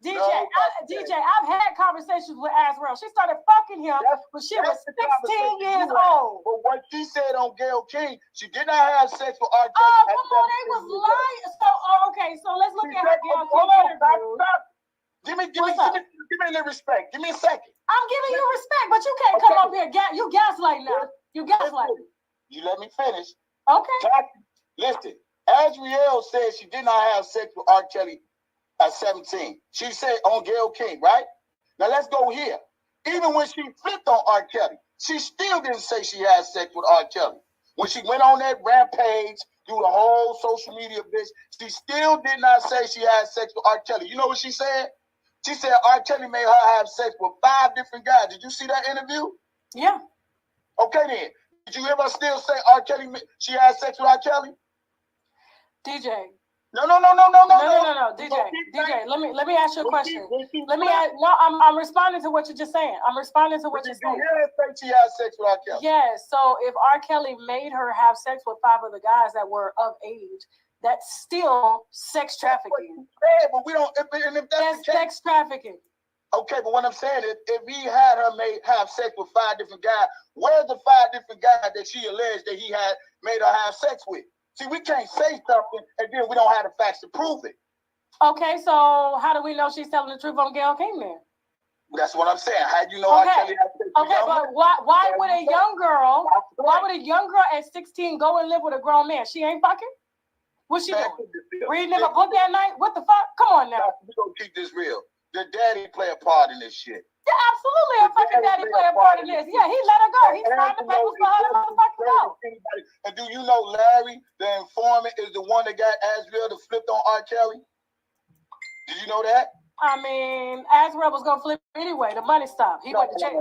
DJ, I've had conversations with Azrael. She started fucking him when she was 16 years old. But what she said on Gayle King, she did not have sex with R. Kelly. Oh, come on, they was lying. So let's look at her Gayle King interview. Give me a little respect. Give me a second. I'm giving you respect, but you can't come up here. You gaslight now. You gaslight. You let me finish. Okay. Listen, Azrael said she did not have sex with R. Kelly at 17. She said on Gayle King, right? Now let's go here. Even when she flipped on R. Kelly, she still didn't say she had sex with R. Kelly. When she went on that rampage through the whole social media bitch, she still did not say she had sex with R. Kelly. You know what she said? She said R. Kelly made her have sex with 5 different guys. Did you see that interview? Yeah. Okay then. Did you ever still say R. Kelly, she had sex with R. Kelly? DJ. No. DJ, let me ask you a question. I'm responding to what you're just saying. I'm responding to what you're saying. You didn't say she had sex with R. Kelly. Yes. So if R. Kelly made her have sex with 5 other guys that were of age, that's still sex trafficking. But we don't. If that's sex trafficking. Okay, but what I'm saying is, if he had her have sex with 5 different guys, where's the 5 different guys that she alleged that he had made her have sex with? See, we can't say something and then we don't have the facts to prove it. Okay, so how do we know she's telling the truth on Gayle King then? That's what I'm saying. How do you know R. Kelly had sex with but why would a young girl? Why would a young girl at 16 go and live with a grown man? She ain't fucking. What's she doing? Reading him a book that night? What the fuck? Come on now. We gonna keep this real. The daddy play a part in this shit. Yeah, absolutely. A fucking daddy play a part in this. Yeah, he let her go. He signed the papers for her to motherfucking go. And do you know Larry, the informant, is the one that got Azrael to flip on R. Kelly? Did you know that? I mean, Azrael was gonna flip anyway. The money stopped. He went to jail.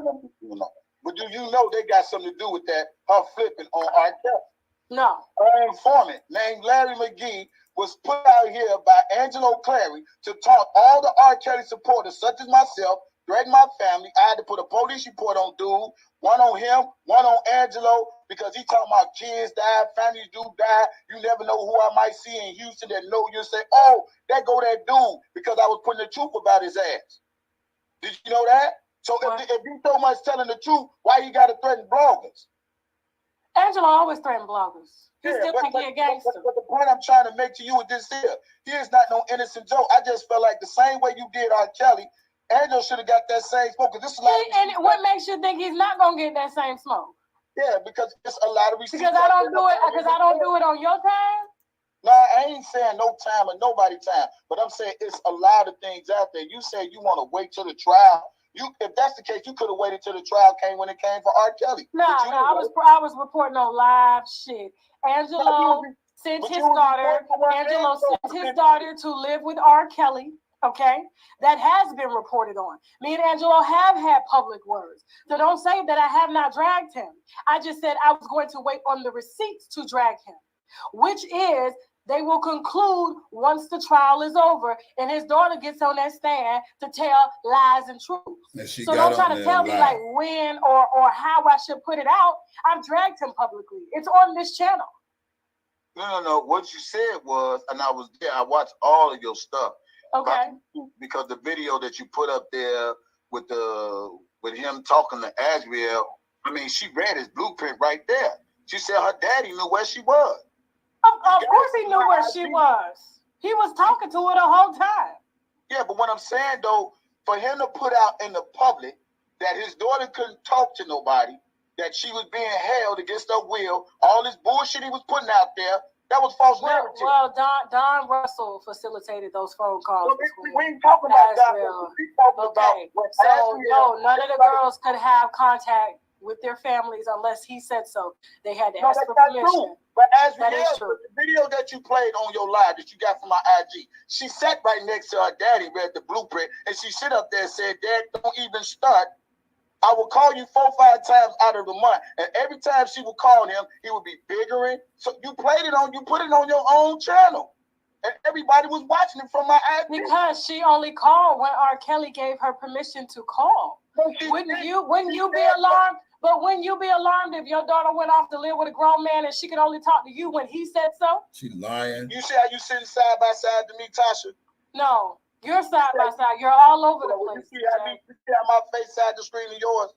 But do you know they got something to do with that? Her flipping on R. Kelly. No. Her informant named Larry McGee was put out here by Angelo Clary to taunt all the R. Kelly supporters, such as myself, threaten my family. I had to put a police report on dude, one on him, one on Angelo, because he talking about kids die, families do die. You never know who I might see in Houston that know you say, oh, there go that dude, because I was putting the truth about his ass. Did you know that? So if you so much telling the truth, why you got to threaten bloggers? Angelo always threatened bloggers. He still think he a gangster. But the point I'm trying to make to you with this here, he is not no innocent Joe. I just felt like the same way you did R. Kelly, Angelo should have got that same smoke. This is and what makes you think he's not gonna get that same smoke? Yeah, because it's a lot of receipts. Because I don't do it. Because I don't do it on your time. No, I ain't saying no time or nobody time, but I'm saying it's a lot of things out there. You said you want to wait till the trial. If that's the case, you could have waited till the trial came when it came for R. Kelly. No, I was reporting on live shit. Angelo sent his daughter. Angelo sent his daughter to live with R. Kelly. Okay, that has been reported on. Me and Angelo have had public words. So don't say that I have not dragged him. I just said I was going to wait on the receipts to drag him, which is they will conclude once the trial is over and his daughter gets on that stand to tell lies and truths. So don't try to tell me like when or how I should put it out. I've dragged him publicly. It's on this channel. No. What you said was, and I was there, I watched all of your stuff. Okay. Because the video that you put up there with him talking to Azriel, I mean, she read his blueprint right there. She said her daddy knew where she was. Of course he knew where she was. He was talking to her the whole time. Yeah, but what I'm saying though, for him to put out in the public that his daughter couldn't talk to nobody, that she was being held against her will, all this bullshit he was putting out there, that was false narrative. Well, Don Russell facilitated those phone calls. We ain't talking about Don Russell. We talking about so no, none of the girls could have contact with their families unless he said so. They had to ask for permission. But as that is true. The video that you played on your live that you got from my IG, she sat right next to her daddy, read the blueprint, and she sit up there and said, Dad, don't even start. I will call you 4 or 5 times out of the month. And every time she would call him, he would be biggering. So you put it on your own channel. And everybody was watching it from my IG. Because she only called when R. Kelly gave her permission to call. Wouldn't you be alarmed? But wouldn't you be alarmed if your daughter went off to live with a grown man and she could only talk to you when he said so? She lying. You see how you sitting side by side to me, Tasha? No. You're side by side. You're all over the place. You see how my face side the screen of yours?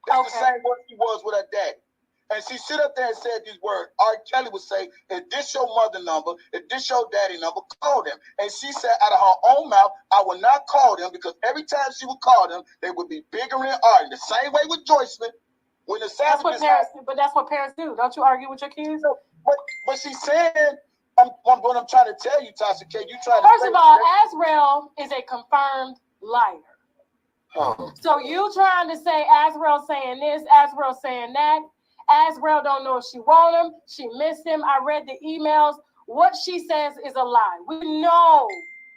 That's the same way she was with her daddy. And she sit up there and said these words. R. Kelly would say, if this your mother number, if this your daddy number, call them. And she said out of her own mouth, I will not call them because every time she would call them, they would be bickering and arguing. The same way with Joycelyn. When the that's what parents do. But that's what parents do. Don't you argue with your kids? But she's saying, what I'm trying to tell you, Tasha K, you trying to. First of all, Azriel is a confirmed liar. Oh. So you trying to say Azriel saying this, Azriel saying that. Azriel don't know if she want him. She missed him. I read the emails. What she says is a lie. We know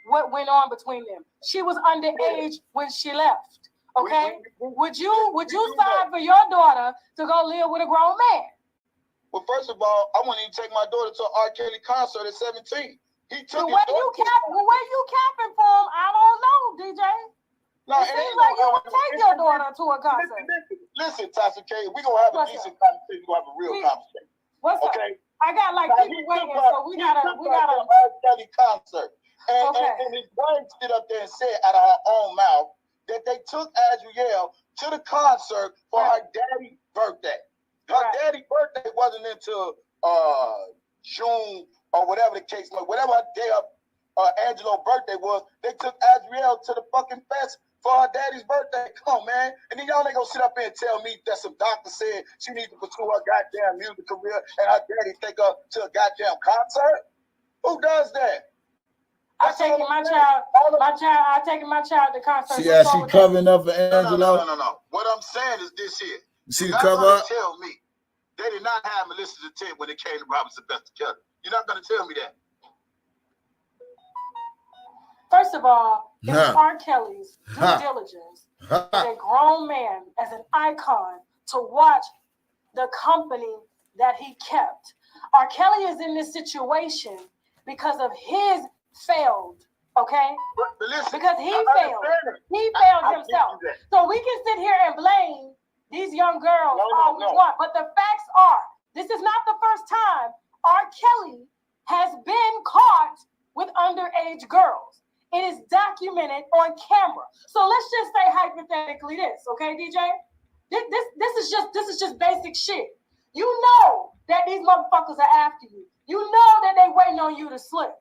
what went on between them. She was underage when she left. Okay? Would you sign for your daughter to go live with a grown man? Well, first of all, I wouldn't even take my daughter to an R. Kelly concert at 17. He took the way you capping for him, I don't know, DJ. No, it seems like you would take your daughter to a concert. Listen, Tasha K, we're going to have a decent conversation. We're going to have a real conversation. What's okay? I got like people waiting, so we gotta. R. Kelly concert. And his wife stood up there and said out of her own mouth that they took Azriel to the concert for her daddy's birthday. Her daddy's birthday wasn't until June or whatever the case was. Whatever her day of Angelo's birthday was, they took Azriel to the fucking fest for her daddy's birthday. Come on, man. And then y'all ain't gonna sit up here and tell me that some doctor said she needs to pursue her goddamn music career and her daddy take her to a goddamn concert? Who does that? I'm taking my child to concert. She covering up for Angelo. No. What I'm saying is this here. You see the cover up? Tell me they did not have Melissa the 10 when it came to Robert Sylvester Kelly. You're not gonna tell me that. First of all, it's R. Kelly's due diligence as a grown man, as an icon, to watch the company that he kept. R. Kelly is in this situation because of his failed, okay? But listen, Because he I failed. understand it. He failed I himself. get that. So we can sit here and blame these young girls all we want. But the facts are, this is not the first time R. Kelly has been caught with underage girls. It is documented on camera. So let's just say hypothetically this, okay, DJ? This is just basic shit. You know that these motherfuckers are after you. You know that they waiting on you to slip.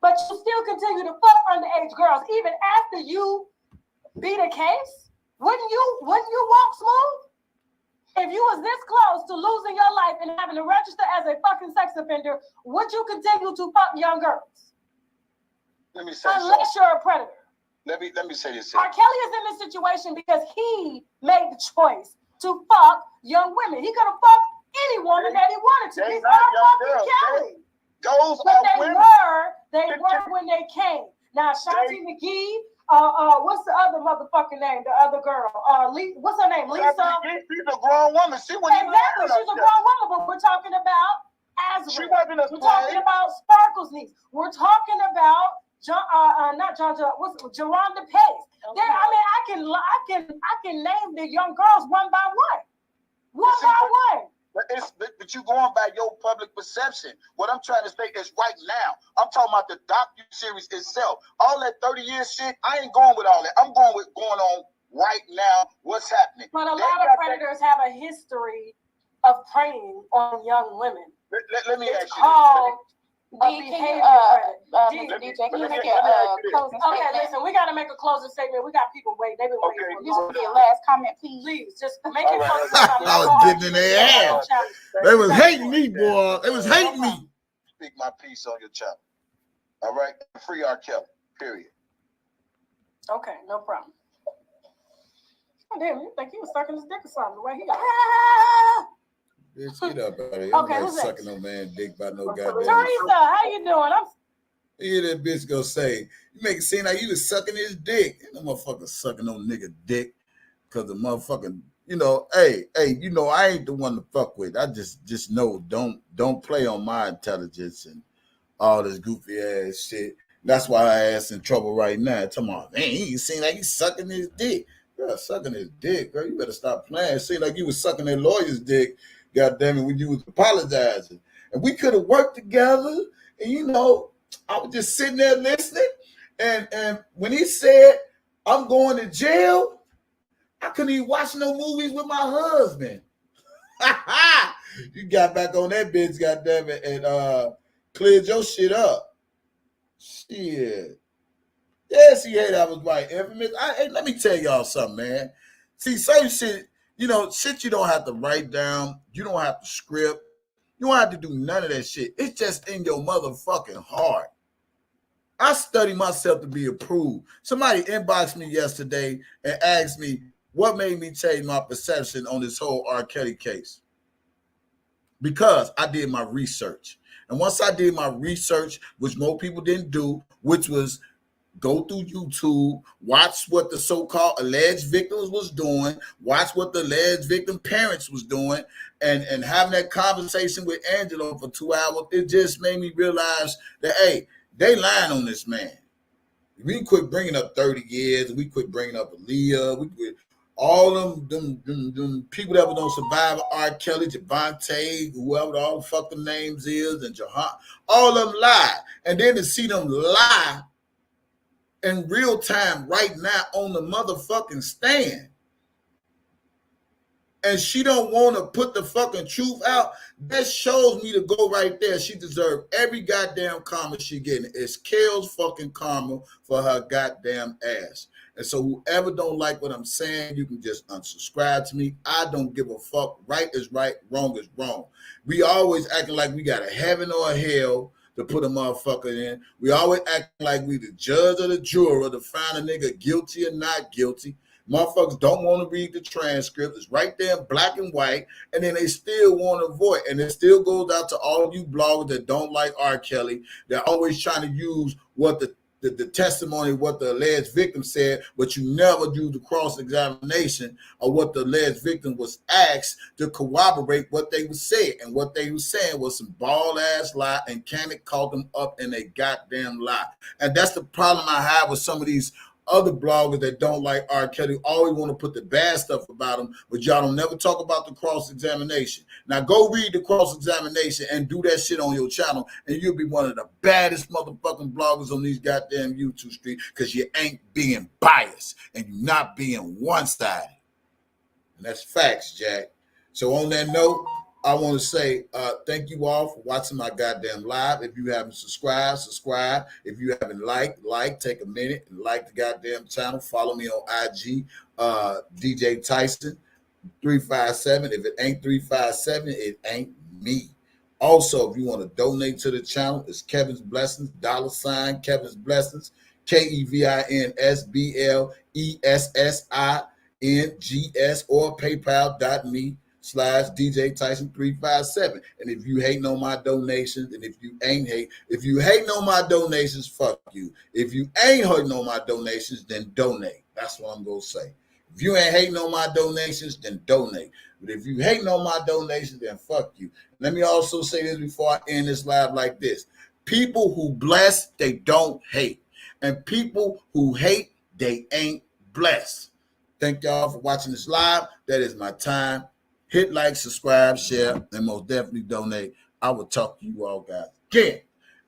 But you still continue to fuck underage girls even after you beat a case? Wouldn't you walk smooth? If you was this close to losing your life and having to register as a fucking sex offender, would you continue to fuck young girls? Let me say Unless something. you're a predator. Let me say this. R. Kelly is in this situation because he made the choice to fuck young women. He could have fucked any woman that he wanted to. They He's not not young fucking girls. Kelly. Those But are they women. were when they came. Now, Shanti McGee, what's the other motherfucking name? The other girl, what's her name? Lisa. She's a grown woman. She wasn't even Exactly, she's a grown woman, but we're talking about Azra. She wasn't a We're talking about Sparkle's niece. We're talking about Geronda Pace. Okay. I can name the young girls one by one. But you going by your public perception. What I'm trying to say is right now. I'm talking about the docu-series itself. All that 30 years shit, I ain't going with all that. I'm going with going on right now. What's happening? But a lot of predators have a history of preying on young women. Let me It's ask you called Mr. DJ, can you make a closing Okay, statement? listen, we got to make a closing statement. We got people waiting. They've been waiting for This a will be your last comment, please. Please, just make it closing statement. I was getting in their ass. They was hating me, boy. They was hating me. Speak my piece on your channel. All right? Free R. Kelly. Period. Okay, no problem. Oh, damn, you think he was sucking his dick or something? The way he Bitch, get up out of here. Okay, I'm who's not next? sucking no man dick by no goddamn. Teresa, how you doing? You hear that bitch go say, you make it seem like you was sucking his dick. Ain't no motherfucker sucking no nigga dick. Cause the motherfucking, hey, I ain't the one to fuck with. I just know don't play on my intelligence and all this goofy ass shit. That's why I ass in trouble right now. Talking about, man, he seem like he's sucking his dick. Girl, sucking his dick, girl. You better stop playing. It seemed like you was sucking that lawyer's dick, goddamn it, when you was apologizing. And we could have worked together. And I was just sitting there listening. And when he said, I'm going to jail, I couldn't even watch no movies with my husband. You got back on that bitch, goddamn it, and cleared your shit up. Shit. Yes, he had. I was right. Infamous. Hey, let me tell y'all something, man. See, certain shit, shit you don't have to write down. You don't have to script. You don't have to do none of that shit. It's just in your motherfucking heart. I study myself to be approved. Somebody inboxed me yesterday and asked me what made me change my perception on this whole R. Kelly case. Because I did my research. And once I did my research, which most people didn't do, which was go through YouTube, watch what the so-called alleged victims was doing, watch what the alleged victim parents was doing, and having that conversation with Angelo for 2 hours, it just made me realize that, hey, they lying on this man. We quit bringing up 30 years. We quit bringing up Aaliyah. We quit all them people that were going to survive R. Kelly, Javante, whoever all the fucking names is, and Jahan, all of them lie. And then to see them lie in real time right now on the motherfucking stand. And she don't want to put the fucking truth out. That shows me to go right there. She deserved every goddamn karma she getting. It's Kel's fucking karma for her goddamn ass. And so whoever don't like what I'm saying, you can just unsubscribe to me. I don't give a fuck. Right is right, wrong is wrong. We always acting like we got a heaven or a hell to put a motherfucker in. We always act like we the judge or the juror to find a nigga guilty or not guilty. Motherfuckers don't want to read the transcript. It's right there in black and white, and then they still want to avoid. And it still goes out to all of you bloggers that don't like R. Kelly. They're always trying to use what the the testimony of what the alleged victim said, but you never do the cross-examination of what the alleged victim was asked to corroborate what they were saying. And what they were saying was some bald-ass lie, and Kanik called them up in a goddamn lie. And that's the problem I have with some of these other bloggers that don't like R. Kelly. Always want to put the bad stuff about him, but y'all don't never talk about the cross-examination. Now go read the cross-examination and do that shit on your channel, and you'll be one of the baddest motherfucking bloggers on these goddamn YouTube streets, because you ain't being biased and you're not being one-sided. And that's facts, Jack. So on that note, I want to say thank you all for watching my goddamn live. If you haven't subscribed, subscribe. If you haven't liked, take a minute and like the goddamn channel. Follow me on IG, DJ TYSOn 357. If it ain't 357, it ain't me. Also, if you want to donate to the channel, it's Kevin's Blessings, $ Kevin's Blessings, KEVINSBLESSINGS, or PayPal.me/DJ TYSOn 357. And if you hating on my donations, and if you hating on my donations, fuck you. If you ain't hating on my donations, then donate. That's what I'm gonna say. If you ain't hating on my donations, then donate. But if you hating on my donations, then fuck you. Let me also say this before I end this live like this. People who bless, they don't hate. And people who hate, they ain't blessed. Thank y'all for watching this live. That is my time. Hit like, subscribe, share, and most definitely donate. I will talk to you all guys again.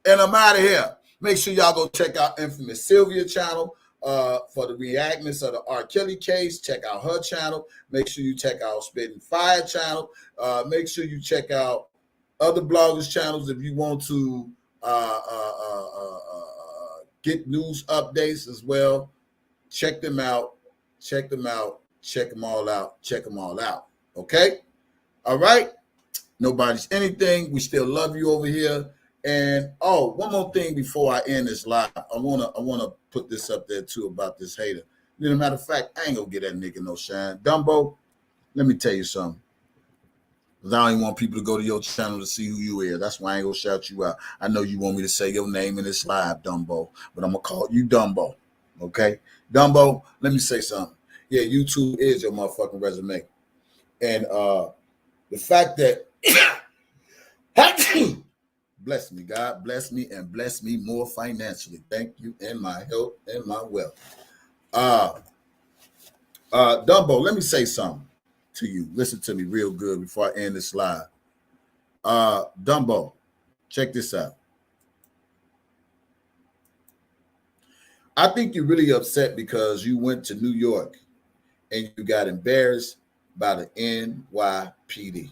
And I'm out of here. Make sure y'all go check out Infamous Sylvia channel for the reenactments of the R. Kelly case. Check out her channel. Make sure you check out Spitting Fire channel. Make sure you check out other bloggers' channels if you want to get news updates as well. Check them out. Check them out. Check them all out. Check them all out. Okay? All right? Nobody's anything. We still love you over here. And one more thing before I end this live. I wanna put this up there too about this hater. As a matter of fact, I ain't gonna get that nigga no shine. Dumbo, let me tell you something. Because I don't even want people to go to your channel to see who you is. That's why I ain't gonna shout you out. I know you want me to say your name in this live, Dumbo, but I'm gonna call you Dumbo. Okay? Dumbo, let me say something. Yeah, YouTube is your motherfucking resume. And the fact that bless me, God bless me, and bless me more financially. Thank you, and my health and my wealth. Dumbo, let me say something to you. Listen to me real good before I end this live. Dumbo, check this out. I think you're really upset because you went to New York and you got embarrassed by the NYPD.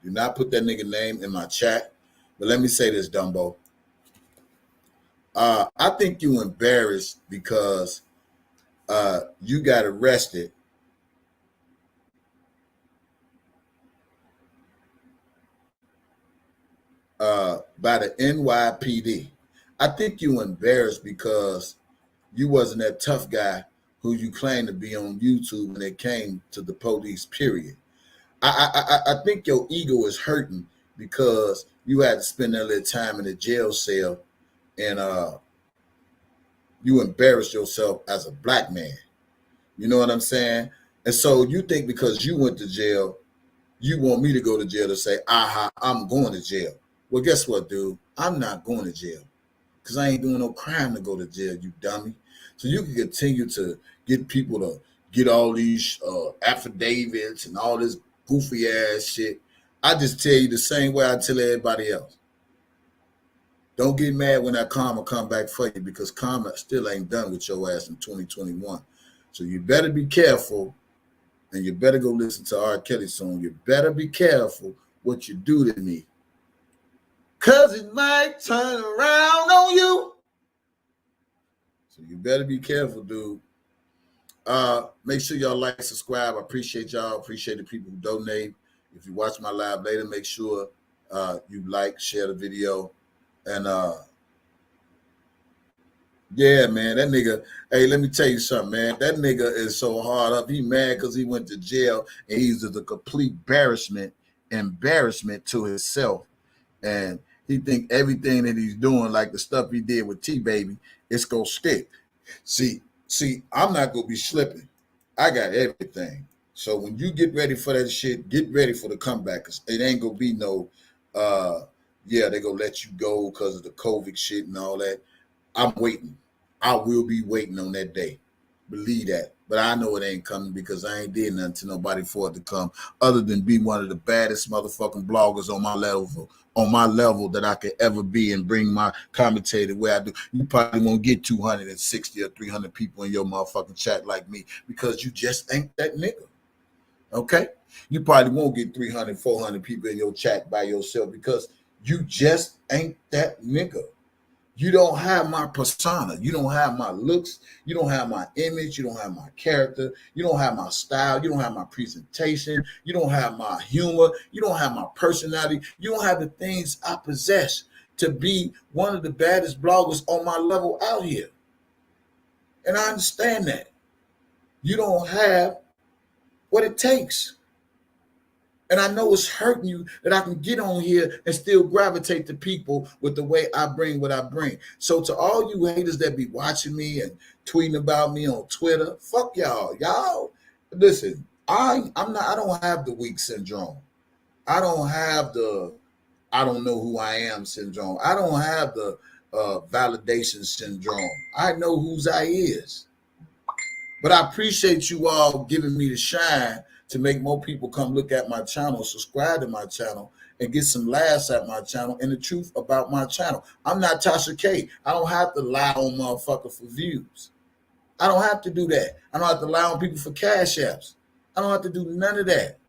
Do not put that nigga name in my chat. But let me say this, Dumbo. I think you embarrassed because you got arrested by the NYPD. I think you embarrassed because you wasn't that tough guy who you claimed to be on YouTube when it came to the police, period. I think your ego is hurting because you had to spend that little time in a jail cell and you embarrassed yourself as a black man. You know what I'm saying? And so you think because you went to jail, you want me to go to jail to say, aha, I'm going to jail. Well, guess what, dude? I'm not going to jail because I ain't doing no crime to go to jail, you dummy. So you can continue to get people to get all these affidavits and all this goofy ass shit. I just tell you the same way I tell everybody else. Don't get mad when that karma come back for you, because karma still ain't done with your ass in 2021. So you better be careful, and you better go listen to R. Kelly song. You better be careful what you do to me, because it might turn around on you. So you better be careful, dude. Make sure y'all like, subscribe. I appreciate y'all. Appreciate the people who donate. If you watch my live later, make sure you like, share the video. And yeah, man, that nigga, hey, let me tell you something, man. That nigga is so hard up. He mad because he went to jail and he's a complete embarrassment to himself. And He think everything that he's doing, like the stuff he did with T-Baby, it's gonna stick. See, I'm not gonna be slipping. I got everything. So when you get ready for that shit, get ready for the comeback. Cause it ain't gonna be no, yeah, they gonna let you go because of the COVID shit and all that. I'm waiting. I will be waiting on that day. Believe that. But I know it ain't coming because I ain't did nothing to nobody for it to come, other than be one of the baddest motherfucking bloggers on my level that I could ever be, and bring my commentator where I do. You probably won't get 260 or 300 people in your motherfucking chat like me because you just ain't that nigga. Okay? You probably won't get 300, 400 people in your chat by yourself because you just ain't that nigga. You don't have my persona. You don't have my looks. You don't have my image. You don't have my character. You don't have my style. You don't have my presentation. You don't have my humor. You don't have my personality. You don't have the things I possess to be one of the baddest bloggers on my level out here. And I understand that. You don't have what it takes. And I know it's hurting you that I can get on here and still gravitate to people with the way I bring what I bring. So to all you haters that be watching me and tweeting about me on Twitter, fuck y'all. Y'all, listen, I don't have the weak syndrome. I don't have the I don't know who I am syndrome. I don't have the validation syndrome. I know whose I is. But I appreciate you all giving me the shine to make more people come look at my channel, subscribe to my channel, and get some laughs at my channel and the truth about my channel. I'm not Tasha K. I don't have to lie on motherfucker for views. I don't have to do that. I don't have to lie on people for cash apps. I don't have to do none of that.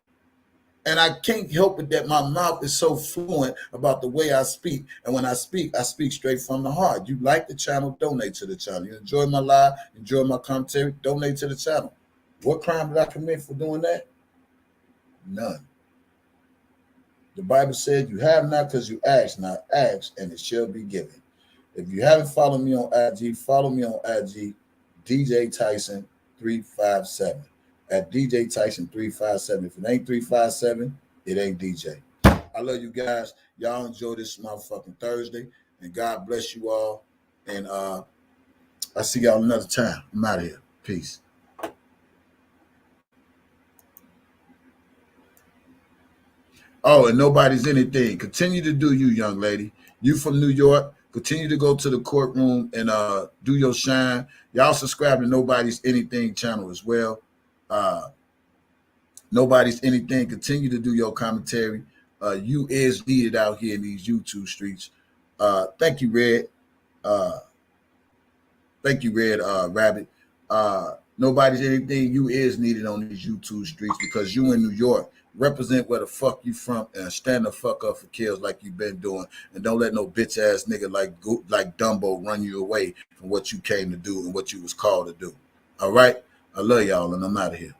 And I can't help it that my mouth is so fluent about the way I speak. And when I speak straight from the heart. You like the channel, donate to the channel. You enjoy my live, enjoy my commentary, donate to the channel. What crime did I commit for doing that? None. The Bible said you have not because you ask not. Ask and it shall be given. If you haven't followed me on IG, follow me on IG, DJ Tyson 357. At DJ Tyson 357. If it ain't 357, it ain't DJ. I love you guys. Y'all enjoy this motherfucking Thursday. And God bless you all. And I see y'all another time. I'm out of here. Peace. Oh, and nobody's anything. Continue to do you, young lady. You from New York. Continue to go to the courtroom and do your shine. Y'all subscribe to Nobody's Anything channel as well. Nobody's Anything. Continue to do your commentary. You is needed out here in these YouTube streets. Thank you, Red. Thank you, Red Rabbit. Nobody's Anything. You is needed on these YouTube streets because you in New York. Represent where the fuck you from and stand the fuck up for kills like you've been doing, and don't let no bitch ass nigga like Dumbo run you away from what you came to do and what you was called to do. All right, I love y'all and I'm out of here.